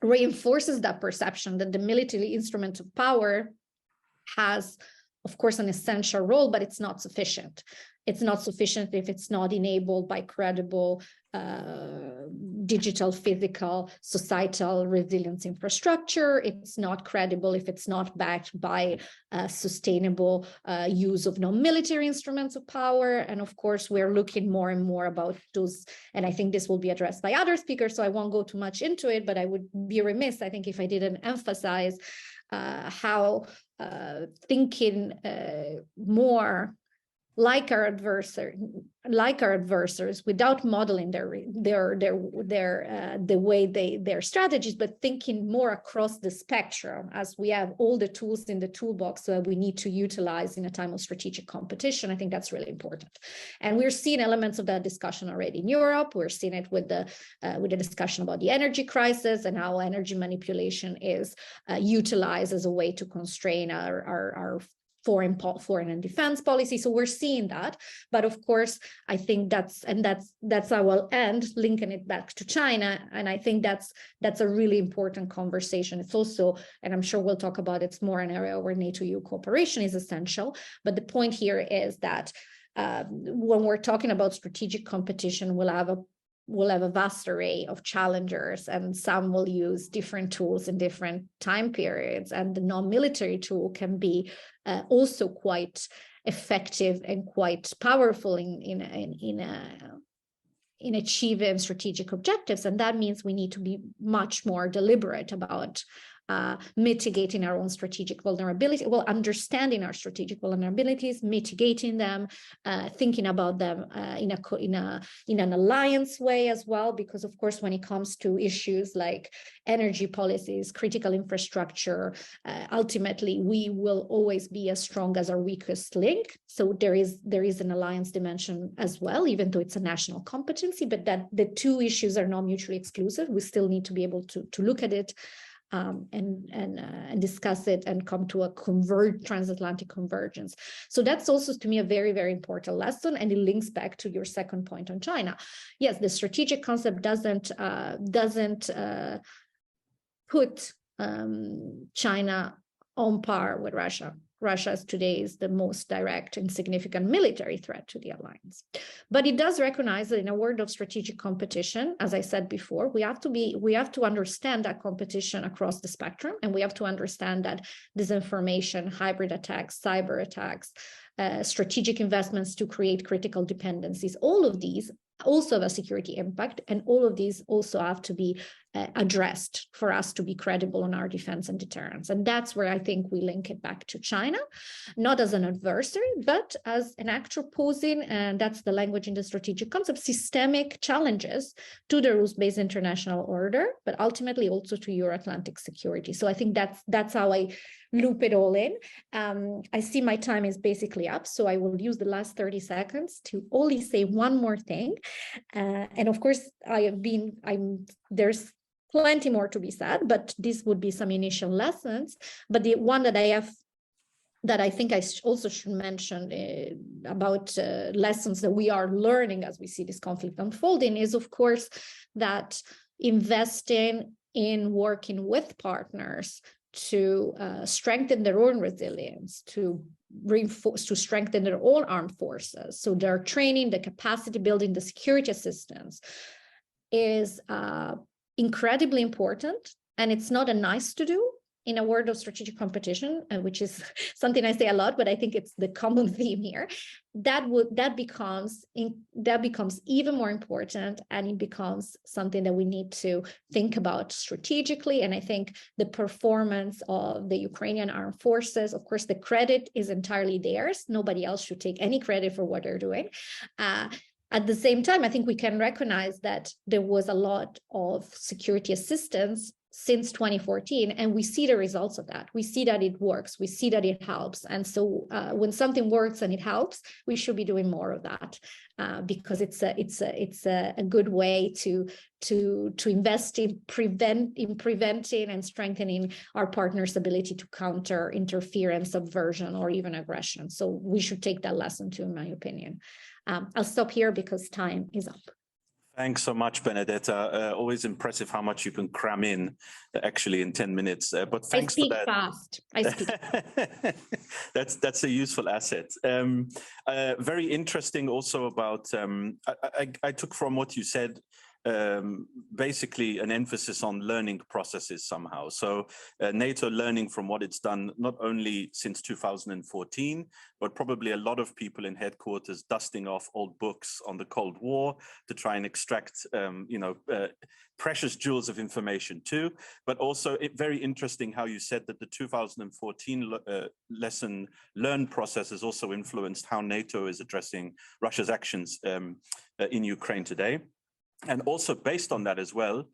reinforces that perception that the military instrument of power has, of course, an essential role, but it's not sufficient. It's not sufficient if it's not enabled by credible digital, physical, societal resilience infrastructure. It's not credible if it's not backed by sustainable use of non-military instruments of power. And of course, we're looking more and more about those, and I think this will be addressed by other speakers, so I won't go too much into it, but I would be remiss, I think, if I didn't emphasize how thinking more like our adversaries, without modeling the way their strategies, but thinking more across the spectrum, as we have all the tools in the toolbox that we need to utilize in a time of strategic competition. I think that's really important, and we're seeing elements of that discussion already in Europe. We're seeing it with the discussion about the energy crisis and how energy manipulation is utilized as a way to constrain our foreign and defense policy. So we're seeing that, but of course, I think that's how I'll end, linking it back to China. And I think that's a really important conversation. It's also, and I'm sure we'll talk about it's more an area where NATO-EU cooperation is essential. But the point here is that when we're talking about strategic competition, we'll have a vast array of challengers, and some will use different tools in different time periods. And the non-military tool can be also quite effective and quite powerful in achieving strategic objectives. And that means we need to be much more deliberate about mitigating our own strategic vulnerability, understanding our strategic vulnerabilities, mitigating them, thinking about them in an alliance way as well, because of course, when it comes to issues like energy policies, critical infrastructure, ultimately we will always be as strong as our weakest link. So there is an alliance dimension as well, even though it's a national competency, but that the two issues are not mutually exclusive. We still need to be able to look at it and discuss it and come to a transatlantic convergence. So that's also, to me, a very, very important lesson, and it links back to your second point on China. Yes, the strategic concept doesn't put China on par with Russia. Russia today is the most direct and significant military threat to the alliance. But it does recognize that in a world of strategic competition, as I said before, we have to understand that competition across the spectrum, and we have to understand that disinformation, hybrid attacks, cyber attacks, strategic investments to create critical dependencies, all of these also have a security impact, and all of these also have to be addressed for us to be credible on our defense and deterrence. And that's where I think we link it back to China, not as an adversary, but as an actor posing, and that's the language in the strategic concept, systemic challenges to the rules-based international order, but ultimately also to Euro-Atlantic security. So I think that's how I loop it all in. I see my time is basically up, so I will use the last 30 seconds to only say one more thing. And of course, there's plenty more to be said, but this would be some initial lessons. But the one that I think I also should mention about lessons that we are learning as we see this conflict unfolding is, of course, that investing in working with partners to strengthen their own resilience, to reinforce, to strengthen their own armed forces. So their training, the capacity building, the security assistance is incredibly important. And it's not a nice to do. in a world of strategic competition, which is something I say a lot, but I think it's the common theme here, that becomes even more important, and it becomes something that we need to think about strategically. And I think the performance of the Ukrainian armed forces, of course, the credit is entirely theirs. Nobody else should take any credit for what they're doing. At the same time, I think we can recognize that there was a lot of security assistance since 2014, and we see the results of that. We see that it works. We see that it helps. And so when something works and it helps, we should be doing more of that because it's a good way to invest in preventing and strengthening our partners' ability to counter interference, subversion, or even aggression. So we should take that lesson too, in my opinion. I'll stop here because time is up. Thanks so much, Benedetta. Always impressive how much you can cram in actually in 10 minutes. But thanks for that. I speak fast. That's a useful asset. Very interesting also about, I took from what you said, basically an emphasis on learning processes somehow. So NATO learning from what it's done, not only since 2014, but probably a lot of people in headquarters dusting off old books on the Cold War to try and extract, precious jewels of information too. But also very interesting how you said that the 2014 lesson learned process has also influenced how NATO is addressing Russia's actions in Ukraine today. And also based on that as well,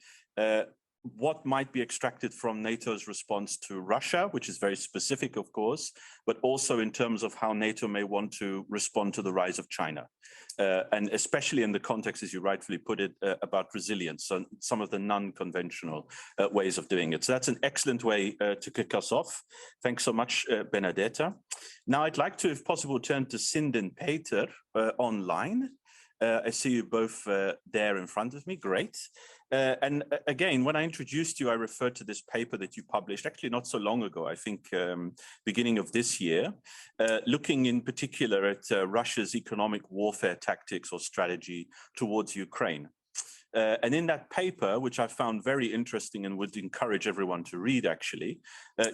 what might be extracted from NATO's response to Russia, which is very specific, of course, but also in terms of how NATO may want to respond to the rise of China. And especially in the context, as you rightfully put it, about resilience, so some of the non-conventional ways of doing it. So that's an excellent way to kick us off. Thanks so much, Benedetta. Now I'd like to, if possible, turn to Sind and Peter online. I see you both there in front of me. Great. And again, when I introduced you, I referred to this paper that you published actually not so long ago, I think beginning of this year, looking in particular at Russia's economic warfare tactics or strategy towards Ukraine. And in that paper, which I found very interesting and would encourage everyone to read, actually,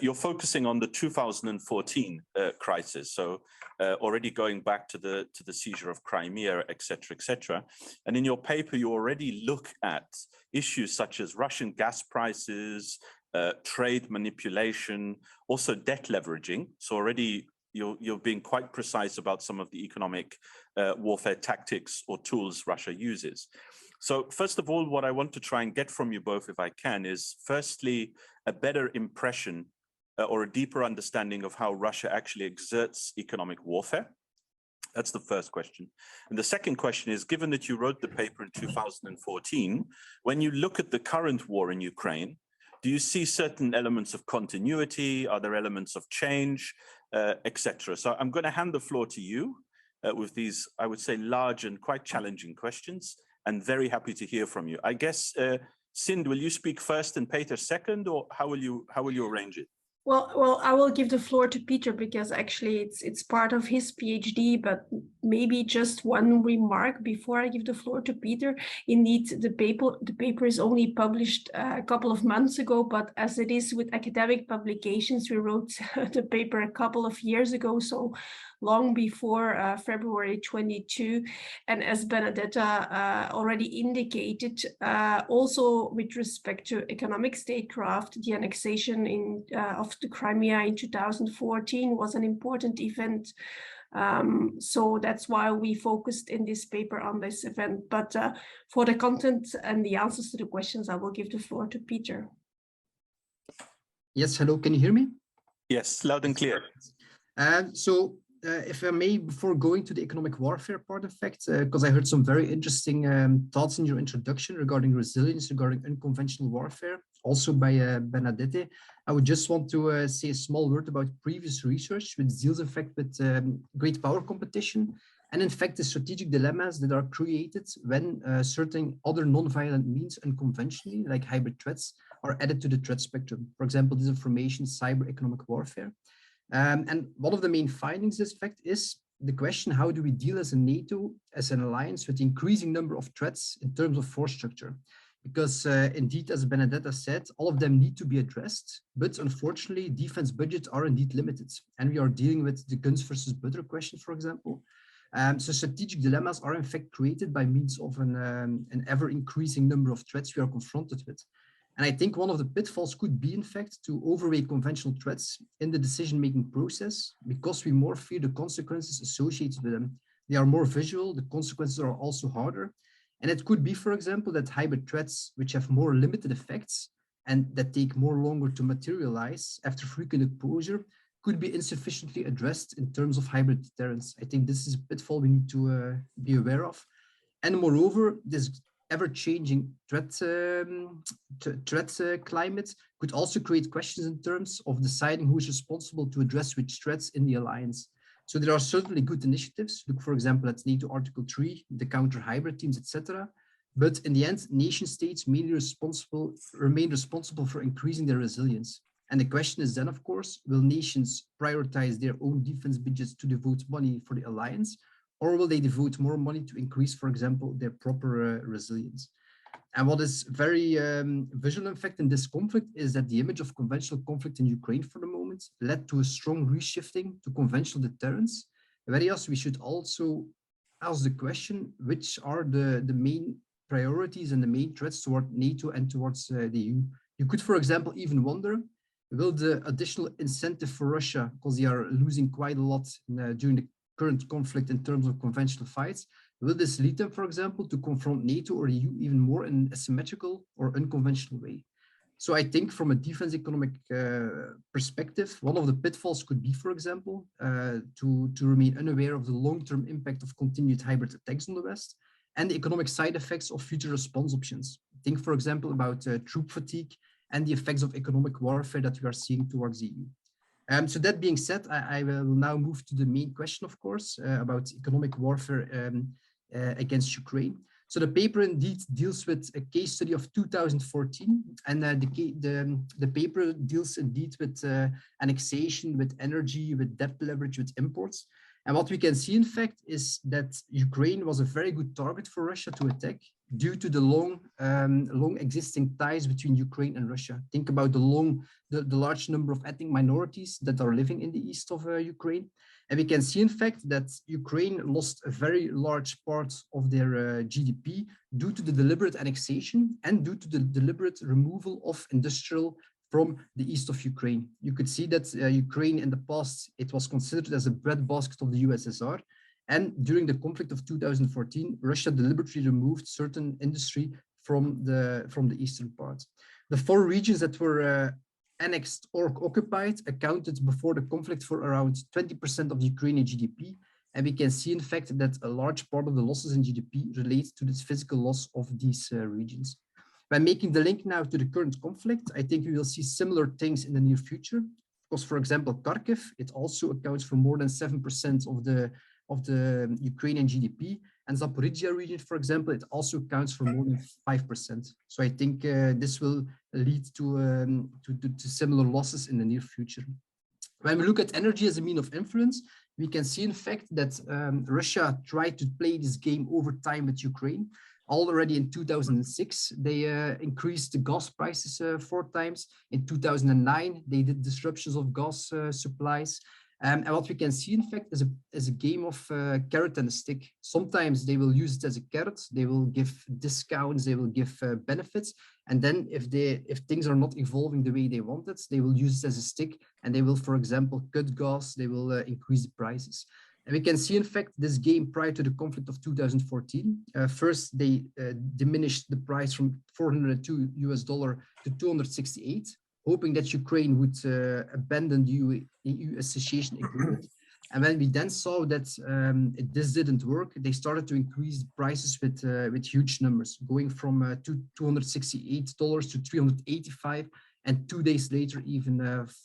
you're focusing on the 2014 crisis. So already going back to the seizure of Crimea, et cetera, And in your paper, you already look at issues such as Russian gas prices, trade manipulation, also debt leveraging. So already you're being quite precise about some of the economic warfare tactics or tools Russia uses. So first of all, what I want to try and get from you both, if I can, is firstly, a better impression or a deeper understanding of how Russia actually exerts economic warfare. That's the first question. And the second question is, given that you wrote the paper in 2014, when you look at the current war in Ukraine, do you see certain elements of continuity? Are there elements of change, etc.? So I'm going to hand the floor to you with these, I would say, large and quite challenging questions. And very happy to hear from you. I guess, Sind, will you speak first and Peter second, or how will you arrange it? Well, I will give the floor to Peter because actually it's part of his PhD, but maybe just one remark before I give the floor to Peter. Indeed, the paper is only published a couple of months ago, but as it is with academic publications, we wrote the paper a couple of years ago, so long before February 22. And as Benedetta already indicated, also with respect to economic statecraft, the annexation of the Crimea in 2014 was an important event. So that's why we focused in this paper on this event. But for the content and the answers to the questions, I will give the floor to Peter. Yes, hello, can you hear me? Yes, loud and clear. If I may, before going to the economic warfare part of fact, because I heard some very interesting thoughts in your introduction regarding resilience, regarding unconventional warfare, also by Benedetta, I would just want to say a small word about previous research which deals in fact with great power competition and in fact the strategic dilemmas that are created when certain other non-violent means unconventionally, like hybrid threats, are added to the threat spectrum. For example, disinformation, cyber economic warfare. And one of the main findings, in fact, is the question, how do we deal as a NATO, as an alliance, with the increasing number of threats in terms of force structure? because indeed, as Benedetta said, all of them need to be addressed, but unfortunately, defense budgets are indeed limited. And we are dealing with the guns versus butter question, for example. So strategic dilemmas are in fact created by means of an ever-increasing number of threats we are confronted with. And I think one of the pitfalls could be, in fact, to overweigh conventional threats in the decision-making process because we more fear the consequences associated with them. They are more visual, the consequences are also harder. And it could be, for example, that hybrid threats, which have more limited effects and that take more longer to materialize after frequent exposure, could be insufficiently addressed in terms of hybrid deterrence. I think this is a pitfall we need to be aware of. And moreover, this ever-changing threat climate could also create questions in terms of deciding who is responsible to address which threats in the alliance. So there are certainly good initiatives. Look, for example, at NATO Article 3, the counter-hybrid teams, etc. But in the end, nation states remain responsible for increasing their resilience. And the question is then, of course, will nations prioritize their own defense budgets to devote money for the alliance, or will they devote more money to increase, for example, their proper resilience? And what is very visual, in fact, in this conflict is that the image of conventional conflict in Ukraine for the moment led to a strong reshifting to conventional deterrence, whereas we should also ask the question, which are the main priorities and the main threats toward NATO and towards the EU? You could, for example, even wonder, will the additional incentive for Russia, because they are losing quite a lot during the current conflict in terms of conventional fights, will this lead them, for example, to confront NATO or EU even more in an asymmetrical or unconventional way? So I think from a defense economic perspective, one of the pitfalls could be, for example, to remain unaware of the long-term impact of continued hybrid attacks on the West and the economic side effects of future response options. Think, for example, about troop fatigue and the effects of economic warfare that we are seeing towards the EU. So that being said, I will now move to the main question, of course, about economic warfare against Ukraine. So the paper indeed deals with a case study of 2014, and the paper deals indeed with annexation, with energy, with debt leverage, with imports. And what we can see, in fact, is that Ukraine was a very good target for Russia to attack due to the long existing ties between Ukraine and Russia. Think about the large number of ethnic minorities that are living in the east of Ukraine. And we can see, in fact, that Ukraine lost a very large part of their GDP due to the deliberate annexation and due to the deliberate removal of industrial from the east of Ukraine. You could see that Ukraine in the past, it was considered as a breadbasket of the USSR. And during the conflict of 2014, Russia deliberately removed certain industry from the eastern part. The 4 regions that were annexed or occupied accounted before the conflict for around 20% of the Ukrainian GDP. And we can see, in fact, that a large part of the losses in GDP relates to this physical loss of these regions. By making the link now to the current conflict, I think we will see similar things in the near future. Because, for example, Kharkiv, it also accounts for more than 7% of the Ukrainian GDP. And Zaporizhia region, for example, it also accounts for more than 5%. So I think this will lead to similar losses in the near future. When we look at energy as a mean of influence, we can see, in fact, that Russia tried to play this game over time with Ukraine. Already in 2006, they increased the gas prices 4 times. In 2009, they did disruptions of gas supplies. And what we can see, in fact, is a game of carrot and a stick. Sometimes they will use it as a carrot. They will give discounts. They will give benefits. And then if things are not evolving the way they wanted, they will use it as a stick. And they will, for example, cut gas. They will increase the prices. And we can see, in fact, this game prior to the conflict of 2014. First, they diminished the price from $402 to 268, hoping that Ukraine would abandon the EU association agreement. And when we then saw that this didn't work, they started to increase prices with huge numbers, going from $268 to $385, and 2 days later, even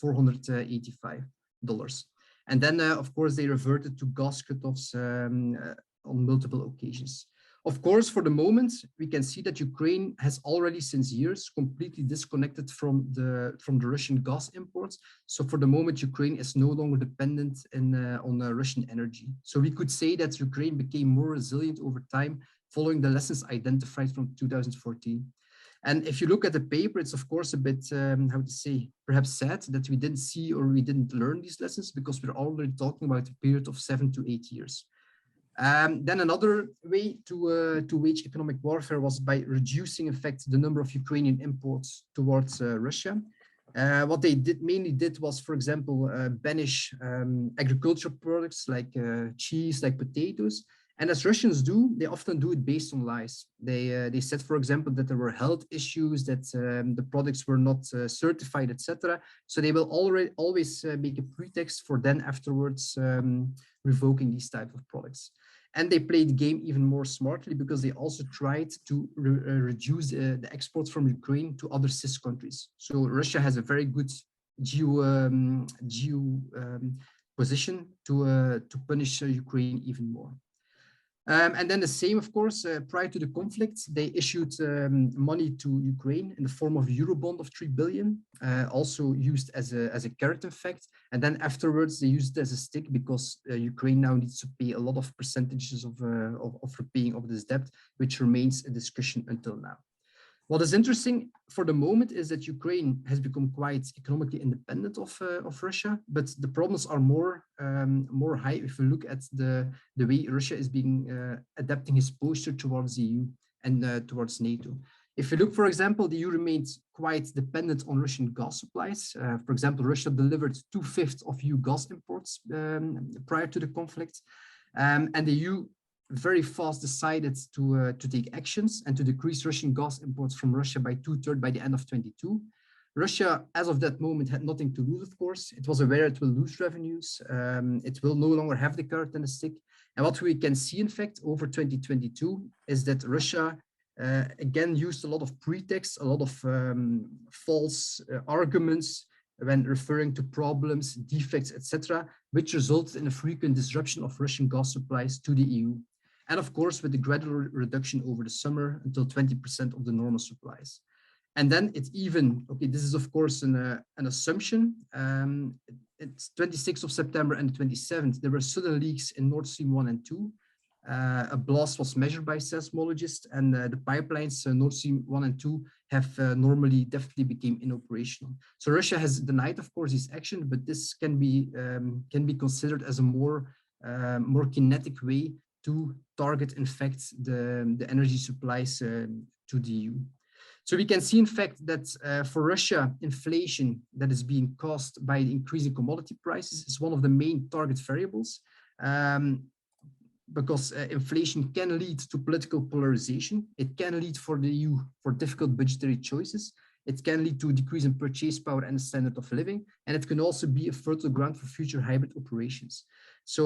$485. And then, of course, they reverted to gas cutoffs on multiple occasions. Of course, for the moment, we can see that Ukraine has already since years completely disconnected from the Russian gas imports. So for the moment, Ukraine is no longer dependent on Russian energy. So we could say that Ukraine became more resilient over time following the lessons identified from 2014. And if you look at the paper, it's of course a bit, how to say, perhaps sad that we didn't see or we didn't learn these lessons, because we're already talking about a period of 7 to 8 years. Then another way to wage economic warfare was by reducing, in fact, the number of Ukrainian imports towards Russia. What they mainly did was, for example, banish agricultural products like cheese, like potatoes. And as Russians do, they often do it based on lies. They said, for example, that there were health issues, that the products were not certified, etc. So they will always make a pretext for then afterwards revoking these type of products. And they played the game even more smartly, because they also tried to reduce the exports from Ukraine to other CIS countries. So Russia has a very good position to punish Ukraine even more. And then the same, of course, prior to the conflict, they issued money to Ukraine in the form of a Eurobond of 3 billion, also used as a carrot effect. And then afterwards, they used it as a stick, because Ukraine now needs to pay a lot of percentages of repaying of this debt, which remains a discussion until now. What is interesting for the moment is that Ukraine has become quite economically independent of Russia, but the problems are more high if we look at the way Russia is adapting his posture towards the EU and towards NATO. If you look, for example, the EU remains quite dependent on Russian gas supplies. For example, Russia delivered 2/5 of EU gas imports prior to the conflict, and the EU very fast decided to take actions and to decrease Russian gas imports from Russia by 2/3 by the end of 2022. Russia, as of that moment, had nothing to lose, of course. It was aware it will lose revenues. It will no longer have the carrot and the stick. And what we can see, in fact, over 2022 is that Russia, again, used a lot of pretexts, a lot of false arguments when referring to problems, defects, etc., which resulted in a frequent disruption of Russian gas supplies to the EU. And of course, with the gradual reduction over the summer until 20% of the normal supplies. And then it's even, okay, this is of course an assumption. It's 26th of September and the 27th, there were sudden leaks in Nord Stream 1 and 2. A blast was measured by seismologists, and the pipelines, Nord Stream 1 and 2, have normally definitely became inoperational. So Russia has denied, of course, this action, but this can be considered as a more kinetic way to target, in fact, the energy supplies to the EU. So we can see, in fact, that for Russia, inflation that is being caused by the increasing commodity prices is one of the main target variables, because inflation can lead to political polarization. It can lead for the EU for difficult budgetary choices. It can lead to a decrease in purchase power and the standard of living, and it can also be a fertile ground for future hybrid operations. So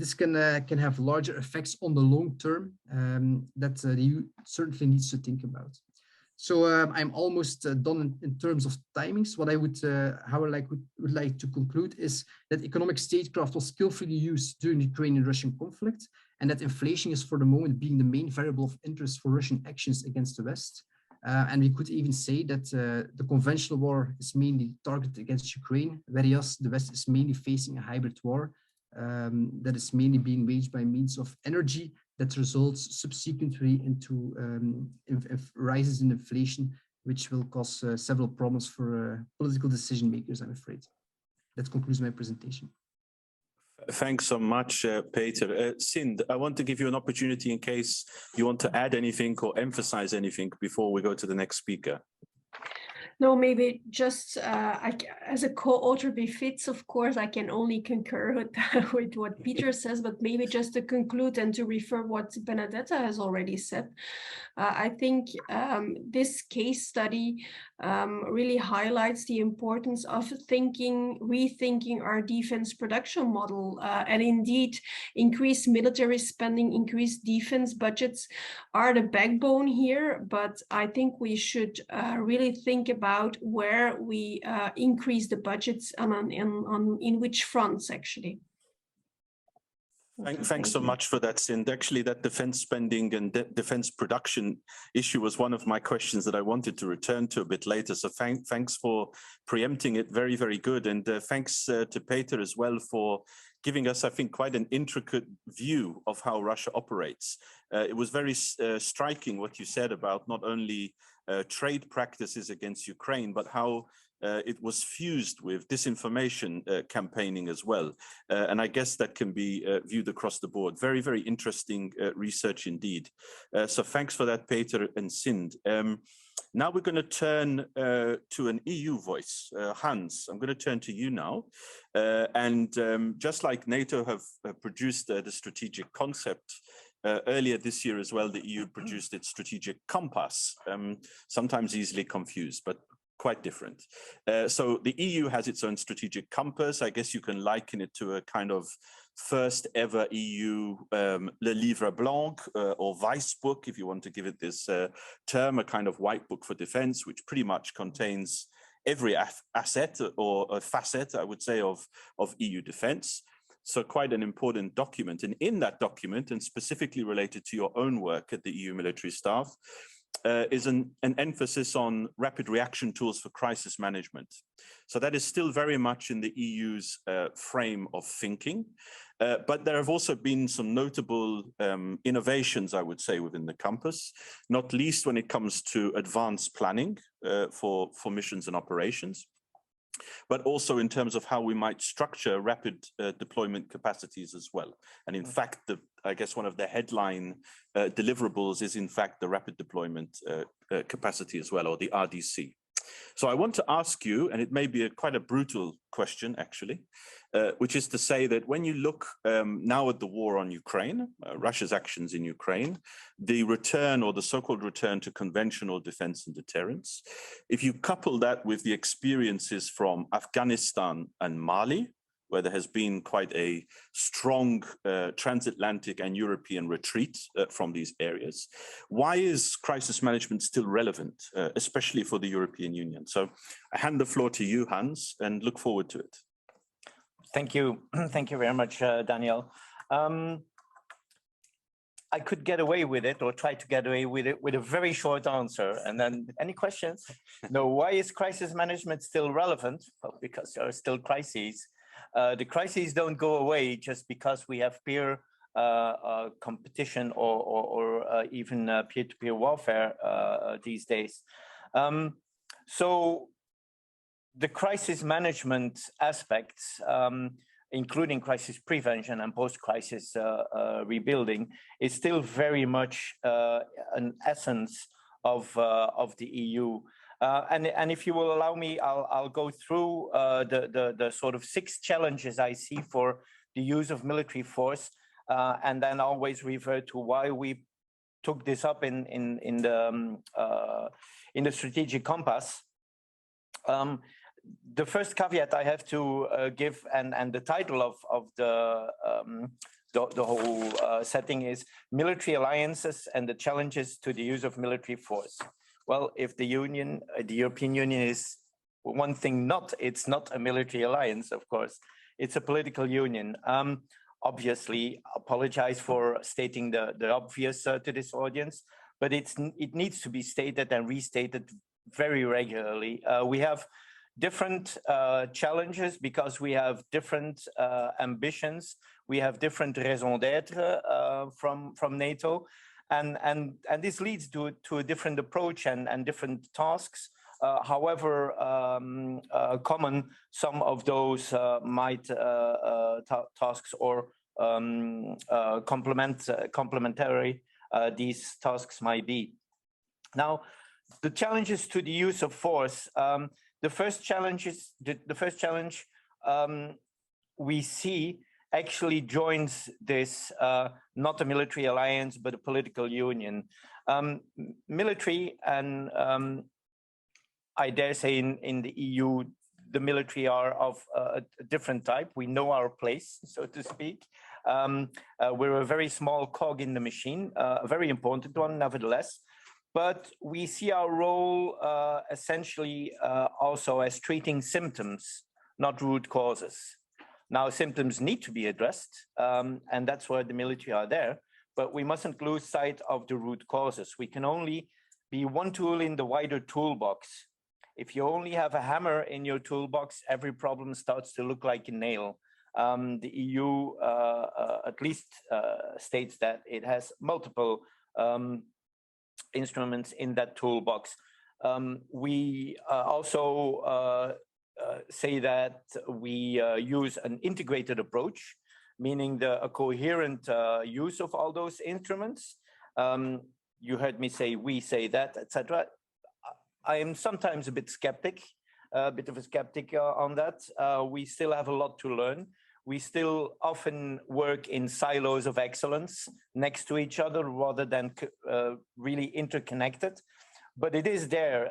this can have larger effects on the long term that the EU certainly needs to think about. So I'm almost done in terms of timings. What I would like to conclude is that economic statecraft was skillfully used during the Ukrainian-Russian conflict, and that inflation is for the moment being the main variable of interest for Russian actions against the West. And we could even say that the conventional war is mainly targeted against Ukraine, whereas the West is mainly facing a hybrid war that is mainly being waged by means of energy that results subsequently into rises in inflation, which will cause several problems for political decision makers, I'm afraid. That concludes my presentation. Thanks so much, Peter. Sind, I want to give you an opportunity in case you want to add anything or emphasize anything before we go to the next speaker. No, maybe just as a co-author befits, of course, I can only concur with what Peter says, but maybe just to conclude and to refer what Benedetta has already said. I think this case study really highlights the importance of rethinking our defense production model. And indeed, increased military spending, increased defense budgets are the backbone here, but I think we should really think about where we increase the budgets and in which fronts, actually. Thanks so much for that, Sind. Actually, that defense spending and defense production issue was one of my questions that I wanted to return to a bit later. So thanks for preempting it. Very, very good. And thanks to Peter as well for giving us, I think, quite an intricate view of how Russia operates. It was very striking what you said about not only trade practices against Ukraine, but how it was fused with disinformation campaigning as well. And I guess that can be viewed across the board. Very, very interesting research indeed. So thanks for that, Peter and Sind. Now we're going to turn to an EU voice. Hans, I'm going to turn to you now. Just like NATO have produced the strategic concept, earlier this year as well, the EU produced its strategic compass, sometimes easily confused, but quite different. So the EU has its own strategic compass. I guess you can liken it to a kind of first ever EU Le Livre Blanc or Vice Book, if you want to give it this term, a kind of white book for defense, which pretty much contains every asset or a facet, I would say, of EU defense. So quite an important document. And in that document, and specifically related to your own work at the EU military staff, is an emphasis on rapid reaction tools for crisis management. So that is still very much in the EU's frame of thinking, but there have also been some notable innovations, I would say, within the compass, not least when it comes to advanced planning for missions and operations, but also in terms of how we might structure rapid deployment capacities as well. And in fact, I guess one of the headline deliverables is in fact the rapid deployment capacity as well, or the RDC. So I want to ask you, and it may be quite a brutal question actually, which is to say that when you look now at the war on Ukraine, Russia's actions in Ukraine, the return or the so-called return to conventional defense and deterrence, if you couple that with the experiences from Afghanistan and Mali, where there has been quite a strong transatlantic and European retreat from these areas. Why is crisis management still relevant, especially for the European Union? So I hand the floor to you, Hans, and look forward to it. Thank you. Thank you very much, Daniel. I could get away with it, or try to get away with it, with a very short answer. And then any questions? No, why is crisis management still relevant? Well, because there are still crises. The crises don't go away just because we have peer competition or even peer-to-peer warfare these days. So the crisis management aspects, including crisis prevention and post-crisis rebuilding, is still very much an essence of the EU. And if you will allow me, I'll go through the sort of 6 challenges I see for the use of military force, and then always refer to why we took this up in the strategic compass. The first caveat I have to give, and the title of the whole setting is Military Alliances and the Challenges to the Use of Military Force. Well, if the European Union is one thing it's not a military alliance, of course. It's a political union. Obviously, apologize for stating the obvious to this audience, but it needs to be stated and restated very regularly. We have different challenges because we have different ambitions. We have different raison d'etre from NATO. And this leads to a different approach and different tasks. However common some of those tasks or complementary these tasks might be. Now, the challenges to the use of force. The first challenge we see actually joins this not a military alliance, but a political union. Military, and I dare say in the EU, the military are of a different type. We know our place, so to speak. We're a very small cog in the machine, a very important one, nevertheless. But we see our role essentially also as treating symptoms, not root causes. Now, symptoms need to be addressed, and that's where the military are there, but we mustn't lose sight of the root causes. We can only be one tool in the wider toolbox. If you only have a hammer in your toolbox, every problem starts to look like a nail. The EU at least states that it has multiple instruments in that toolbox. We also say that we use an integrated approach, meaning a coherent use of all those instruments. You heard me say, we say that, etc. I am sometimes a bit of a skeptic on that. We still have a lot to learn. We still often work in silos of excellence next to each other rather than really interconnected. But it is there.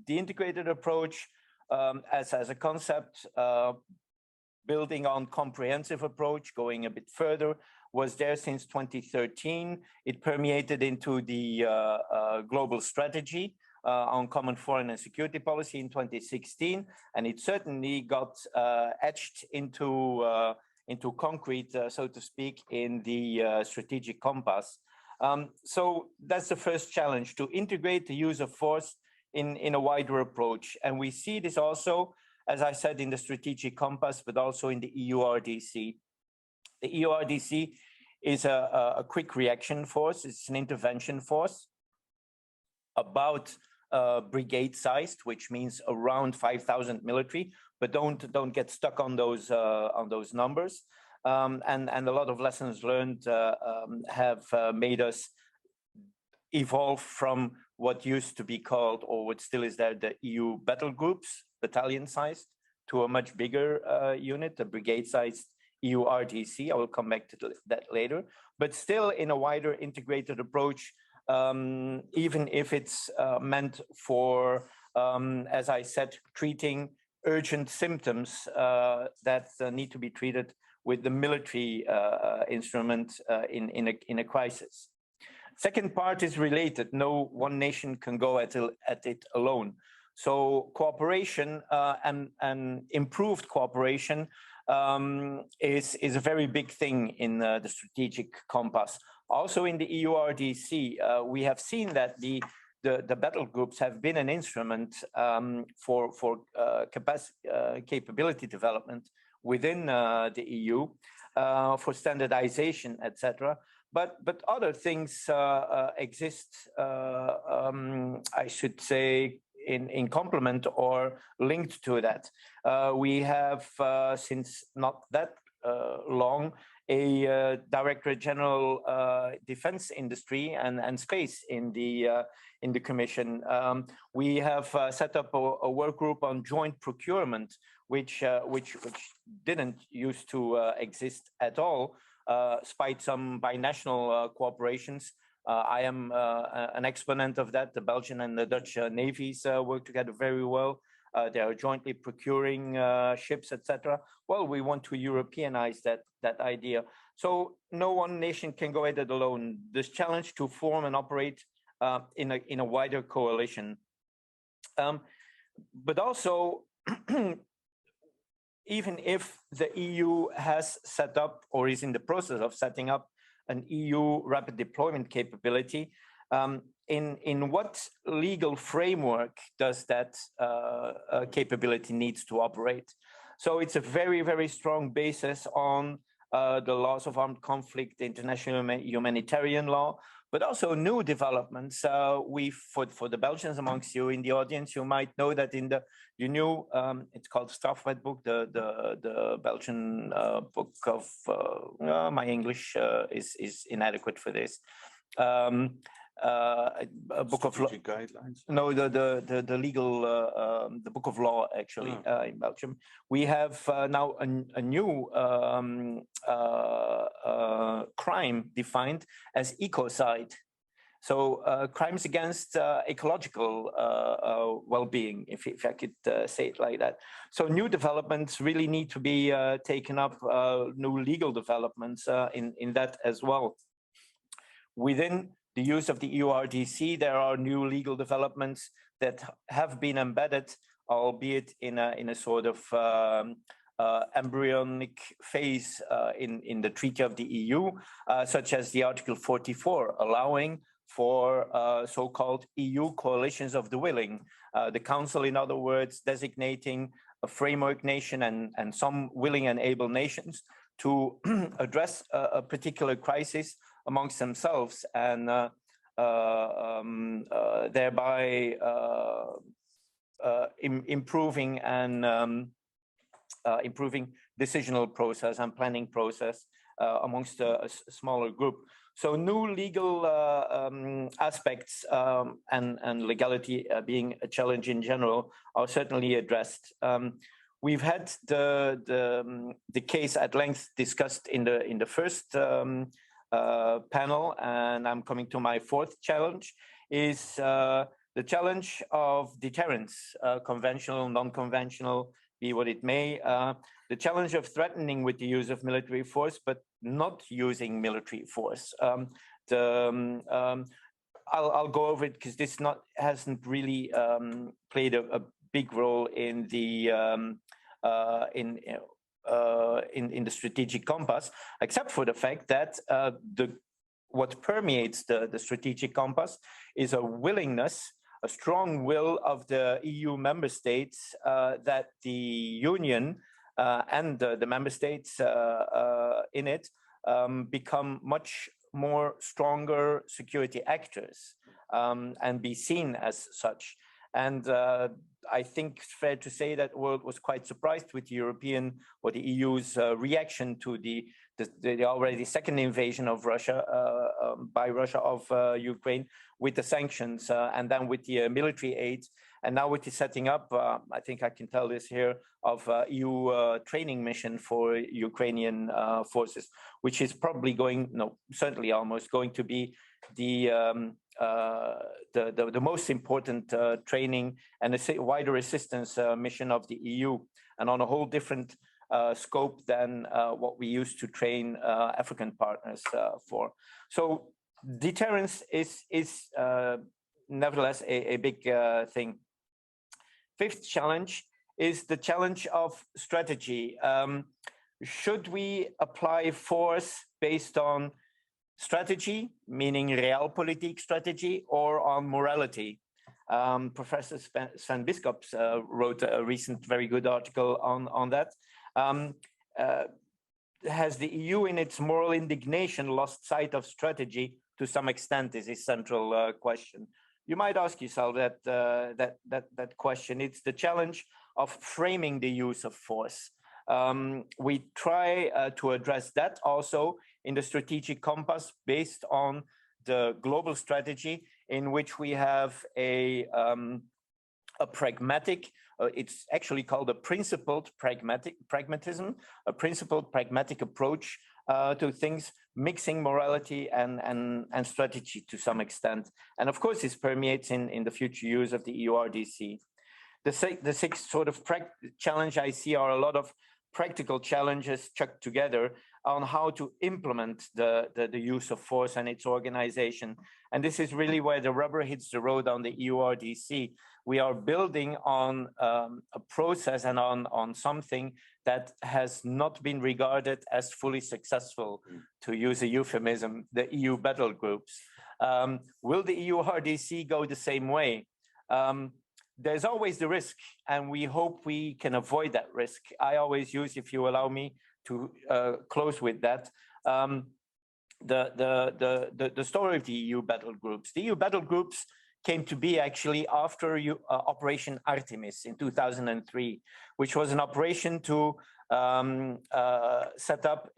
The integrated approach as a concept, building on comprehensive approach, going a bit further, was there since 2013. It permeated into the global strategy on common foreign and security policy in 2016, and it certainly got etched into concrete, so to speak, in the strategic compass. So that's the first challenge, to integrate the use of force in a wider approach. And we see this also, as I said, in the strategic compass, but also in the EU RDC. The EU RDC is a quick reaction force. It's an intervention force about brigade-sized, which means around 5,000 military. But don't get stuck on those numbers. And a lot of lessons learned have made us evolve from what used to be called, or what still is there, the EU battle groups, battalion-sized, to a much bigger unit, a brigade-sized EU RDC. I will come back to that later. But still in a wider integrated approach, even if it's meant for, as I said, treating urgent symptoms that need to be treated with the military instrument in a crisis. Second part is related. No one nation can go at it alone. So cooperation and improved cooperation is a very big thing in the strategic compass. Also in the EU RDC, we have seen that the battle groups have been an instrument for capability development within the EU, for standardization, etc. But other things exist, I should say, in complement or linked to that. We have, since not that long, a Directorate General Defense Industry and Space in the Commission. We have set up a work group on joint procurement, which didn't used to exist at all, despite some binational cooperations. I am an exponent of that. The Belgian and the Dutch navies work together very well. They are jointly procuring ships, etc. Well, we want to Europeanize that idea. So no one nation can go at it alone. This challenge to form and operate in a wider coalition. But also, even if the EU has set up or is in the process of setting up an EU rapid deployment capability, in what legal framework does that capability needs to operate? So it's a very, very strong basis on the laws of armed conflict, international humanitarian law, but also new developments. For the Belgians amongst you in the audience, you might know that in the new, it's called Strafwet book, the Belgian book of, my English is inadequate for this. A book of law guidelines. No, the legal, the book of law actually in Belgium. We have now a new crime defined as ecocide. So crimes against ecological well-being, if I could say it like that. So new developments really need to be taken up, new legal developments in that as well. Within the use of the EU RDC, there are new legal developments that have been embedded, albeit in a sort of embryonic phase in the Treaty of the EU, such as the Article 44, allowing for so-called EU coalitions of the willing. The Council, in other words, designating a framework nation and some willing and able nations to address a particular crisis amongst themselves and thereby improving decisional process and planning process amongst a smaller group. So new legal aspects and legality being a challenge in general are certainly addressed. We've had the case at length discussed in the first panel, and I'm coming to my fourth challenge, is the challenge of deterrence, conventional, non-conventional, be what it may. The challenge of threatening with the use of military force, but not using military force. I'll go over it because this hasn't really played a big role in the strategic compass, except for the fact that what permeates the strategic compass is a willingness, a strong will of the EU member states that the Union and the member states in it become much more stronger security actors and be seen as such. And I think it's fair to say that the world was quite surprised with the European or the EU's reaction to the already second invasion of Russia by Russia of Ukraine, with the sanctions and then with the military aid, and now with the setting up, I think I can tell this here, of EU training mission for Ukrainian forces, which is probably certainly almost going to be the most important training and a wider assistance mission of the EU, and on a whole different scope than what we used to train African partners for. So deterrence is nevertheless a big thing. Fifth challenge is the challenge of strategy. Should we apply force based on strategy, meaning realpolitik strategy, or on morality? Professor Sven Biskups wrote a recent very good article on that. Has the EU in its moral indignation lost sight of strategy to some extent is his central question. You might ask yourself that question. It's the challenge of framing the use of force. We try to address that also in the strategic compass based on the global strategy, in which we have a pragmatic, it's actually called a principled pragmatism, a principled pragmatic approach to things, mixing morality and strategy to some extent. And of course, this permeates in the future use of the EU RDC. The sixth sort of challenge I see are a lot of practical challenges chucked together on how to implement the use of force and its organization. And this is really where the rubber hits the road on the EU RDC. We are building on a process and on something that has not been regarded as fully successful, to use a euphemism, the EU battle groups. Will the EU RDC go the same way? There's always the risk, and we hope we can avoid that risk. I always use, if you allow me to close with that, the story of the EU battle groups. The EU battle groups came to be actually after Operation Artemis in 2003, which was an operation to set up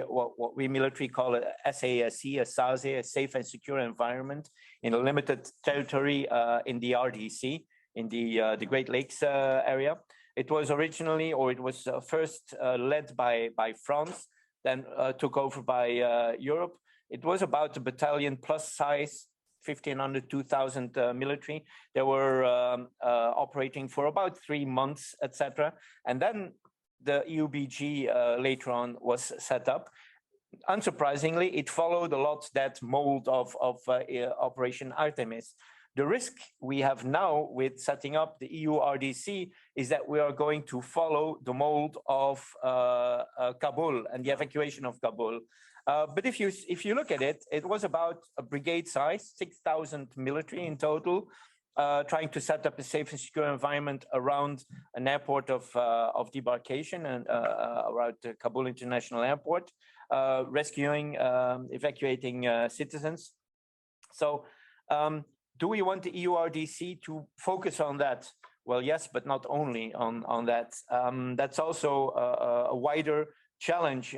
what we military call a SASE, a SASE, a safe and secure environment in a limited territory in the RDC, in the Great Lakes area. It was originally, or it was first led by France, then took over by Europe. It was about a battalion plus size, 1,500, 2,000 military. They were operating for about 3 months, etc. And then the EUBG later on was set up. Unsurprisingly, it followed a lot that mold of Operation Artemis. The risk we have now with setting up the EU RDC is that we are going to follow the mold of Kabul and the evacuation of Kabul. But if you look at it, it was about a brigade size, 6,000 military in total, trying to set up a safe and secure environment around an airport of debarkation and around the Kabul International Airport, rescuing, evacuating citizens. So do we want the EU RDC to focus on that? Well, yes, but not only on that. That's also a wider challenge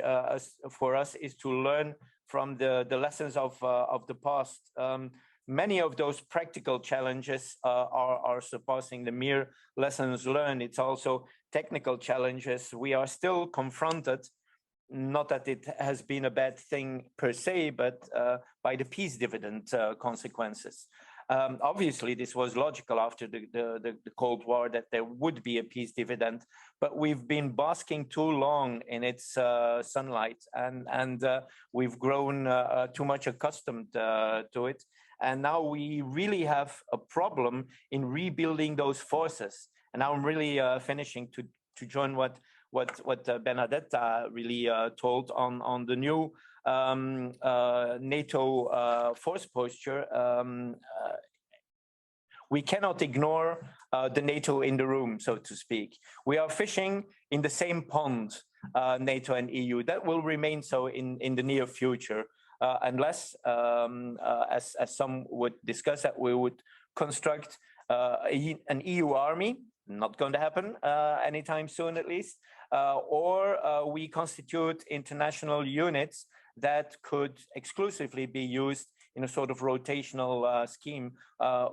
for us, is to learn from the lessons of the past. Many of those practical challenges are surpassing the mere lessons learned. It's also technical challenges. We are still confronted, not that it has been a bad thing per se, but by the peace dividend consequences. Obviously, this was logical after the Cold War that there would be a peace dividend, but we've been basking too long in its sunlight, and we've grown too much accustomed to it. And now we really have a problem in rebuilding those forces. And now I'm really finishing to join what Benedetta really told on the new NATO force posture. We cannot ignore the NATO in the room, so to speak. We are fishing in the same pond, NATO and EU. That will remain so in the near future, unless, as some would discuss, that we would construct an EU army. Not going to happen anytime soon, at least. Or we constitute international units that could exclusively be used in a sort of rotational scheme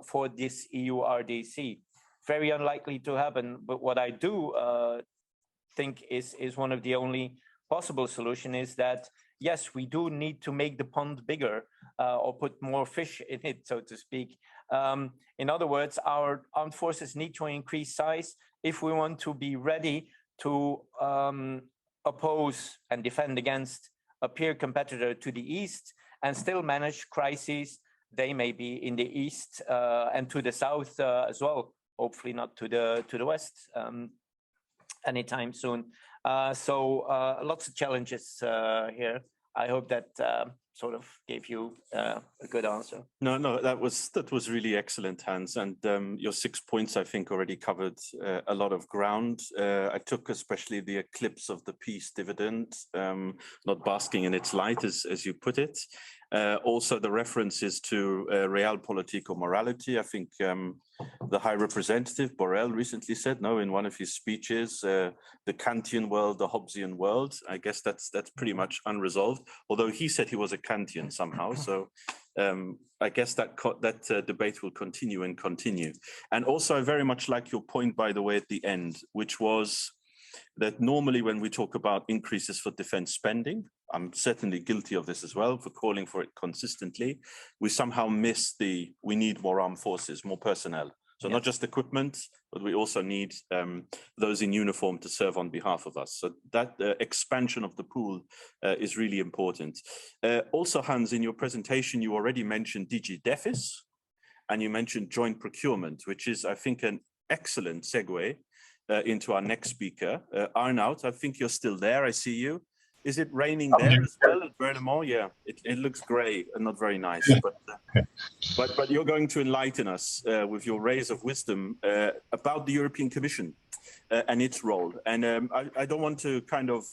for this EU RDC. Very unlikely to happen, but what I do think is one of the only possible solution is that, yes, we do need to make the pond bigger or put more fish in it, so to speak. In other words, our armed forces need to increase size if we want to be ready to oppose and defend against a peer competitor to the east and still manage crises. They may be in the east and to the south as well, hopefully not to the west anytime soon. So lots of challenges here. I hope that sort of gave you a good answer. No, that was really excellent, Hans. And your 6 points, I think, already covered a lot of ground. I took especially the eclipse of the peace dividend, not basking in its light, as you put it. Also, the references to realpolitik or morality. I think the High Representative Borrell recently said, no, in one of his speeches, the Kantian world, the Hobbesian world. I guess that's pretty much unresolved. Although he said he was a Kantian somehow, so I guess that debate will continue and continue. And also, I very much like your point, by the way, at the end, which was that normally when we talk about increases for defense spending, I'm certainly guilty of this as well, for calling for it consistently, we somehow miss we need more armed forces, more personnel. So not just equipment, but we also need those in uniform to serve on behalf of us. So that expansion of the pool is really important. Also, Hans, in your presentation, you already mentioned DG Defis, and you mentioned joint procurement, which is, I think, an excellent segue into our next speaker. Arnoud, I think you're still there. I see you. Is it raining there as well at Bernemont? Yeah, it looks grey and not very nice, but you're going to enlighten us with your rays of wisdom about the European Commission and its role. And I don't want to kind of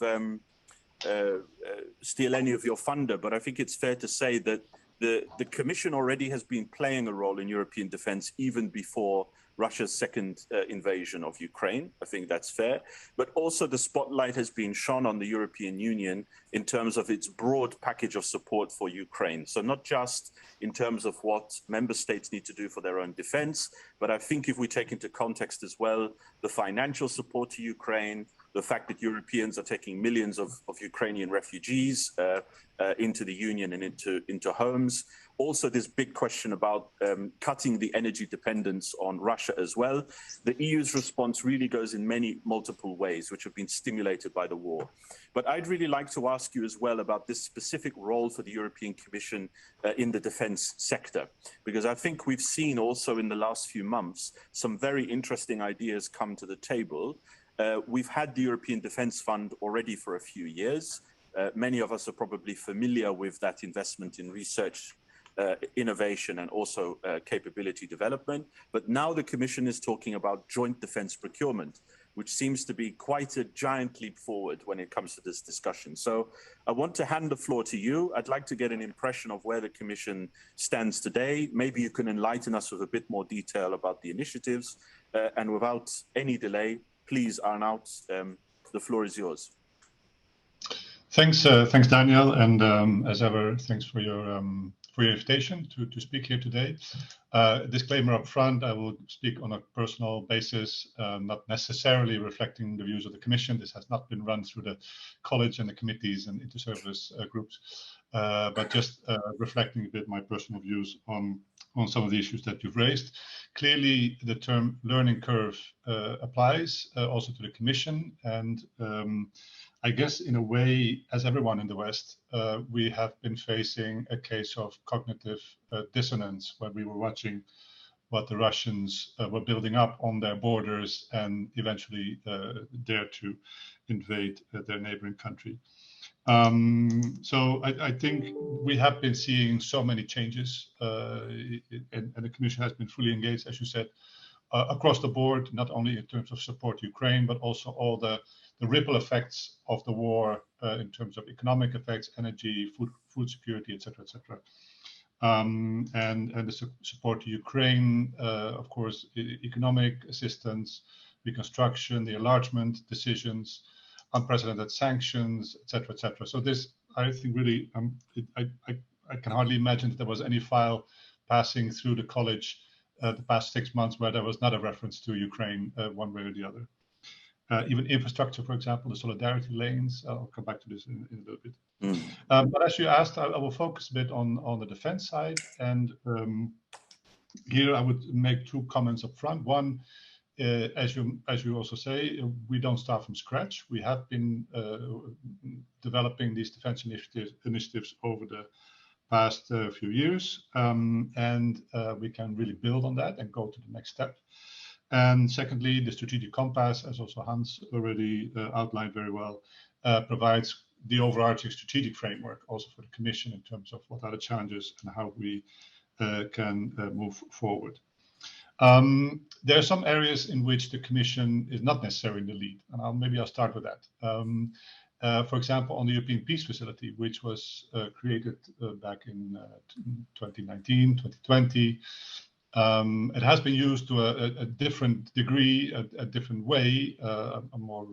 steal any of your thunder, but I think it's fair to say that the Commission already has been playing a role in European defense even before Russia's second invasion of Ukraine. I think that's fair. But also the spotlight has been shone on the European Union in terms of its broad package of support for Ukraine. So not just in terms of what member states need to do for their own defense, but I think if we take into context as well the financial support to Ukraine, the fact that Europeans are taking millions of Ukrainian refugees into the Union and into homes. Also, this big question about cutting the energy dependence on Russia as well. The EU's response really goes in many multiple ways, which have been stimulated by the war. But I'd really like to ask you as well about this specific role for the European Commission in the defense sector, because I think we've seen also in the last few months some very interesting ideas come to the table. We've had the European Defence Fund already for a few years. Many of us are probably familiar with that investment in research, innovation, and also capability development. But now the Commission is talking about joint defence procurement, which seems to be quite a giant leap forward when it comes to this discussion. So I want to hand the floor to you. I'd like to get an impression of where the Commission stands today. Maybe you can enlighten us with a bit more detail about the initiatives. And without any delay, please, Arnoud, the floor is yours. Thanks, Daniel, and as ever, thanks for your invitation to speak here today. Disclaimer up front, I will speak on a personal basis, not necessarily reflecting the views of the Commission. This has not been run through the college and the committees and inter-service groups, but just reflecting a bit my personal views on some of the issues that you've raised. Clearly, the term learning curve applies also to the Commission, and I guess in a way, as everyone in the West, we have been facing a case of cognitive dissonance when we were watching what the Russians were building up on their borders and eventually dare to invade their neighboring country. So I think we have been seeing so many changes, and the Commission has been fully engaged, as you said, across the board, not only in terms of support to Ukraine, but also all the ripple effects of the war in terms of economic effects, energy, food security, et cetera, et cetera. And the support to Ukraine, of course, economic assistance, reconstruction, the enlargement decisions, unprecedented sanctions, et cetera, et cetera. So this, I think, really, I can hardly imagine that there was any file passing through the college the past 6 months where there was not a reference to Ukraine one way or the other. Even infrastructure, for example, the solidarity lanes. I'll come back to this in a little bit. But as you asked, I will focus a bit on the defense side. And here I would make 2 comments up front. One, as you also say, we don't start from scratch. We have been developing these defense initiatives over the past few years, and we can really build on that and go to the next step. And secondly, the strategic compass, as also Hans already outlined very well, provides the overarching strategic framework also for the Commission in terms of what are the challenges and how we can move forward. There are some areas in which the Commission is not necessarily in the lead, and maybe I'll start with that. For example, on the European Peace Facility, which was created back in 2019, 2020, it has been used to a different degree, a different way, a more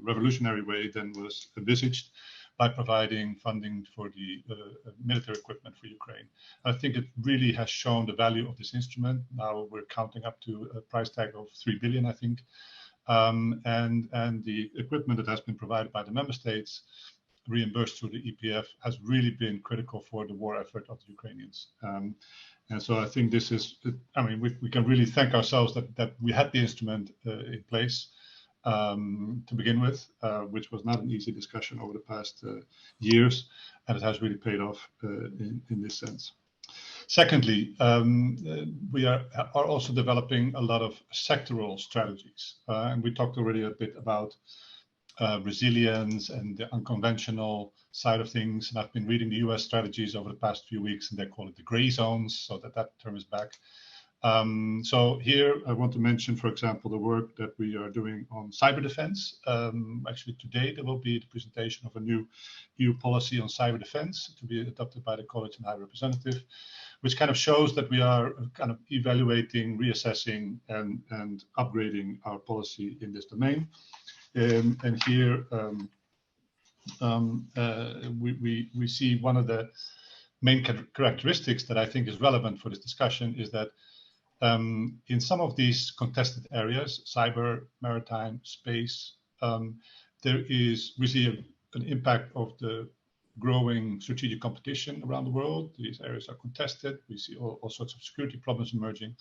revolutionary way than was envisaged, by providing funding for the military equipment for Ukraine. I think it really has shown the value of this instrument. Now we're counting up to a price tag of 3 billion, I think. And the equipment that has been provided by the member states, reimbursed through the EPF, has really been critical for the war effort of the Ukrainians. And so I think this is, I mean, we can really thank ourselves that we had the instrument in place to begin with, which was not an easy discussion over the past years, and it has really paid off in this sense. Secondly, we are also developing a lot of sectoral strategies, and we talked already a bit about resilience and the unconventional side of things. And I've been reading the US strategies over the past few weeks, and they call it the gray zones, so that term is back. So here I want to mention, for example, the work that we are doing on cyber defense. Actually, today there will be the presentation of a new EU policy on cyber defense to be adopted by the College and High Representative, which kind of shows that we are kind of evaluating, reassessing, and upgrading our policy in this domain. And here we see one of the main characteristics that I think is relevant for this discussion is that in some of these contested areas, cyber, maritime, space, we see an impact of the growing strategic competition around the world. These areas are contested. We see all sorts of security problems emerging.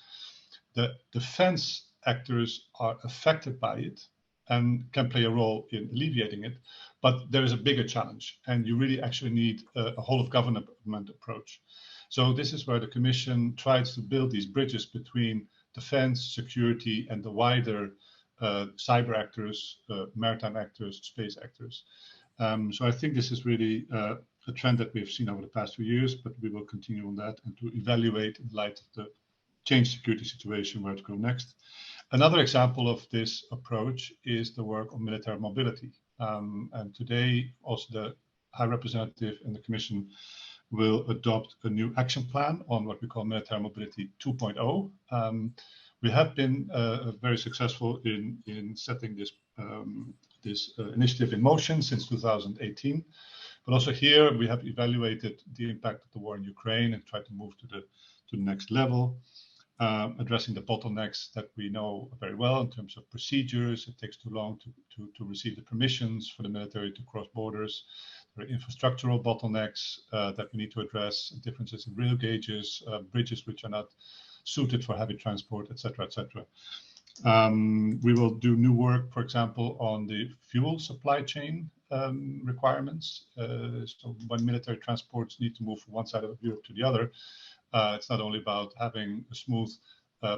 The defense actors are affected by it and can play a role in alleviating it. But there is a bigger challenge, and you really actually need a whole of government approach. So this is where the Commission tries to build these bridges between defense, security, and the wider cyber actors, maritime actors, space actors. So I think this is really a trend that we've seen over the past few years, but we will continue on that and to evaluate in light of the changed security situation where to go next. Another example of this approach is the work on military mobility. And today, also the High Representative and the Commission will adopt a new action plan on what we call military mobility 2.0. We have been very successful in setting this initiative in motion since 2018. But also here, we have evaluated the impact of the war in Ukraine and tried to move to the next level, addressing the bottlenecks that we know very well in terms of procedures. It takes too long to receive the permissions for the military to cross borders. There are infrastructural bottlenecks that we need to address, differences in rail gauges, bridges which are not suited for heavy transport, etc., etc. We will do new work, for example, on the fuel supply chain requirements. So when military transports need to move from one side of Europe to the other, it's not only about having a smooth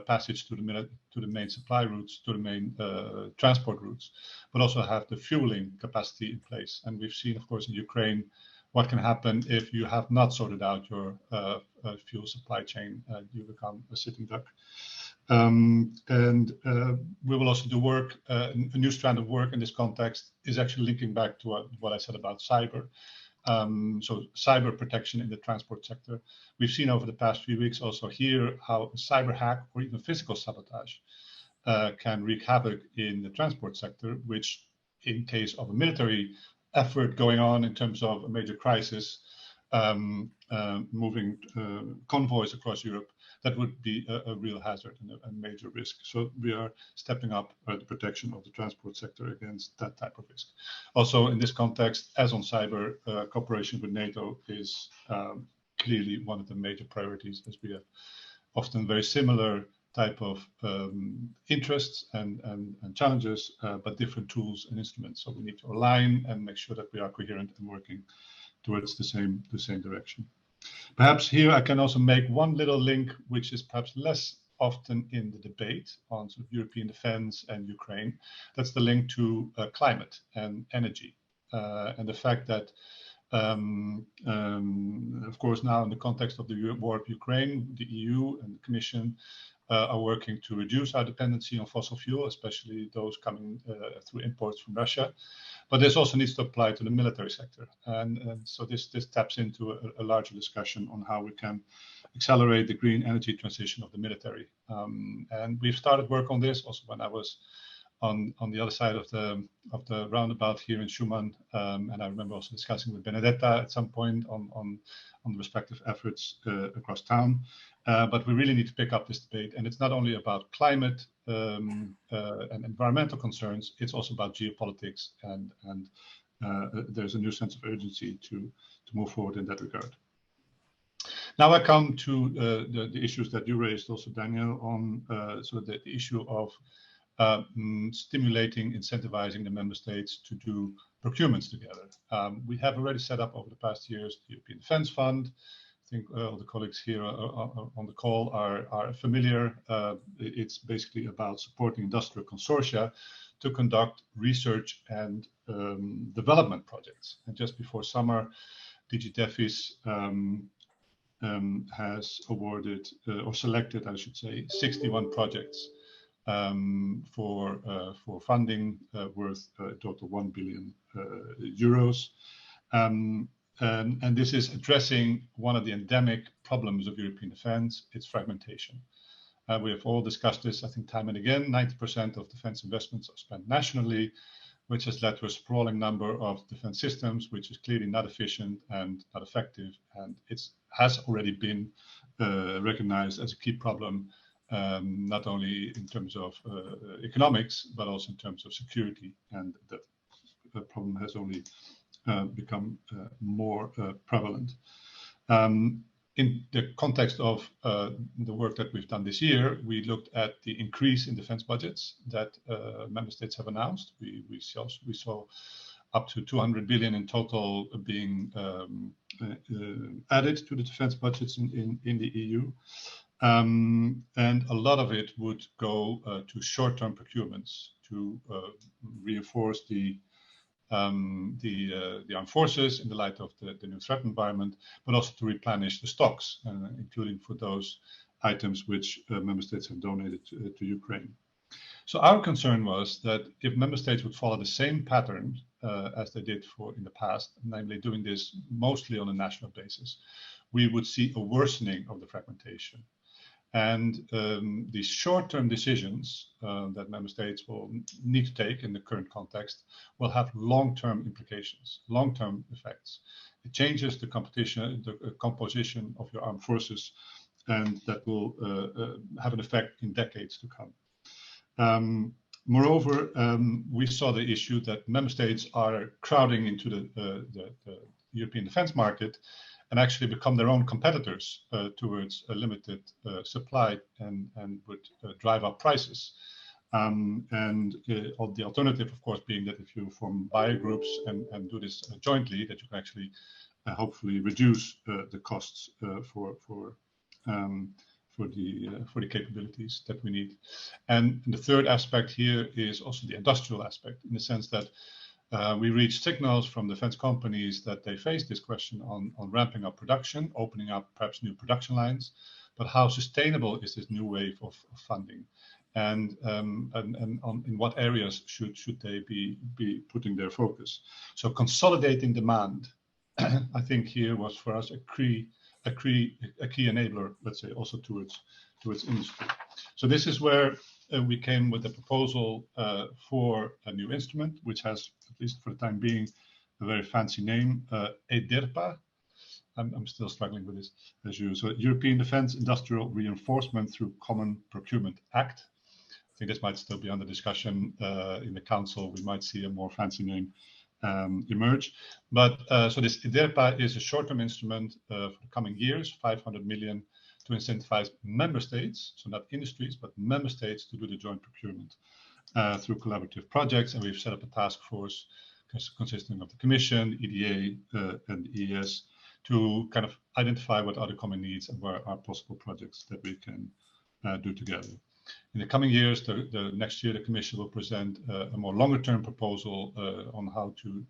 passage to the main supply routes, to the main transport routes, but also have the fueling capacity in place. And we've seen, of course, in Ukraine, what can happen if you have not sorted out your fuel supply chain. You become a sitting duck. We will also do work, a new strand of work in this context is actually linking back to what I said about cyber. So cyber protection in the transport sector. We've seen over the past few weeks also here how a cyber hack or even physical sabotage can wreak havoc in the transport sector, which in case of a military effort going on in terms of a major crisis, moving convoys across Europe, that would be a real hazard and a major risk. So we are stepping up the protection of the transport sector against that type of risk. Also in this context, as on cyber, cooperation with NATO is clearly one of the major priorities, as we have often very similar type of interests and challenges, but different tools and instruments. So we need to align and make sure that we are coherent and working towards the same direction. Perhaps here I can also make one little link, which is perhaps less often in the debate on sort of European defense and Ukraine. That's the link to climate and energy, and the fact that, of course, now in the context of the war of Ukraine, the EU and the Commission are working to reduce our dependency on fossil fuel, especially those coming through imports from Russia. But this also needs to apply to the military sector. And so this taps into a larger discussion on how we can accelerate the green energy transition of the military. And we've started work on this also when I was on the other side of the roundabout here in Schumann. And I remember also discussing with Benedetta at some point on the respective efforts across town. But we really need to pick up this debate. And it's not only about climate and environmental concerns, it's also about geopolitics. And there's a new sense of urgency to move forward in that regard. Now I come to the issues that you raised also, Daniel, on sort of the issue of stimulating, incentivizing the member states to do procurements together. We have already set up over the past years the European Defence Fund. I think all the colleagues here on the call are familiar. It's basically about supporting industrial consortia to conduct research and development projects. And just before summer, DG DEFIS has awarded or selected, I should say, 61 projects for funding worth a total 1 billion euros. And this is addressing one of the endemic problems of European defense, its fragmentation. We have all discussed this, I think, time and again. 90% of defense investments are spent nationally, which has led to a sprawling number of defense systems, which is clearly not efficient and not effective. And it has already been recognized as a key problem not only in terms of economics, but also in terms of security. And that problem has only become more prevalent. In the context of the work that we've done this year, we looked at the increase in defense budgets that member states have announced. We saw up to 200 billion in total being added to the defense budgets in the EU. And a lot of it would go to short-term procurements to reinforce the armed forces in the light of the new threat environment, but also to replenish the stocks, including for those items which member states have donated to Ukraine. So our concern was that if member states would follow the same pattern as they did in the past, namely doing this mostly on a national basis, we would see a worsening of the fragmentation. And these short-term decisions that member states will need to take in the current context will have long-term implications, long-term effects. It changes the composition of your armed forces, and that will have an effect in decades to come. Moreover, we saw the issue that member states are crowding into the European defense market and actually become their own competitors towards a limited supply and would drive up prices. And the alternative, of course, being that if you form buyer groups and do this jointly, that you can actually hopefully reduce the costs for the capabilities that we need. And the third aspect here is also the industrial aspect, in the sense that we reached signals from defense companies that they face this question on ramping up production, opening up perhaps new production lines, but how sustainable is this new wave of funding? And in what areas should they be putting their focus? So consolidating demand, I think here was for us a key enabler, let's say, also towards industry. So this is where we came with a proposal for a new instrument, which has, at least for the time being, a very fancy name, EDERPA. I'm still struggling with this, as usual. So European Defence Industrial Reinforcement through Common Procurement Act. I think this might still be under discussion in the council. We might see a more fancy name emerge. But so this EDERPA is a short-term instrument for the coming years, 500 million to incentivize member states, so not industries, but member states to do the joint procurement through collaborative projects. And we've set up a task force consisting of the Commission, EDA, and EES to kind of identify what are the common needs and where are possible projects that we can do together. In the coming years, the next year, the Commission will present a more longer-term proposal on how to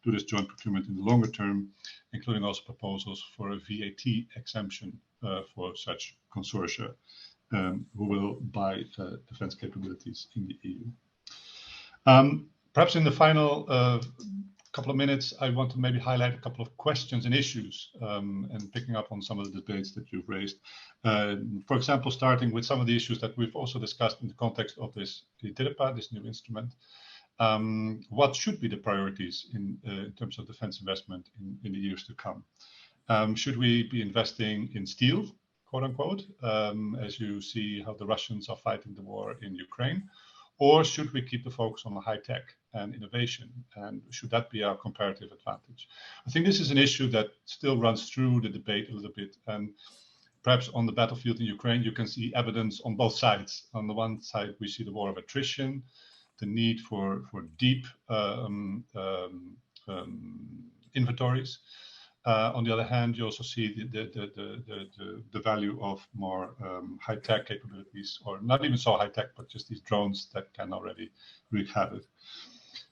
do this joint procurement in the longer term, including also proposals for a VAT exemption for such consortia who will buy defense capabilities in the EU. Perhaps in the final couple of minutes, I want to maybe highlight a couple of questions and issues and picking up on some of the debates that you've raised. For example, starting with some of the issues that we've also discussed in the context of this EDERPA, this new instrument. What should be the priorities in terms of defense investment in the years to come? Should we be investing in steel, quote unquote, as you see how the Russians are fighting the war in Ukraine? Or should we keep the focus on the high tech and innovation? And should that be our comparative advantage? I think this is an issue that still runs through the debate a little bit. And perhaps on the battlefield in Ukraine, you can see evidence on both sides. On the one side, we see the war of attrition, the need for deep inventories. On the other hand, you also see the value of more high-tech capabilities, or not even so high-tech, but just these drones that can already wreak havoc.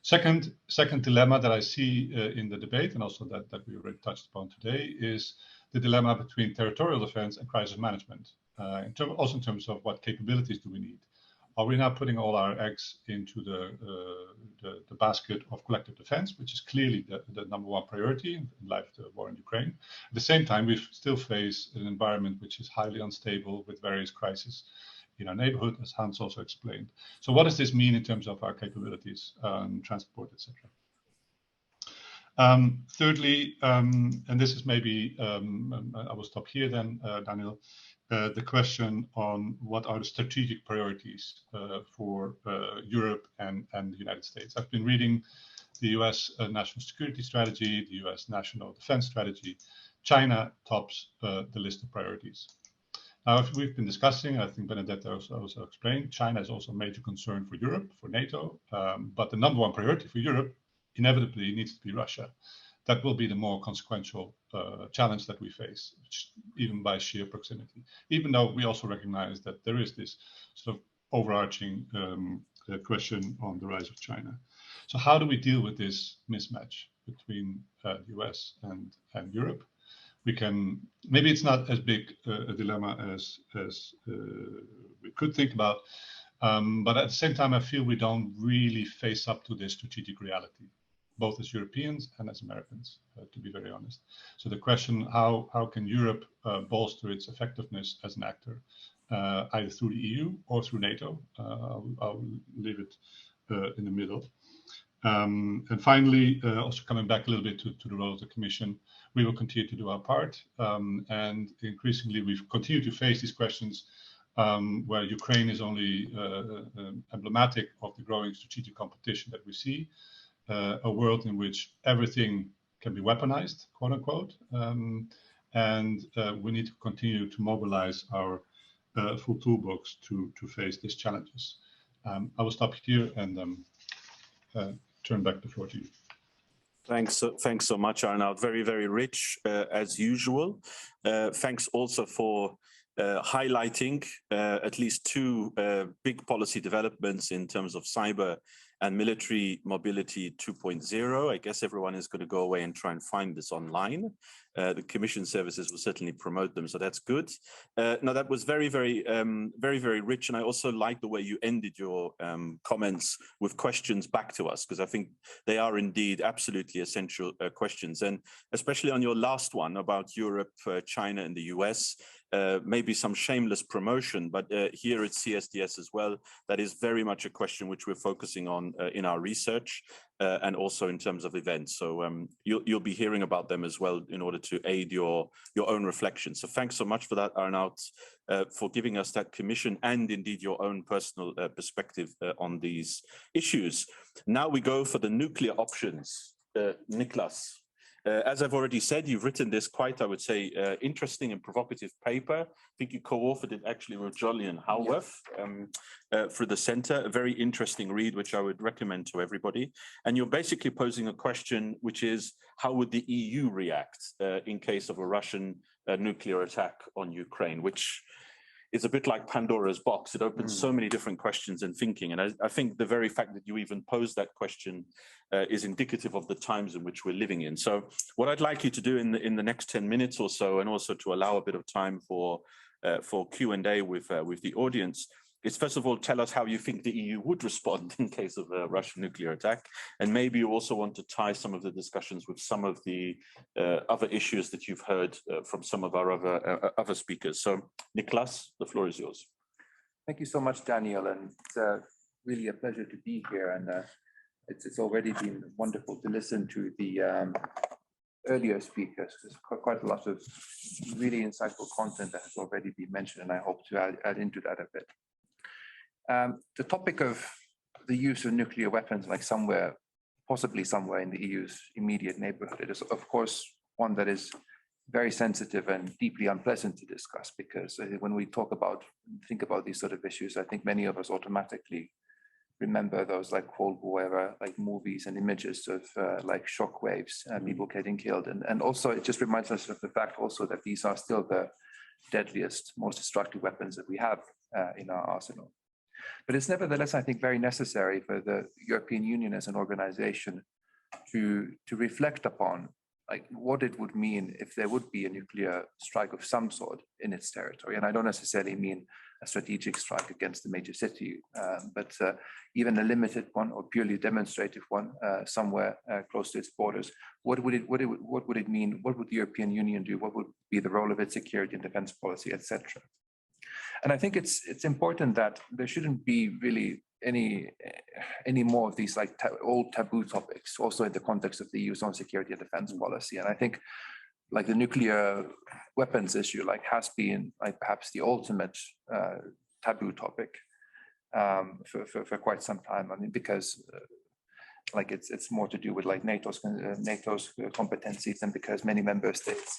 Second dilemma that I see in the debate, and also that we already touched upon today, is the dilemma between territorial defense and crisis management. Also in terms of what capabilities do we need? Are we now putting all our eggs into the basket of collective defense, which is clearly the number one priority in light of the war in Ukraine? At the same time, we still face an environment which is highly unstable with various crises in our neighborhood, as Hans also explained. So what does this mean in terms of our capabilities, transport, etc.? Thirdly, and this is maybe, I will stop here then, Daniel, the question on what are the strategic priorities for Europe and the United States. I've been reading the US National Security Strategy, the US National Defense Strategy. China tops the list of priorities. Now, if we've been discussing, I think Benedetta also explained, China is also a major concern for Europe, for NATO, but the number one priority for Europe inevitably needs to be Russia. That will be the more consequential challenge that we face, even by sheer proximity, even though we also recognize that there is this sort of overarching question on the rise of China. So how do we deal with this mismatch between the US and Europe? We can, maybe it's not as big a dilemma as we could think about, but at the same time, I feel we don't really face up to this strategic reality, both as Europeans and as Americans, to be very honest. So the question, how can Europe bolster its effectiveness as an actor, either through the EU or through NATO? I'll leave it in the middle. And finally, also coming back a little bit to the role of the Commission, we will continue to do our part. And increasingly, we've continued to face these questions where Ukraine is only emblematic of the growing strategic competition that we see, a world in which everything can be weaponized, quote unquote. And we need to continue to mobilize our full toolbox to face these challenges. I will stop here and turn back the floor to you. Thanks so much, Arnoud. Very, very rich as usual. Thanks also for highlighting at least two big policy developments in terms of cyber and military mobility 2.0. I guess everyone is going to go away and try and find this online. The Commission services will certainly promote them, so that's good. Now, that was very, very rich, and I also like the way you ended your comments with questions back to us, because I think they are indeed absolutely essential questions, and especially on your last one about Europe, China, and the US. Maybe some shameless promotion, but here at CSDS as well, that is very much a question which we're focusing on in our research and also in terms of events. So you'll be hearing about them as well in order to aid your own reflection. So thanks so much for that, Arnoud, for giving us that commission and indeed your own personal perspective on these issues. Now we go for the nuclear options. Niklas. As I've already said, you've written this quite, I would say, interesting and provocative paper. I think you co-authored it actually with Jolly and Haworth for the Centre. A very interesting read, which I would recommend to everybody. And you're basically posing a question, which is, how would the EU react in case of a Russian nuclear attack on Ukraine, which is a bit like Pandora's box. It opens so many different questions and thinking. And I think the very fact that you even posed that question is indicative of the times in which we're living in. So what I'd like you to do in the next 10 minutes or so, and also to allow a bit of time for Q&A with the audience, is first of all, tell us how you think the EU would respond in case of a Russian nuclear attack. And maybe you also want to tie some of the discussions with some of the other issues that you've heard from some of our other speakers. So Niklas, the floor is yours. Thank you so much, Daniel. And it's really a pleasure to be here. And it's already been wonderful to listen to the earlier speakers. There's quite a lot of really insightful content that has already been mentioned, and I hope to add into that a bit. The topic of the use of nuclear weapons, like possibly somewhere in the EU's immediate neighborhood, it is, of course, one that is very sensitive and deeply unpleasant to discuss, because when we think about these sort of issues, I think many of us automatically remember those like Cold War era, like movies and images of like shockwaves and people getting killed. And also it just reminds us of the fact also that these are still the deadliest, most destructive weapons that we have in our arsenal. But it's nevertheless, I think, very necessary for the European Union as an organization to reflect upon like what it would mean if there would be a nuclear strike of some sort in its territory. And I don't necessarily mean a strategic strike against a major city, but even a limited one or purely demonstrative one somewhere close to its borders. What would it mean? What would the European Union do? What would be the role of its security and defense policy, etc.? And I think it's important that there shouldn't be really any more of these like old taboo topics, also in the context of the EU's own security and defense policy. And I think like the nuclear weapons issue like has been like perhaps the ultimate taboo topic for quite some time. I mean, because like it's more to do with like NATO's competencies, and because many member states,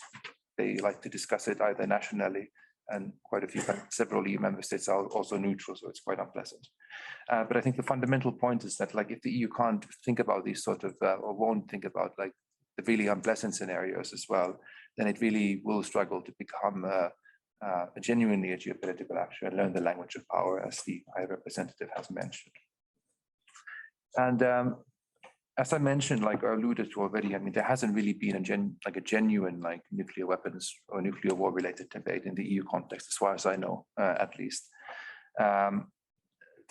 they like to discuss it either nationally, and quite a few, several EU member states are also neutral, so it's quite unpleasant. But I think the fundamental point is that like if the EU can't think about these sort of, or won't think about like the really unpleasant scenarios as well, then it really will struggle to become genuinely a geopolitical actor and learn the language of power, as the High Representative has mentioned. And as I mentioned, like I alluded to already, I mean, there hasn't really been a genuine like nuclear weapons or nuclear war related debate in the EU context, as far as I know, at least. The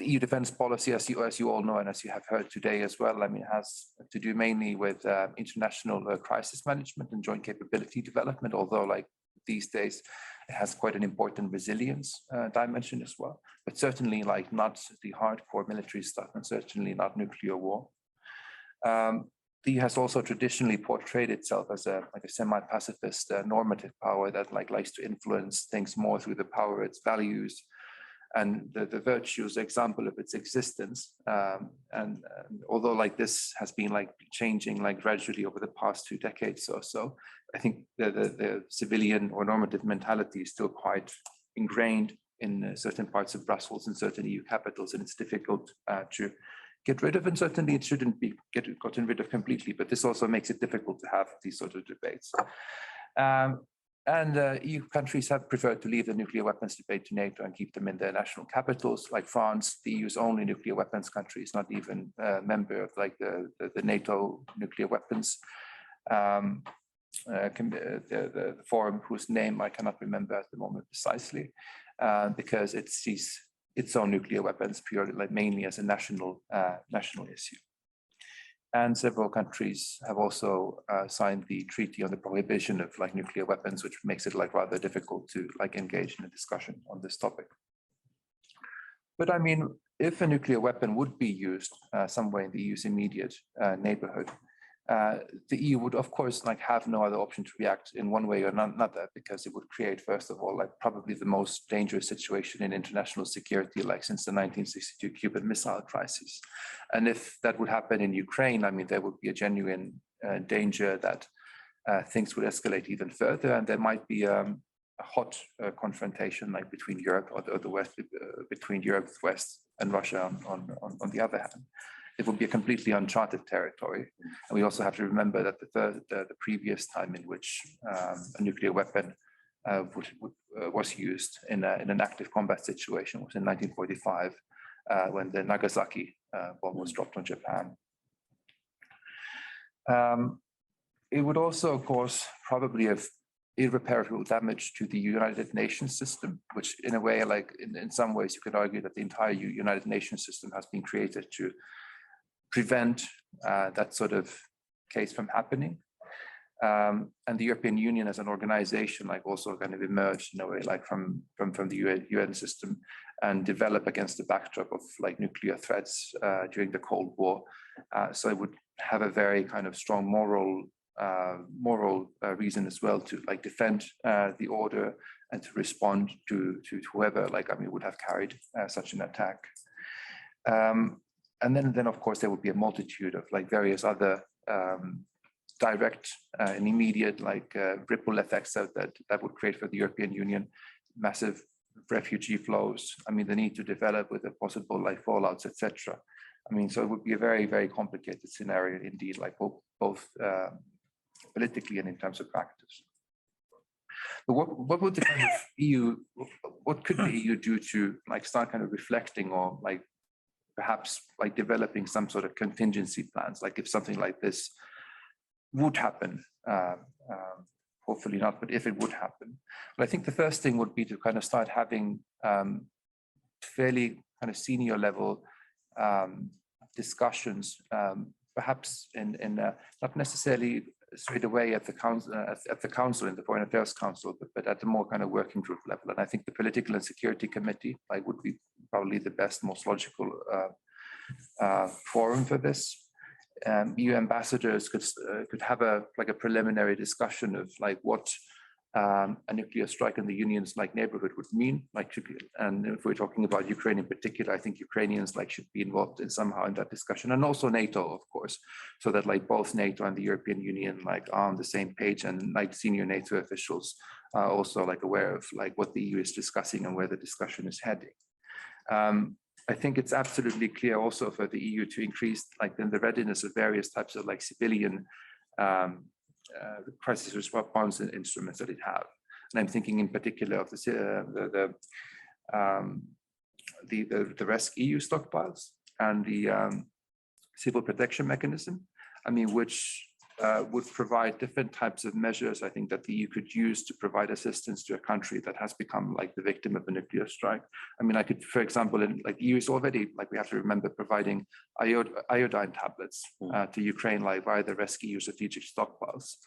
EU defense policy, as you all know, and as you have heard today as well, I mean, has to do mainly with international crisis management and joint capability development, although like these days, it has quite an important resilience dimension as well, but certainly like not the hardcore military stuff, and certainly not nuclear war. The EU has also traditionally portrayed itself as a semi-pacifist normative power that like likes to influence things more through the power of its values and the virtuous example of its existence. And although like this has been like changing like gradually over the past 2 decades or so, I think the civilian or normative mentality is still quite ingrained in certain parts of Brussels and certain EU capitals, and it's difficult to get rid of, and certainly it shouldn't be gotten rid of completely, but this also makes it difficult to have these sort of debates. EU countries have preferred to leave the nuclear weapons debate to NATO and keep them in their national capitals. Like France, the EU's only nuclear weapons country, is not even a member of like the NATO nuclear weapons the forum, whose name I cannot remember at the moment precisely, because it sees its own nuclear weapons purely like mainly as a national issue. And several countries have also signed the treaty on the prohibition of like nuclear weapons, which makes it like rather difficult to like engage in a discussion on this topic. But I mean, if a nuclear weapon would be used somewhere in the EU's immediate neighborhood, the EU would of course like have no other option to react in one way or another, because it would create, first of all, like probably the most dangerous situation in international security like since the 1962 Cuban Missile Crisis. And if that would happen in Ukraine, I mean, there would be a genuine danger that things would escalate even further, and there might be a hot confrontation like between Europe or the West, between Europe, West, and Russia on the other hand. It would be a completely uncharted territory. And we also have to remember that the previous time in which a nuclear weapon was used in an active combat situation was in 1945, when the Nagasaki bomb was dropped on Japan. It would also, of course, probably have irreparable damage to the United Nations system, which in a way, like in some ways, you could argue that the entire United Nations system has been created to prevent that sort of case from happening. And the European Union as an organization like also kind of emerged in a way like from the UN system and develop against the backdrop of like nuclear threats during the Cold War. So it would have a very kind of strong moral reason as well to like defend the order and to respond to whoever like, I mean, would have carried such an attack. And then of course, there would be a multitude of like various other direct and immediate like ripple effects that would create for the European Union, massive refugee flows. I mean, the need to develop with the possible like fallouts, etc. I mean, so it would be a very, very complicated scenario indeed, like both politically and in terms of practice. But what would the kind of EU, what could the EU do to like start kind of reflecting or like perhaps like developing some sort of contingency plans, like if something like this would happen, hopefully not, but if it would happen. But I think the first thing would be to kind of start having fairly kind of senior level discussions, perhaps in not necessarily straight away at the council in the Foreign Affairs Council, but at the more kind of working group level. And I think the Political and Security Committee like would be probably the best, most logical forum for this. EU ambassadors could have a preliminary discussion of like what a nuclear strike in the union's like neighborhood would mean. And if we're talking about Ukraine in particular, I think Ukrainians like should be involved in somehow in that discussion, and also NATO, of course, so that like both NATO and the European Union like are on the same page, and like senior NATO officials are also like aware of like what the EU is discussing and where the discussion is heading. I think it's absolutely clear also for the EU to increase like the readiness of various types of like civilian crisis response instruments that it have. And I'm thinking in particular of the RESC-EU stockpiles and the civil protection mechanism, I mean, which would provide different types of measures, I think, that the EU could use to provide assistance to a country that has become like the victim of a nuclear strike. I mean, I could, for example, in like EU is already, like we have to remember, providing iodine tablets to Ukraine, like via the RESC-EU strategic stockpiles.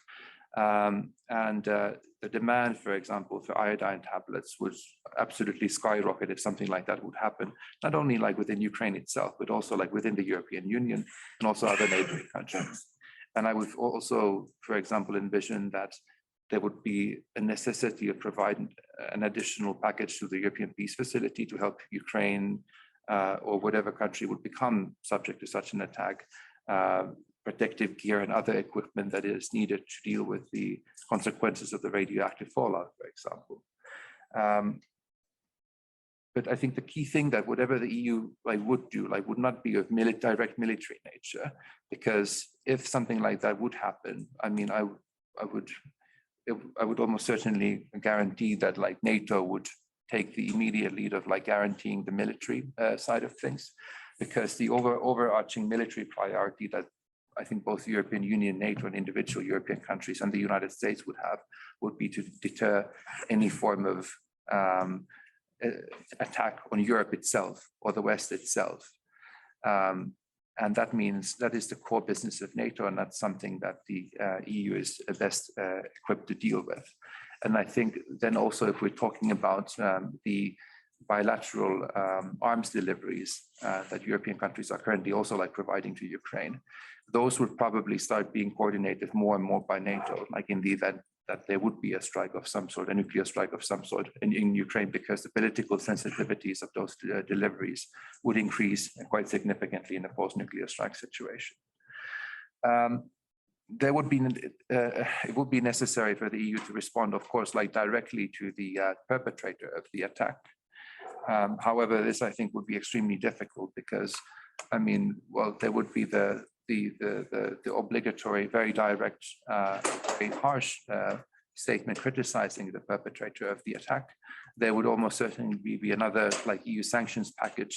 The demand, for example, for iodine tablets would absolutely skyrocket if something like that would happen, not only like within Ukraine itself, but also like within the European Union and also other neighboring countries. And I would also, for example, envision that there would be a necessity of providing an additional package to the European Peace Facility to help Ukraine or whatever country would become subject to such an attack, protective gear and other equipment that is needed to deal with the consequences of the radioactive fallout, for example. But I think the key thing that whatever the EU would do would not be of direct military nature, because if something like that would happen, I mean, I would almost certainly guarantee that like NATO would take the immediate lead of like guaranteeing the military side of things, because the overarching military priority that I think both the European Union, NATO, and individual European countries and the United States would have would be to deter any form of attack on Europe itself or the West itself. And that means that is the core business of NATO, and that's something that the EU is best equipped to deal with. And I think then also if we're talking about the bilateral arms deliveries that European countries are currently also like providing to Ukraine, those would probably start being coordinated more and more by NATO, like in the event that there would be a strike of some sort, a nuclear strike of some sort in Ukraine, because the political sensitivities of those deliveries would increase quite significantly in a post-nuclear strike situation. There would be, it would be necessary for the EU to respond, of course, like directly to the perpetrator of the attack. However, this I think would be extremely difficult because, I mean, well, there would be the obligatory, very direct, very harsh statement criticizing the perpetrator of the attack. There would almost certainly be another like EU sanctions package,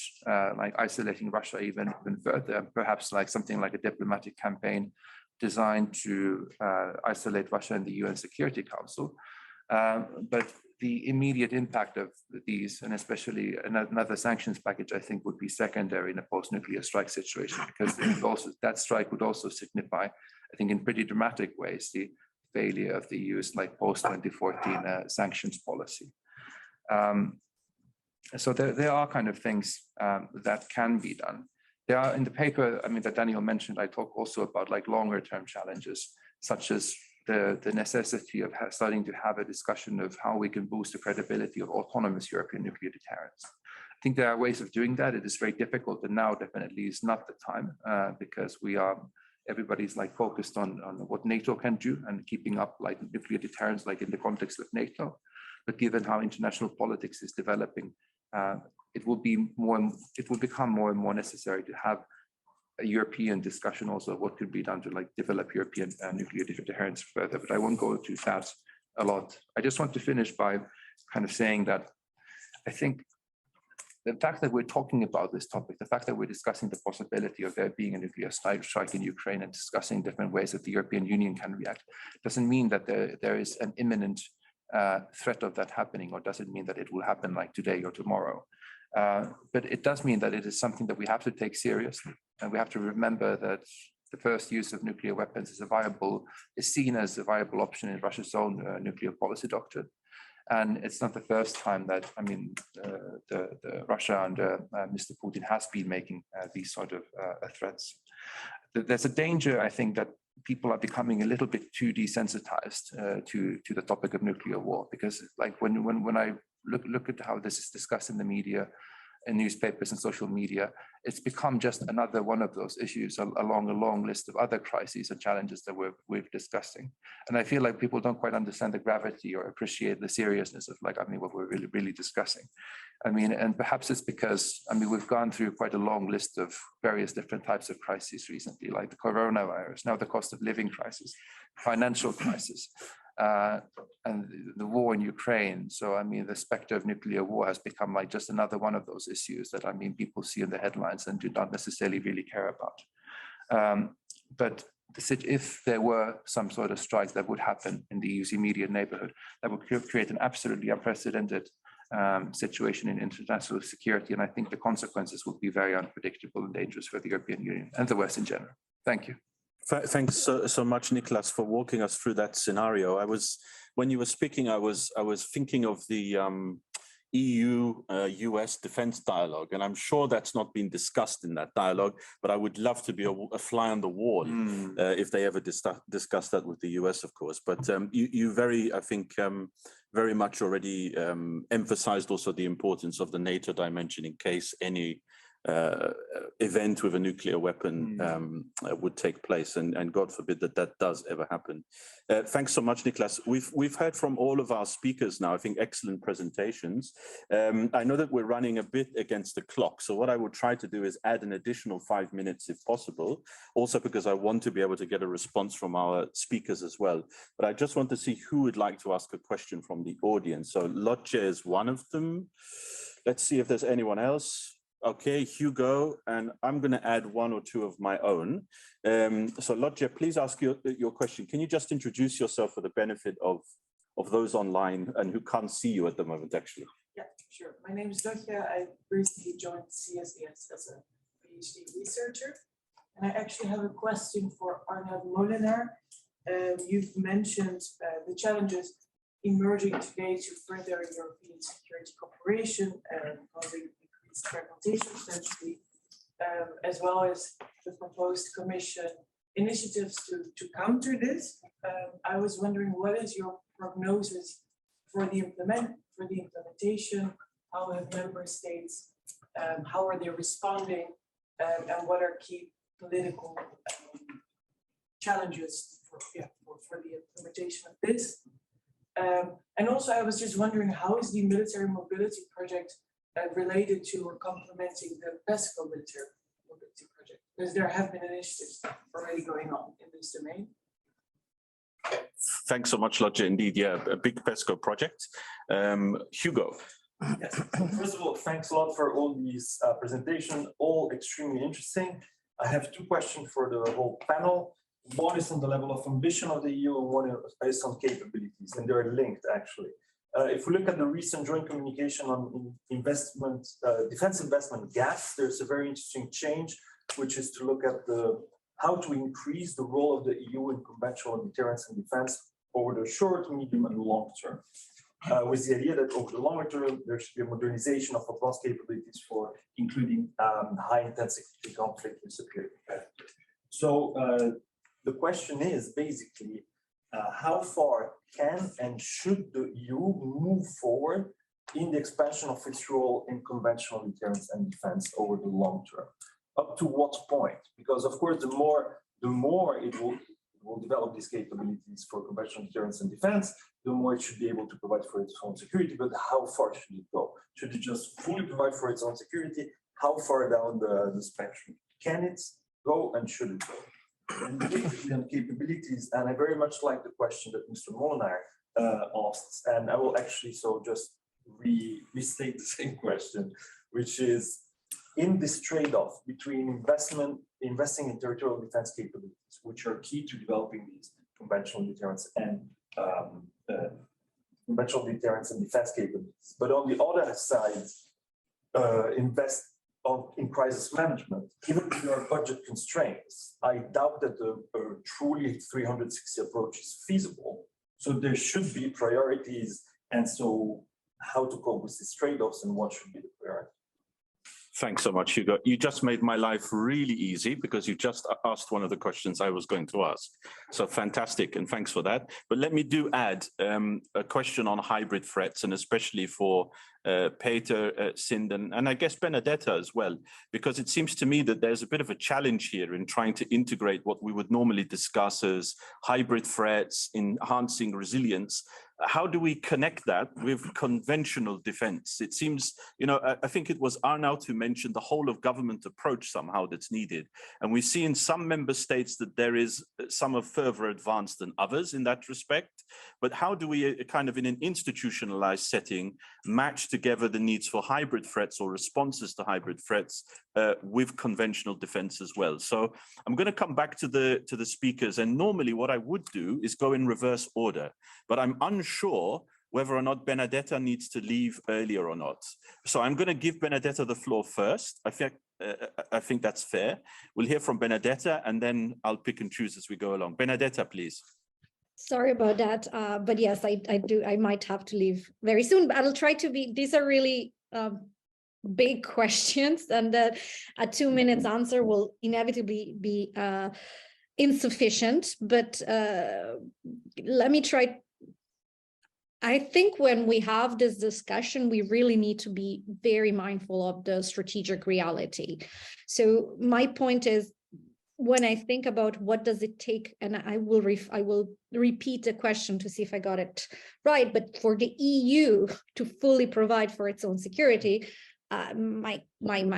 like isolating Russia even further, perhaps like something like a diplomatic campaign designed to isolate Russia in the UN Security Council. But the immediate impact of these, and especially another sanctions package, I think would be secondary in a post-nuclear strike situation, because it also, that strike would also signify, I think in pretty dramatic ways, the failure of the EU's like post-2014 sanctions policy. So there are kind of things that can be done. There are in the paper, I mean, that Daniel mentioned, I talk also about like longer term challenges, such as the necessity of starting to have a discussion of how we can boost the credibility of autonomous European nuclear deterrence. I think there are ways of doing that. It is very difficult, and now definitely is not the time because everybody's like focused on what NATO can do and keeping up like nuclear deterrence, like in the context of NATO. But given how international politics is developing, it will become more and more necessary to have a European discussion also of what could be done to like develop European nuclear deterrence further, but I won't go into that a lot. I just want to finish by kind of saying that I think the fact that we're talking about this topic, the fact that we're discussing the possibility of there being a nuclear strike in Ukraine and discussing different ways that the European Union can react, doesn't mean that there is an imminent threat of that happening, or doesn't mean that it will happen like today or tomorrow. But it does mean that it is something that we have to take seriously. And we have to remember that the first use of nuclear weapons is seen as a viable option in Russia's own nuclear policy doctrine. And it's not the first time that, I mean, Russia under Mr. Putin has been making these sort of threats. There's a danger, I think, that people are becoming a little bit too desensitized to the topic of nuclear war, because like when I look at how this is discussed in the media, in newspapers and social media, it's become just another one of those issues along a long list of other crises and challenges that we're discussing. And I feel like people don't quite understand the gravity or appreciate the seriousness of, like, I mean, what we're really discussing. I mean, and perhaps it's because, I mean, we've gone through quite a long list of various different types of crises recently, like the coronavirus, now the cost of living crisis, financial crisis, and the war in Ukraine. So, I mean, the specter of nuclear war has become like just another one of those issues that, I mean, people see in the headlines and do not necessarily really care about. But if there were some sort of strike that would happen in the EU's immediate neighborhood, that would create an absolutely unprecedented situation in international security. And I think the consequences would be very unpredictable and dangerous for the European Union and the West in general. Thank you. Thanks so much, Nicholas, for walking us through that scenario. When you were speaking, I was thinking of the EU-US defense dialogue, and I'm sure that's not been discussed in that dialogue, but I would love to be a fly on the wall if they ever discuss that with the US, of course. But you I think, very much already emphasized also the importance of the NATO dimension in case any event with a nuclear weapon would take place, and God forbid that does ever happen. Thanks so much, Nicholas. We've heard from all of our speakers now, I think excellent presentations. I know that we're running a bit against the clock, so what I would try to do is add an additional 5 minutes if possible, also because I want to be able to get a response from our speakers as well. But I just want to see who would like to ask a question from the audience. So Lotje is one of them. Let's see if there's anyone else. Okay, Hugo, and I'm going to add one or two of my own. So Lotje, please ask your question. Can you just introduce yourself for the benefit of those online and who can't see you at the moment, actually? Yeah, sure. My name is Lotje. I recently joined CSDS as a PhD researcher. And I actually have a question for Arnoud Molenaar. You've mentioned the challenges emerging today to further European security cooperation and causing fragmentation essentially, as well as the proposed Commission initiatives to counter this. I was wondering, what is your prognosis for the implementation? How have member states, how are they responding, and what are key political challenges for the implementation of this? And also, I was just wondering, how is the military mobility project related to or complementing the PESCO military mobility project? Because there have been initiatives already going on in this domain. Thanks so much, Lotje. Indeed, yeah, a big PESCO project. Hugo. Yes. First of all, thanks a lot for all these presentations, all extremely interesting. I have two questions for the whole panel. One is on the level of ambition of the EU, and one is based on capabilities, and they're linked actually. If we look at the recent joint communication on investment, defense investment gaps, there's a very interesting change, which is to look at how to increase the role of the EU in conventional deterrence and defense over the short, medium, and long term. With the idea that over the longer term, there should be a modernization of advanced capabilities for including high-intensity conflict with superior competitors. So the question is basically, how far can and should the EU move forward in the expansion of its role in conventional deterrence and defense over the long term? Up to what point? Because of course, the more it will develop these capabilities for conventional deterrence and defense, the more it should be able to provide for its own security. But how far should it go? Should it just fully provide for its own security? How far down the spectrum can it go, and should it go? And basically on capabilities, and I very much like the question that Mr. Molenaar asked, and I will actually just restate the same question, which is, in this trade-off between investing in territorial defense capabilities, which are key to developing these conventional deterrence and defense capabilities, but on the other side, invest in crisis management, even if there are budget constraints, I doubt that a truly 360 approach is feasible. So there should be priorities, and so how to cope with these trade-offs and what should be the priority. Thanks so much, Hugo. You just made my life really easy because you just asked one of the questions I was going to ask. So fantastic, and thanks for that. But let me add a question on hybrid threats, and especially for Peter, Sinden, and I guess Benedetta as well, because it seems to me that there's a bit of a challenge here in trying to integrate what we would normally discuss as hybrid threats, enhancing resilience. How do we connect that with conventional defense? It seems, I think it was Arnaud who mentioned the whole of government approach somehow that's needed. And we see in some member states that there is some are further advanced than others in that respect. But how do we kind of in an institutionalized setting match together the needs for hybrid threats or responses to hybrid threats with conventional defense as well? So I'm going to come back to the speakers, and normally what I would do is go in reverse order, but I'm unsure whether or not Benedetta needs to leave earlier or not. So I'm going to give Benedetta the floor first. I think that's fair. We'll hear from Benedetta, and then I'll pick and choose as we go along. Benedetta, please. Sorry about that, but yes, I might have to leave very soon, but I'll try to be, these are really big questions, and a 2 minutes answer will inevitably be insufficient, but let me try. I think when we have this discussion, we really need to be very mindful of the strategic reality. So my point is, when I think about what does it take, and I will repeat the question to see if I got it right, but for the EU to fully provide for its own security, my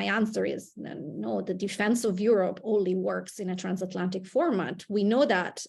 answer is no. The defense of Europe only works in a transatlantic format. We know that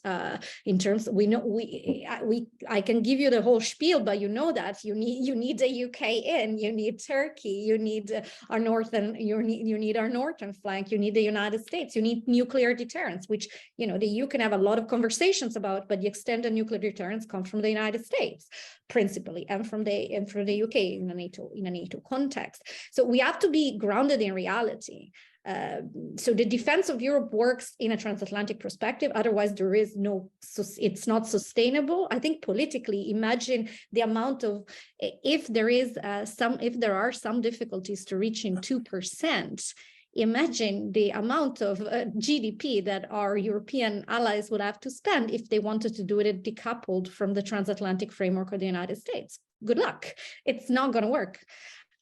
in terms. I can give you the whole spiel, but you know that you need the UK in. You need Turkey. You need our northern. You need our northern flank. You need the United States. You need nuclear deterrence, which the EU can have a lot of conversations about, but the extent of nuclear deterrence comes from the United States principally, and from the UK in a NATO context. So we have to be grounded in reality. So the defense of Europe works in a transatlantic perspective. Otherwise, it's not sustainable. I think politically, imagine the amount of, if there are some difficulties to reaching 2%, imagine the amount of GDP that our European allies would have to spend if they wanted to do it decoupled from the transatlantic framework of the United States. Good luck. It's not going to work.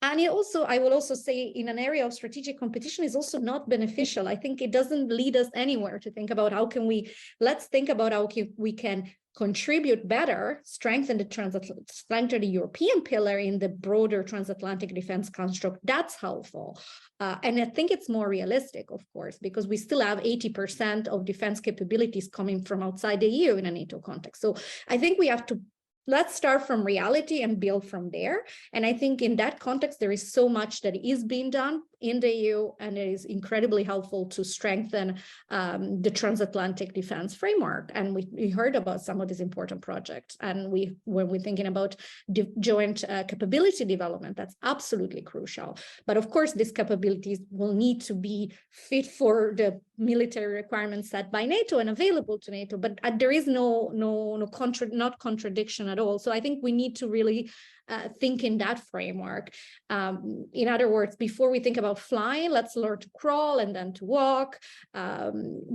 And I will also say, in an area of strategic competition is also not beneficial. I think it doesn't lead us anywhere to think about let's think about how we can contribute better, strengthen the European pillar in the broader transatlantic defense construct. That's helpful. And I think it's more realistic, of course, because we still have 80% of defense capabilities coming from outside the EU in a NATO context. So I think we have to let's start from reality and build from there. And I think in that context, there is so much that is being done in the EU, and it is incredibly helpful to strengthen the transatlantic defense framework. And we heard about some of these important projects. And when we're thinking about joint capability development, that's absolutely crucial. But of course, these capabilities will need to be fit for the military requirements set by NATO and available to NATO. But there is not contradiction at all. So I think we need to really think in that framework. In other words, before we think about flying, let's learn to crawl and then to walk,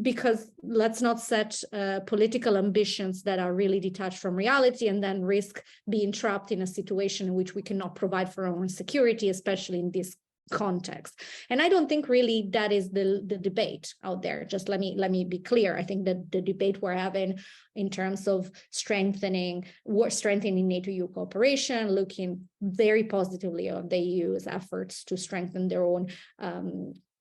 because let's not set political ambitions that are really detached from reality and then risk being trapped in a situation in which we cannot provide for our own security, especially in this context. And I don't think really that is the debate out there. Just let me be clear. I think that the debate we're having in terms of strengthening NATO-EU cooperation, looking very positively on the EU's efforts to strengthen their own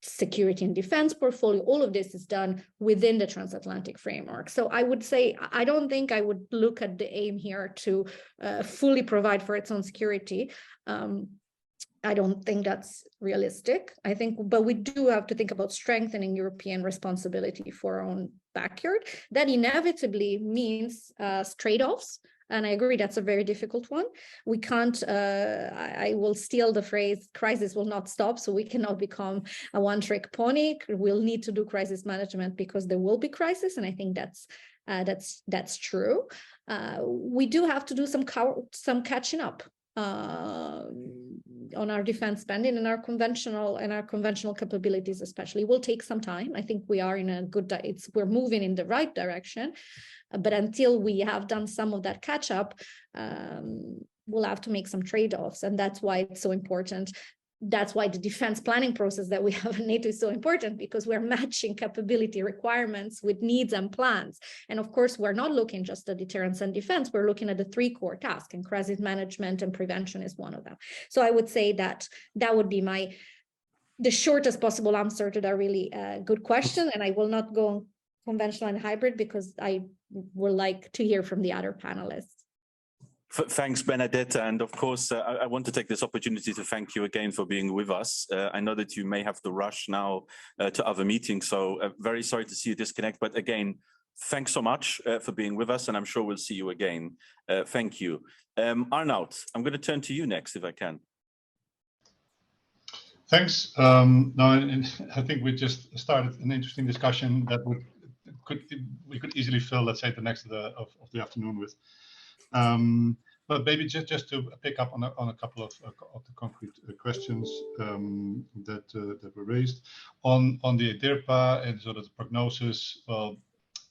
security and defense portfolio, all of this is done within the transatlantic framework. So I would say, I don't think I would look at the aim here to fully provide for its own security. I don't think that's realistic. But we do have to think about strengthening European responsibility for our own backyard. That inevitably means trade-offs. And I agree, that's a very difficult one. We can't, I will steal the phrase, crisis will not stop, so we cannot become a one-trick pony. We'll need to do crisis management because there will be crisis, and I think that's true. We do have to do some catching up on our defense spending and our conventional capabilities, especially. It will take some time. I think we are in a good, we're moving in the right direction, but until we have done some of that catch up, we'll have to make some trade-offs, and that's why it's so important. That's why the defense planning process that we have in NATO is so important, because we're matching capability requirements with needs and plans. And of course, we're not looking just at deterrence and defense, we're looking at the 3 core tasks, and crisis management and prevention is one of them. So I would say that that would be the shortest possible answer to that really good question. And I will not go on conventional and hybrid because I would like to hear from the other panelists. Thanks, Benedetta. And of course, I want to take this opportunity to thank you again for being with us. I know that you may have to rush now to other meetings, so very sorry to see you disconnect. But again, thanks so much for being with us, and I'm sure we'll see you again. Thank you. Arnoud, I'm going to turn to you next, if I can. Thanks. Now, I think we just started an interesting discussion that we could easily fill, let's say, the next of the afternoon with. But maybe just to pick up on a couple of the concrete questions that were raised on the EDIRPA and sort of the prognosis. Well,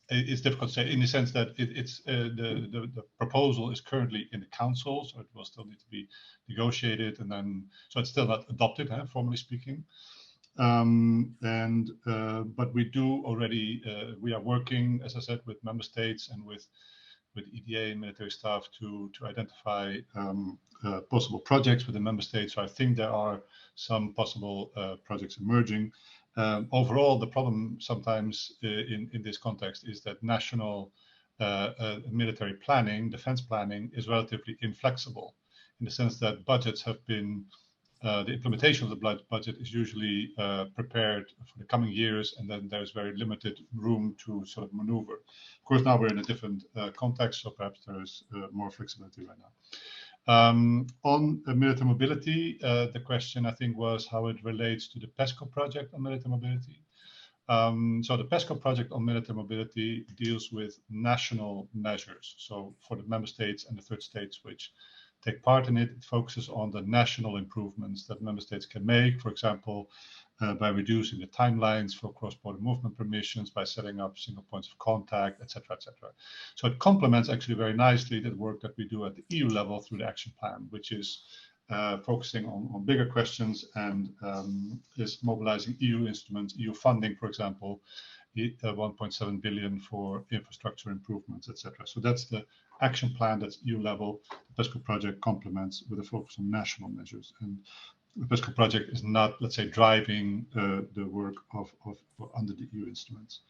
it's difficult to say in the sense that it's the proposal is currently in the council, so it will still need to be negotiated, and then so it's still not adopted, formally speaking. But we do already we are working, as I said, with member states and with EDA and military staff to identify possible projects with the member states. So I think there are some possible projects emerging. Overall, the problem sometimes in this context is that national military planning, defense planning, is relatively inflexible in the sense that budgets have been, the implementation of the budget is usually prepared for the coming years, and then there's very limited room to sort of maneuver. Of course, now we're in a different context, so perhaps there is more flexibility right now. On military mobility, the question I think was how it relates to the PESCO project on military mobility. So the PESCO project on military mobility deals with national measures. So for the member states and the third states which take part in it, it focuses on the national improvements that member states can make, for example, by reducing the timelines for cross-border movement permissions, by setting up single points of contact, etc., etc. So it complements actually very nicely the work that we do at the EU level through the action plan, which is focusing on bigger questions and is mobilizing EU instruments, EU funding, for example, 1.7 billion for infrastructure improvements, etc. So that's the action plan, that's EU level. The PESCO project complements with a focus on national measures. And the PESCO project is not, let's say, driving the work of under the EU instruments.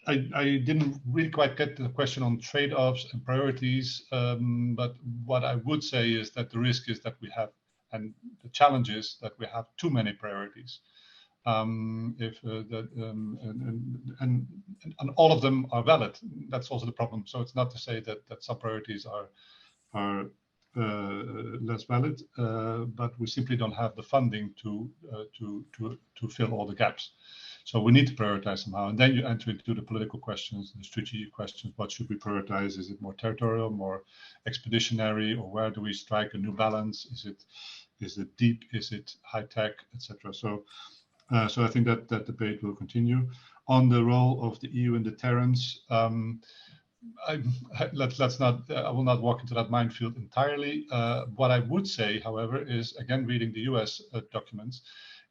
I didn't really quite get the question on trade-offs and priorities, but what I would say is that the risk is that we have, and the challenge is that we have too many priorities. And all of them are valid. That's also the problem. So it's not to say that some priorities are less valid, but we simply don't have the funding to fill all the gaps. So we need to prioritize somehow, and then you enter into the political questions, the strategic questions. What should we prioritize? Is it more territorial, more expeditionary, or where do we strike a new balance? Is it deep? Is it high tech, etc.? So I think that debate will continue. On the role of the EU in deterrence, I will not walk into that minefield entirely. What I would say, however, is again reading the US documents.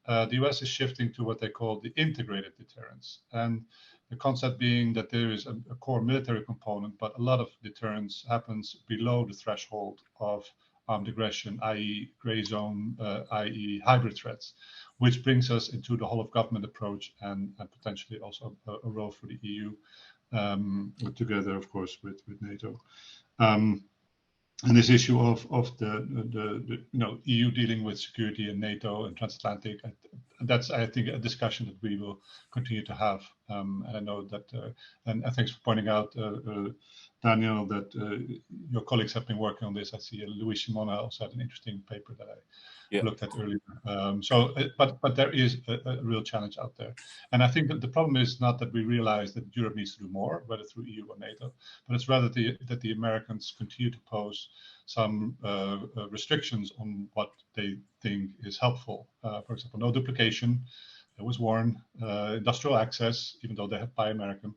The US is shifting to what they call the integrated deterrence, and the concept being that there is a core military component, but a lot of deterrence happens below the threshold of armed aggression, i.e. gray zone, i.e. hybrid threats, which brings us into the whole of government approach and potentially also a role for the EU, together, of course, with NATO. And this issue of the EU dealing with security and NATO and transatlantic, that's, I think, a discussion that we will continue to have. And I know that, and thanks for pointing out Daniel, that your colleagues have been working on this. I see Luis Simona also had an interesting paper that I looked at earlier. But there is a real challenge out there. And I think that the problem is not that we realize that Europe needs to do more, whether through EU or NATO, but it's rather that the Americans continue to pose some restrictions on what they think is helpful. For example, no duplication. It was warned, industrial access, even though they have Buy American.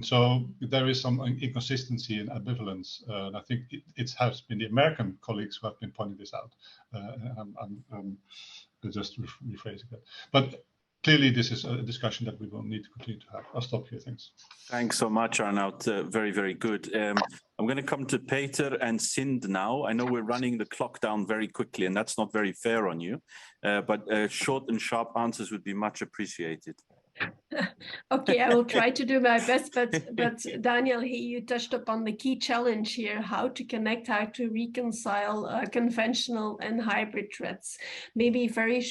So there is some inconsistency and ambivalence. And I think it has been the American colleagues who have been pointing this out. I'm just rephrasing that. But clearly, this is a discussion that we will need to continue to have. I'll stop here. Thanks. Thanks so much, Arnoud. Very, very good. I'm going to come to Peter and Sind now. I know we're running the clock down very quickly, and that's not very fair on you. But short and sharp answers would be much appreciated. Okay, I will try to do my best, but Daniel, you touched upon the key challenge here, how to connect, how to reconcile conventional and hybrid threats. Maybe very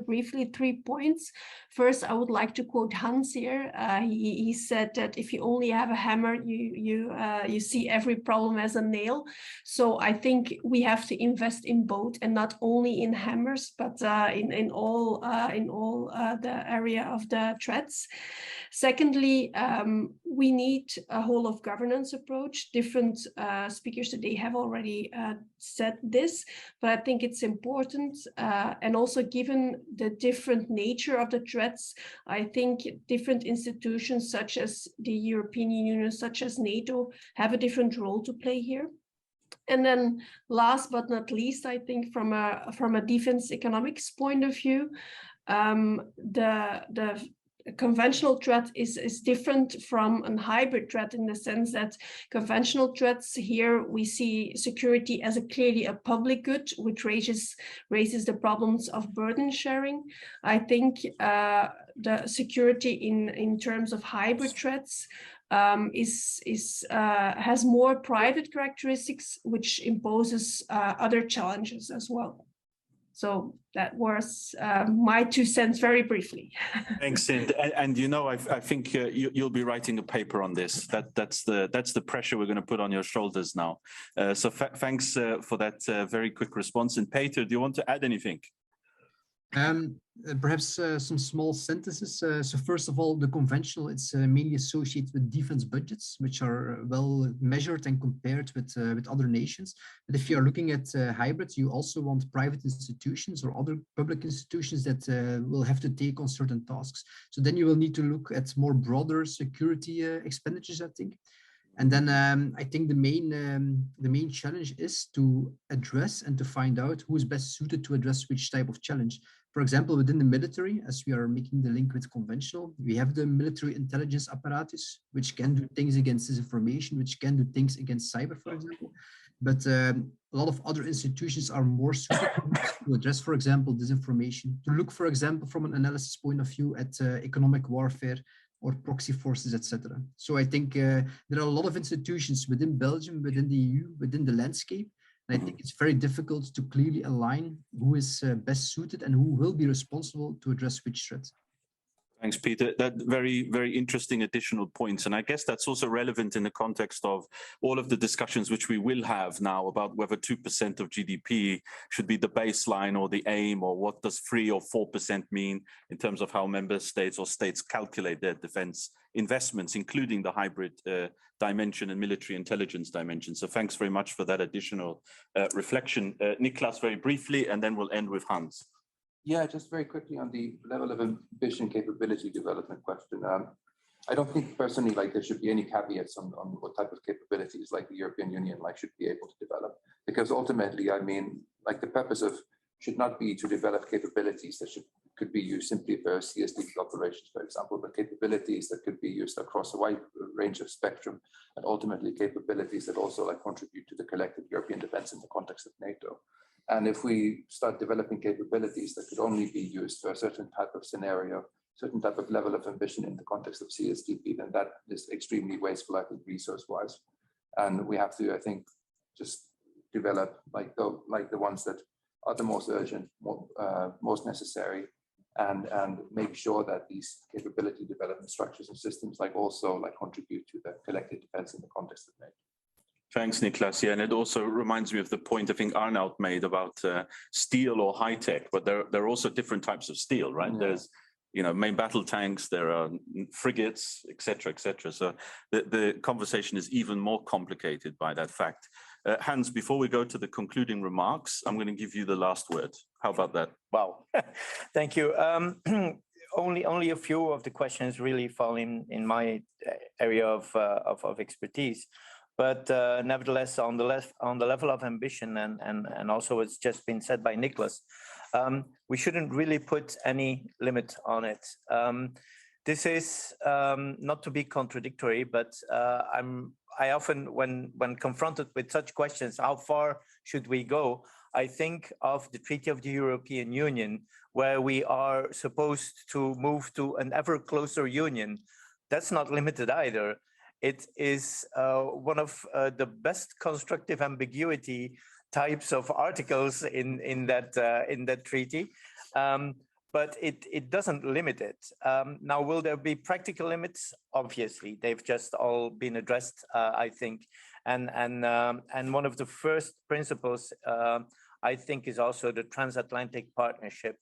briefly, 3 points. First, I would like to quote Hans here. He said that if you only have a hammer, you see every problem as a nail. So I think we have to invest in both, and not only in hammers, but in all the area of the threats. Secondly, we need a whole of governance approach. Different speakers today have already said this, but I think it's important. And also given the different nature of the threats, I think different institutions such as the European Union, such as NATO, have a different role to play here. And then last but not least, I think from a defense economics point of view, the conventional threat is different from a hybrid threat in the sense that conventional threats here we see security as clearly a public good, which raises the problems of burden sharing. I think the security in terms of hybrid threats has more private characteristics, which imposes other challenges as well. So that was my 2 cents very briefly. Thanks, Sind. And you know, I think you'll be writing a paper on this. That's the pressure we're going to put on your shoulders now. So thanks for that very quick response. And Peter, do you want to add anything? Perhaps some small sentences. So first of all, the conventional, it's mainly associated with defense budgets, which are well measured and compared with other nations. But if you are looking at hybrids, you also want private institutions or other public institutions that will have to take on certain tasks. So then you will need to look at more broader security expenditures, I think. And then I think the main challenge is to address and to find out who is best suited to address which type of challenge. For example, within the military, as we are making the link with conventional, we have the military intelligence apparatus, which can do things against disinformation, which can do things against cyber, for example. But a lot of other institutions are more suited to address, for example, disinformation, to look, for example, from an analysis point of view at economic warfare or proxy forces, etc. So I think there are a lot of institutions within Belgium, within the EU, within the landscape. And I think it's very difficult to clearly align who is best suited and who will be responsible to address which threat. Thanks, Peter. That very, very interesting additional points. And I guess that's also relevant in the context of all of the discussions which we will have now about whether 2% of GDP should be the baseline or the aim, or what does 3 or 4% mean in terms of how member states or states calculate their defense investments, including the hybrid dimension and military intelligence dimension. So thanks very much for that additional reflection. Niklas, very briefly, and then we'll end with Hans. Yeah, just very quickly on the level of ambition capability development question. I don't think personally like there should be any caveats on what type of capabilities like the European Union should be able to develop, because ultimately, I mean, like the purpose of should not be to develop capabilities that could be used simply for CSDP operations, for example, but capabilities that could be used across a wide range of spectrum, and ultimately capabilities that also contribute to the collective European defense in the context of NATO. And if we start developing capabilities that could only be used for a certain type of scenario, certain type of level of ambition in the context of CSDP, then that is extremely wasteful, I think, resource-wise. And we have to, I think, just develop like the ones that are the most urgent, most necessary, and make sure that these capability development structures and systems also contribute to the collective defense in the context of NATO. Thanks, Niklas. Yeah, and it also reminds me of the point I think Arnaud made about steel or high tech, but there are also different types of steel, right? Yeah. There's, main battle tanks, there are frigates, et cetera, So the conversation is even more complicated by that fact. Hans, before we go to the concluding remarks, I'm going to give you the last word. How about that? Wow, thank you. Only a few of the questions really fall in my area of expertise. But nevertheless, on the level of ambition, and also it's just been said by Niklas, we shouldn't really put any limit on it. This is not to be contradictory, but I often, when confronted with such questions, how far should we go? I think of the Treaty of the European Union, where we are supposed to move to an ever closer union. That's not limited either. It is one of the best constructive ambiguity types of articles in that treaty, but it doesn't limit it. Now, will there be practical limits? Obviously, they've just all been addressed, I think, and one of the first principles I think is also the transatlantic partnership.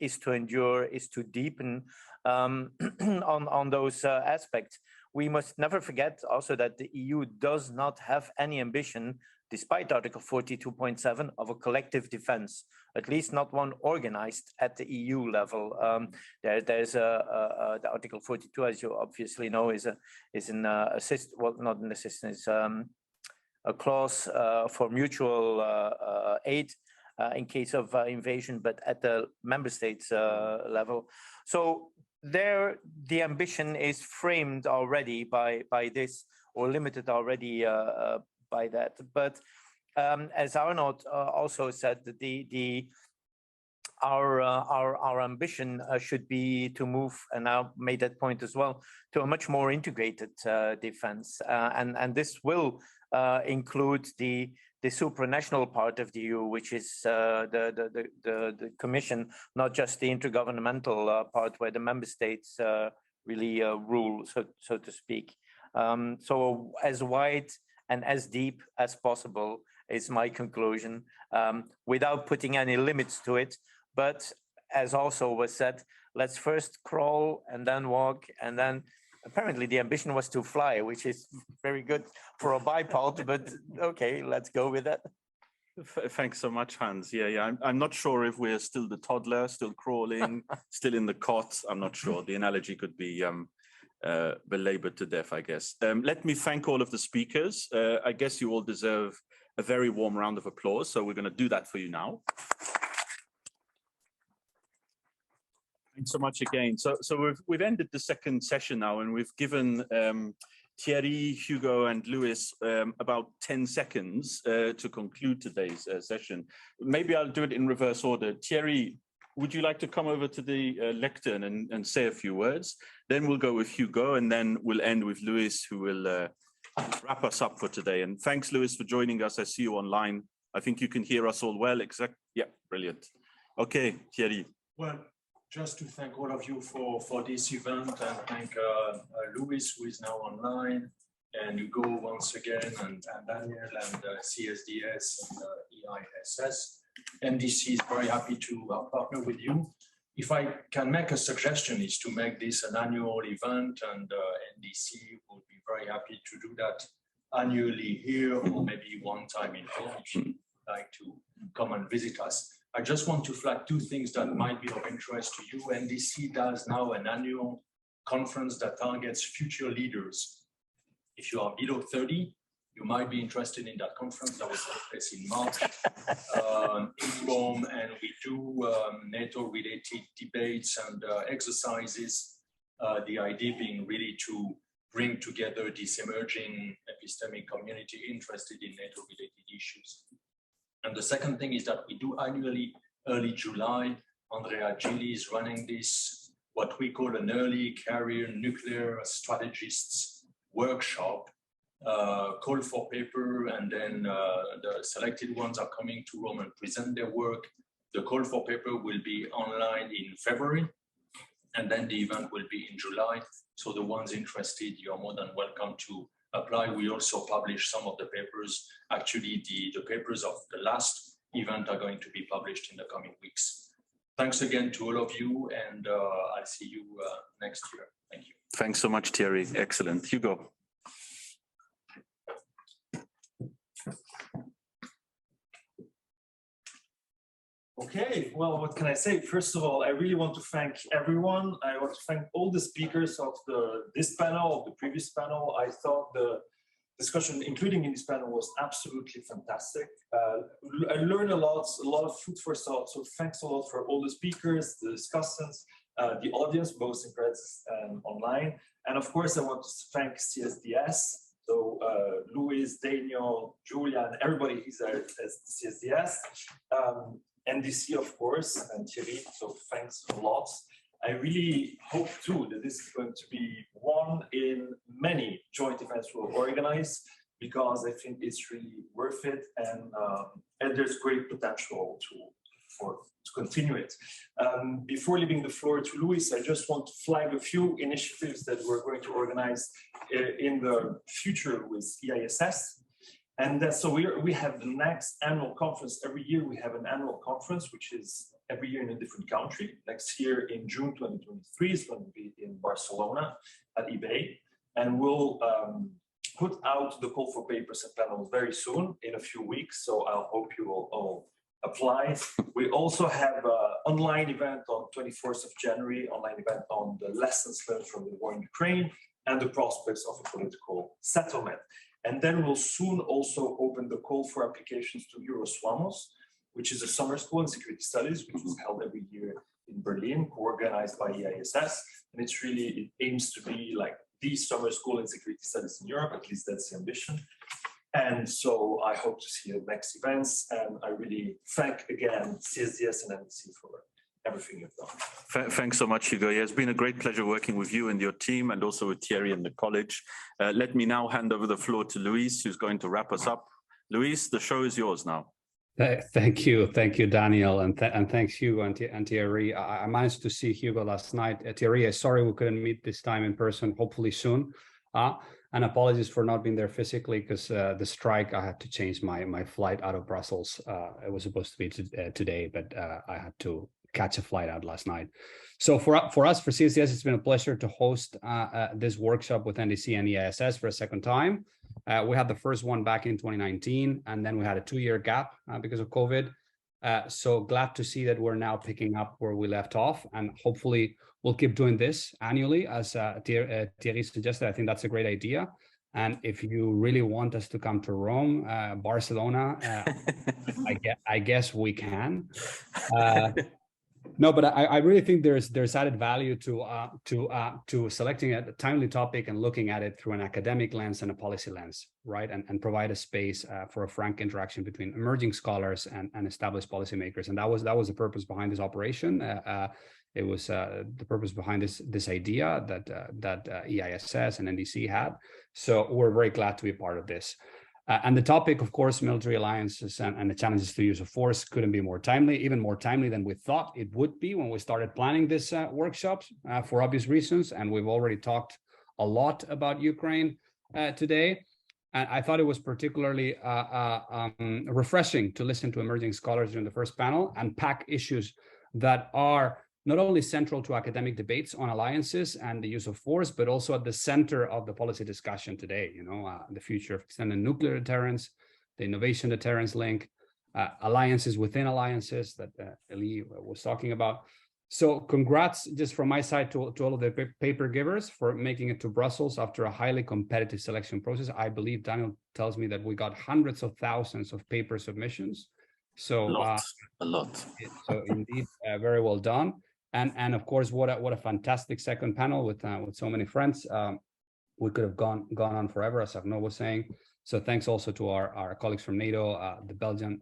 Is to endure, is to deepen on those aspects. We must never forget also that the EU does not have any ambition, despite Article 42.7, of a collective defense, at least not one organized at the EU level. There's the Article 42, as you obviously know, is an assist, well, not an assistance, a clause for mutual aid in case of invasion, but at the member states level. So there, the ambition is framed already by this, or limited already by that. But as Arnaud also said, our ambition should be to move, and I made that point as well, to a much more integrated defense, and this will include the supranational part of the EU, which is the Commission, not just the intergovernmental part where the member states really rule, so to speak. So as wide and as deep as possible is my conclusion, without putting any limits to it. But as also was said, let's first crawl and then walk, and then apparently the ambition was to fly, which is very good for a bipod, but okay, let's go with that. Thanks so much, Hans. Yeah. I'm not sure if we're still the toddler, still crawling, still in the cot. I'm not sure. The analogy could be belabored to death, I guess. Let me thank all of the speakers. I guess you all deserve a very warm round of applause. So we're going to do that for you now. Thanks so much again. So we've ended the second session now, and we've given Thierry, Hugo, and Louis about 10 seconds to conclude today's session. Maybe I'll do it in reverse order. Thierry, would you like to come over to the lectern and say a few words? Then we'll go with Hugo, and then we'll end with Louis, who will wrap us up for today. And thanks, Louis, for joining us. I see you online. I think you can hear us all well. Yeah, brilliant. Okay, Thierry. Well, just to thank all of you for this event, and thank Louis, who is now online, and Hugo once again, and Daniel, and CSDS, and EISS. NDC is very happy to partner with you. If I can make a suggestion, is to make this an annual event, and NDC would be very happy to do that annually here, or maybe one time in May, if you'd like to come and visit us. I just want to flag two things that might be of interest to you. NDC does now an annual conference that targets future leaders. If you are below 30, you might be interested in that conference. That will take place in March in Rome, and we do NATO-related debates and exercises. The idea being really to bring together this emerging epistemic community interested in NATO-related issues. And the second thing is that we do annually, early July, Andrea Gilli is running this, what we call an early career nuclear strategists workshop, call for paper, and then the selected ones are coming to Rome and present their work. The call for paper will be online in February, and then the event will be in July. So the ones interested, you're more than welcome to apply. We also publish some of the papers. Actually, the papers of the last event are going to be published in the coming weeks. Thanks again to all of you, and I'll see you next year. Thank you. Thanks so much, Thierry. Excellent. Hugo. Okay, well, what can I say? First of all, I really want to thank everyone. I want to thank all the speakers of this panel, of the previous panel. I thought the discussion, including in this panel, was absolutely fantastic. I learned a lot of food for thought. So thanks a lot for all the speakers, the discussants, the audience, both in presence and online. And of course, I want to thank CSDS. So Luis, Daniel, Julia, and everybody who's there at CSDS. NDC, of course, and Thierry, so thanks a lot. I really hope too that this is going to be one in many joint events we'll organize, because I think it's really worth it, and there's great potential to continue it. Before leaving the floor to Luis, I just want to flag a few initiatives that we're going to organize in the future with EISS. And so we have the next annual conference. Every year we have an annual conference, which is every year in a different country. Next year in June 2023 is going to be in Barcelona at eBay. And we'll put out the call for papers and panels very soon, in a few weeks. So I hope you will all apply. We also have an online event on 24th of January, online event on the lessons learned from the war in Ukraine and the prospects of a political settlement. And then we'll soon also open the call for applications to Euroswamos, which is a summer school in security studies, which is held every year in Berlin, co-organized by EISS. And it aims to be like the summer school in security studies in Europe, at least that's the ambition. And so I hope to see you at next events. And I really thank again CSDS and NDC for everything you've done. Thanks so much, Hugo. Yeah, it's been a great pleasure working with you and your team, and also with Thierry and the college. Let me now hand over the floor to Luis, who's going to wrap us up. Luis, the show is yours now. Thank you, Daniel, and thanks Hugo and Thierry. I managed to see Hugo last night. Thierry, sorry we couldn't meet this time in person. Hopefully soon. And apologies for not being there physically, because the strike, I had to change my flight out of Brussels. It was supposed to be today, but I had to catch a flight out last night. So for us, for CSDS, it's been a pleasure to host this workshop with NDC and EISS for a second time. We had the first one back in 2019, and then we had a 2-year gap because of COVID. So glad to see that we're now picking up where we left off, and hopefully we'll keep doing this annually, as Thierry suggested. I think that's a great idea. And if you really want us to come to Rome, Barcelona, I guess we can. No, but I really think there's added value to selecting a timely topic and looking at it through an academic lens and a policy lens, right? And provide a space for a frank interaction between emerging scholars and established policymakers. And that was the purpose behind this operation. It was the purpose behind this idea that EISS and NDC had. So we're very glad to be part of this. And the topic, of course, military alliances and the challenges to use of force couldn't be more timely, even more timely than we thought it would be when we started planning this workshop for obvious reasons. And we've already talked a lot about Ukraine today. And I thought it was particularly refreshing to listen to emerging scholars during the first panel unpack issues that are not only central to academic debates on alliances and the use of force, but also at the center of the policy discussion today. The future of extended nuclear deterrence, the innovation deterrence link, alliances within alliances that Elie was talking about. So congrats just from my side to all of the paper givers for making it to Brussels after a highly competitive selection process. I believe Daniel tells me that we got hundreds of thousands of paper submissions. So a lot. So indeed, very well done. And of course, what a fantastic second panel with so many friends. We could have gone on forever, as Arnaud was saying. So thanks also to our colleagues from NATO, the Belgian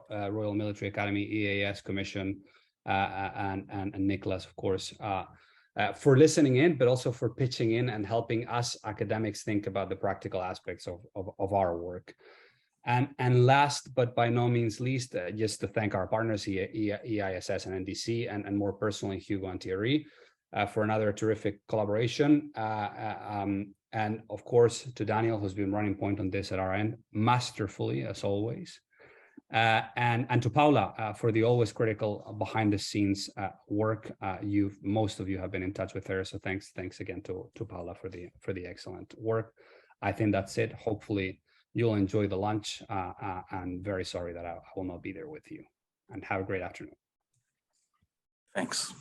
Royal Military Academy, EAS Commission, and Nicholas, of course, for listening in, but also for pitching in and helping us academics think about the practical aspects of our work. And last, but by no means least, just to thank our partners, EISS and NDC, and more personally, Hugo and Thierry, for another terrific collaboration. And of course, to Daniel, who's been running point on this at our end, masterfully, as always. And to Paula for the always critical behind the scenes work. Most of you have been in touch with her, so thanks again to Paula for the excellent work. I think that's it. Hopefully you'll enjoy the lunch. I'm very sorry that I will not be there with you. And have a great afternoon. Thanks.